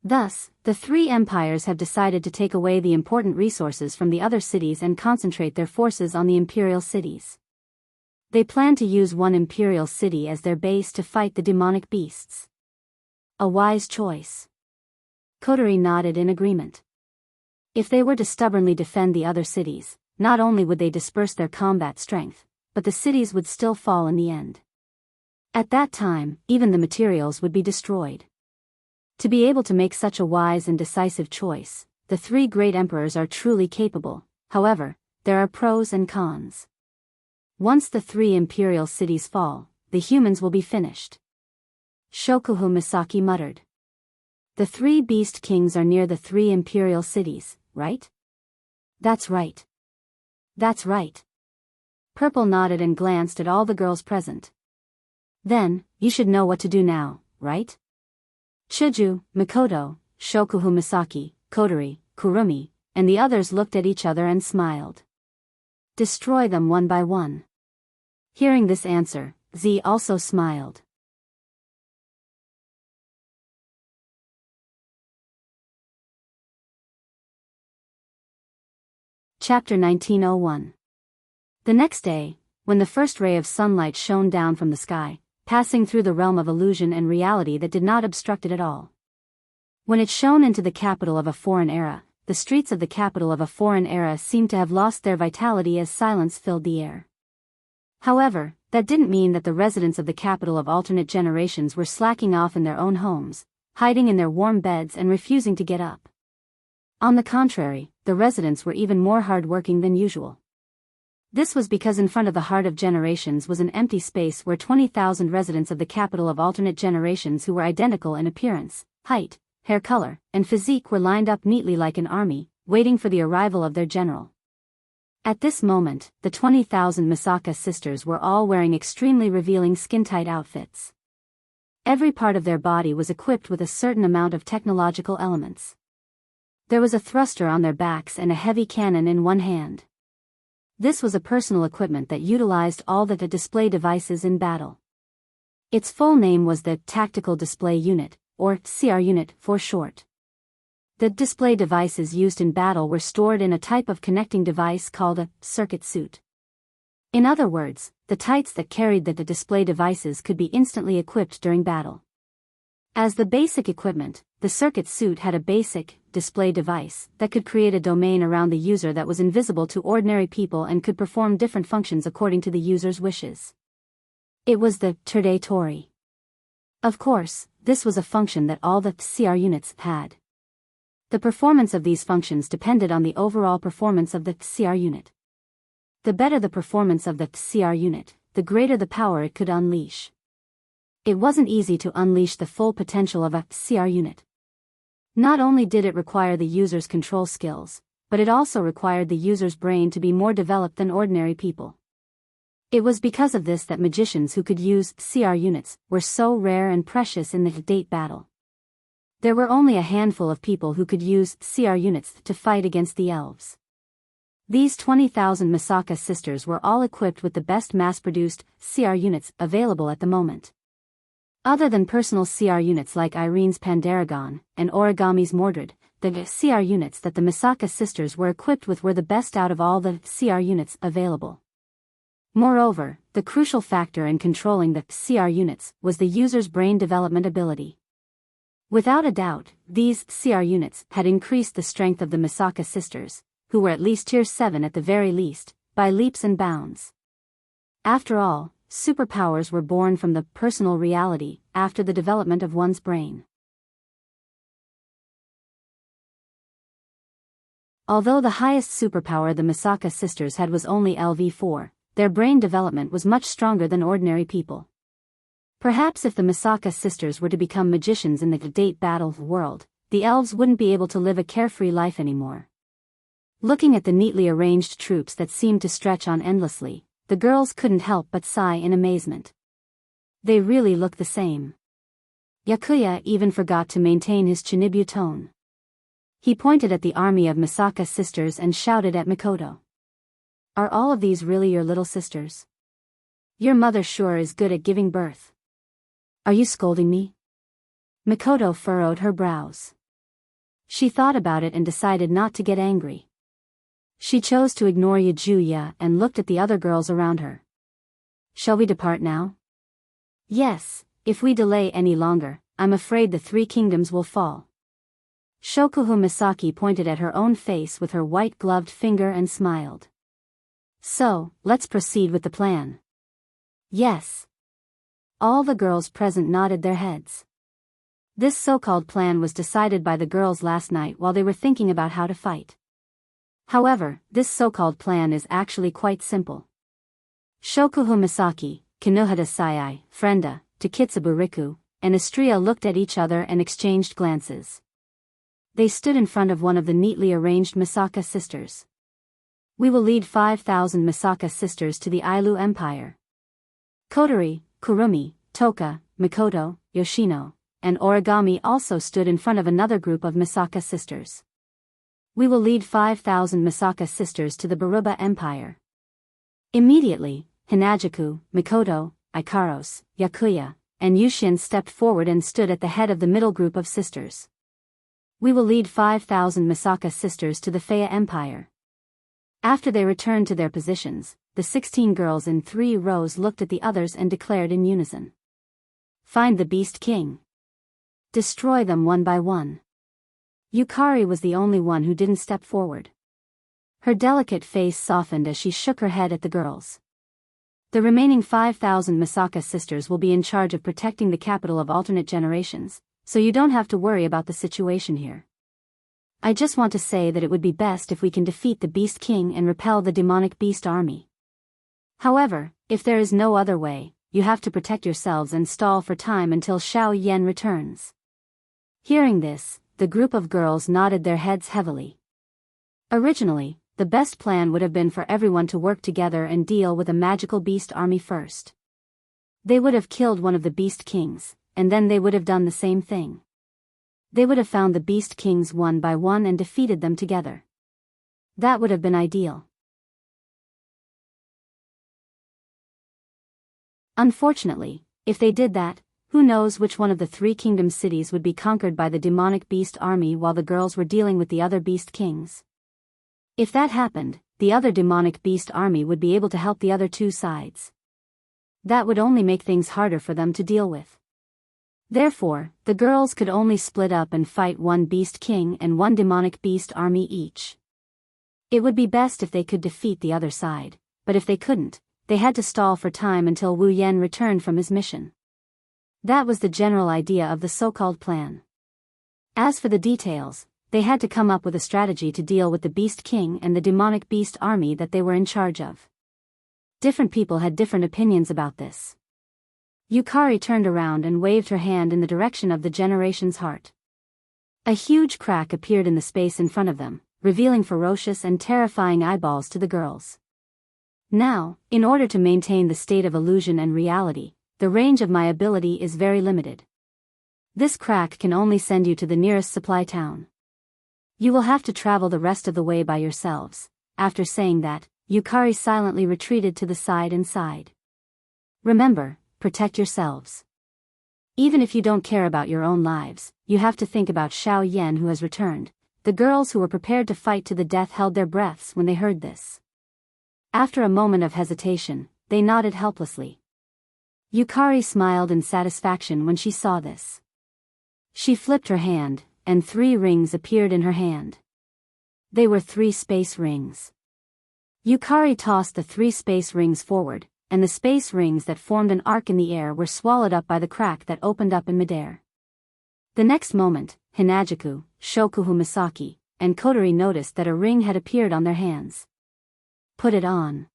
Thus, the 3 empires have decided to take away the important resources from the other cities and concentrate their forces on the imperial cities. They plan to use one imperial city as their base to fight the demonic beasts. A wise choice. Kotori nodded in agreement. If they were to stubbornly defend the other cities, not only would they disperse their combat strength, but the cities would still fall in the end. At that time, even the materials would be destroyed. To be able to make such a wise and decisive choice, the 3 great emperors are truly capable. However, there are pros and cons. Once the 3 imperial cities fall, the humans will be finished. Shokuhu Misaki muttered. The 3 beast kings are near the 3 imperial cities, right? That's right. That's right. Purple nodded and glanced at all the girls present. Then, you should know what to do now, right? Chuju, Mikoto, Shokuhu Misaki, Kotori, Kurumi, and the others looked at each other and smiled. Destroy them one by one. Hearing this answer, Z also smiled. Chapter 1901. The next day, when the first ray of sunlight shone down from the sky, passing through the realm of illusion and reality that did not obstruct it at all. When it shone into the capital of a foreign era, the streets of the capital of a foreign era seemed to have lost their vitality as silence filled the air. However, that didn't mean that the residents of the capital of alternate generations were slacking off in their own homes, hiding in their warm beds and refusing to get up. On the contrary, the residents were even more hard-working than usual. This was because in front of the heart of generations was an empty space where 20,000 residents of the capital of alternate generations who were identical in appearance, height, hair color, and physique were lined up neatly like an army, waiting for the arrival of their general. At this moment, the 20,000 Misaka sisters were all wearing extremely revealing skin-tight outfits. Every part of their body was equipped with a certain amount of technological elements. There was a thruster on their backs and a heavy cannon in one hand. This was a personal equipment that utilized all the display devices in battle. Its full name was the Tactical Display Unit, or CR Unit for short. The display devices used in battle were stored in a type of connecting device called a circuit suit. In other words, the tights that carried the display devices could be instantly equipped during battle. As the basic equipment, the circuit suit had a basic display device that could create a domain around the user that was invisible to ordinary people and could perform different functions according to the user's wishes. It was the Turde Tori. Of course, this was a function that all the CR units had. The performance of these functions depended on the overall performance of the CR unit. The better the performance of the CR unit, the greater the power it could unleash. It wasn't easy to unleash the full potential of a CR unit. Not only did it require the user's control skills, but it also required the user's brain to be more developed than ordinary people. It was because of this that magicians who could use CR units were so rare and precious in the date battle. There were only a handful of people who could use CR units to fight against the elves. These 20,000 Misaka sisters were all equipped with the best mass-produced CR units available at the moment. Other than personal CR units like Irene's Pandaragon and Origami's Mordred, the CR units that the Misaka sisters were equipped with were the best out of all the CR units available. Moreover, the crucial factor in controlling the CR units was the user's brain development ability. Without a doubt, these CR units had increased the strength of the Misaka sisters, who were at least tier 7 at the very least, by leaps and bounds. After all, superpowers were born from the personal reality after the development of one's brain. Although the highest superpower the Misaka sisters had was only LV4, their brain development was much stronger than ordinary people. Perhaps if the Misaka sisters were to become magicians in the date battle world, the elves wouldn't be able to live a carefree life anymore. Looking at the neatly arranged troops that seemed to stretch on endlessly, the girls couldn't help but sigh in amazement. They really look the same. Yakuya even forgot to maintain his Chinibu tone. He pointed at the army of Misaka sisters and shouted at Mikoto. Are all of these really your little sisters? Your mother sure is good at giving birth. Are you scolding me? Mikoto furrowed her brows. She thought about it and decided not to get angry. She chose to ignore Yajuya and looked at the other girls around her. Shall we depart now? Yes, if we delay any longer, I'm afraid the three kingdoms will fall. Shokuhu Misaki pointed at her own face with her white-gloved finger and smiled. So, let's proceed with the plan. Yes. All the girls present nodded their heads. This so-called plan was decided by the girls last night while they were thinking about how to fight. However, this so-called plan is actually quite simple. Shokuhu Misaki, Kinohada Sayai, Frenda, Takitsubu Riku, and Estrella looked at each other and exchanged glances. They stood in front of one of the neatly arranged Misaka sisters. We will lead 5,000 Misaka sisters to the Ailu Empire. Kotori, Kurumi, Toka, Mikoto, Yoshino, and Origami also stood in front of another group of Misaka sisters. We will lead 5,000 Misaka sisters to the Baruba Empire. Immediately, Hinajaku, Mikoto, Ikaros, Yakuya, and Yushin stepped forward and stood at the head of the middle group of sisters. We will lead 5,000 Misaka sisters to the Feiya Empire. After they returned to their positions, the 16 girls in 3 rows looked at the others and declared in unison. Find the Beast King. Destroy them one by one. Yukari was the only one who didn't step forward. Her delicate face softened as she shook her head at the girls. The remaining 5,000 Misaka sisters will be in charge of protecting the capital of alternate generations, so you don't have to worry about the situation here. I just want to say that it would be best if we can defeat the Beast King and repel the demonic beast army. However, if there is no other way, you have to protect yourselves and stall for time until Xiao Yan returns. Hearing this, the group of girls nodded their heads heavily. Originally, the best plan would have been for everyone to work together and deal with a magical beast army first. They would have killed one of the Beast Kings, and then they would have done the same thing. They would have found the Beast Kings one by one and defeated them together. That would have been ideal. Unfortunately, if they did that, who knows which one of the 3 kingdom cities would be conquered by the demonic beast army while the girls were dealing with the other Beast Kings. If that happened, the other demonic beast army would be able to help the other 2 sides. That would only make things harder for them to deal with. Therefore, the girls could only split up and fight one Beast King and one demonic beast army each. It would be best if they could defeat the other side, but if they couldn't, they had to stall for time until Wu Yen returned from his mission. That was the general idea of the so-called plan. As for the details, they had to come up with a strategy to deal with the Beast King and the demonic beast army that they were in charge of. Different people had different opinions about this. Yukari turned around and waved her hand in the direction of the generation's heart. A huge crack appeared in the space in front of them, revealing ferocious and terrifying eyeballs to the girls. Now, in order to maintain the state of illusion and reality, the range of my ability is very limited. This crack can only send you to the nearest supply town. You will have to travel the rest of the way by yourselves. After saying that, Yukari silently retreated to the side and sighed. Remember, protect yourselves. Even if you don't care about your own lives, you have to think about Xiao Yan who has returned. The girls who were prepared to fight to the death held their breaths when they heard this. After a moment of hesitation, they nodded helplessly. Yukari smiled in satisfaction when she saw this. She flipped her hand, and 3 rings appeared in her hand. They were 3 space rings. Yukari tossed the 3 space rings forward, and the space rings that formed an arc in the air were swallowed up by the crack that opened up in midair. The next moment, Hinajaku, Shokuhu Misaki, and Kotori noticed that a ring had appeared on their hands. Put it on.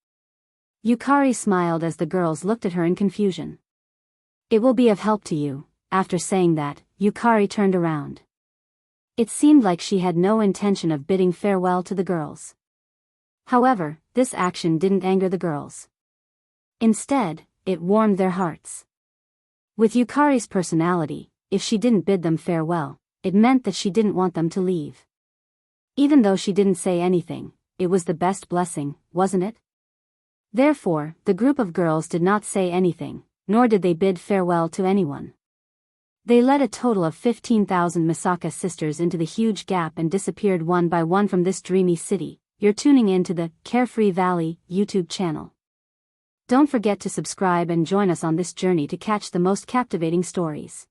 Yukari smiled as the girls looked at her in confusion. It will be of help to you. After saying that, Yukari turned around. It seemed like she had no intention of bidding farewell to the girls. However, this action didn't anger the girls. Instead, it warmed their hearts. With Yukari's personality, if she didn't bid them farewell, it meant that she didn't want them to leave. Even though she didn't say anything, it was the best blessing, wasn't it? Therefore, the group of girls did not say anything, nor did they bid farewell to anyone. They led a total of 15,000 Misaka sisters into the huge gap and disappeared one by one from this dreamy city. You're tuning in to the Carefree Valley YouTube channel. Don't forget to subscribe and join us on this journey to catch the most captivating stories.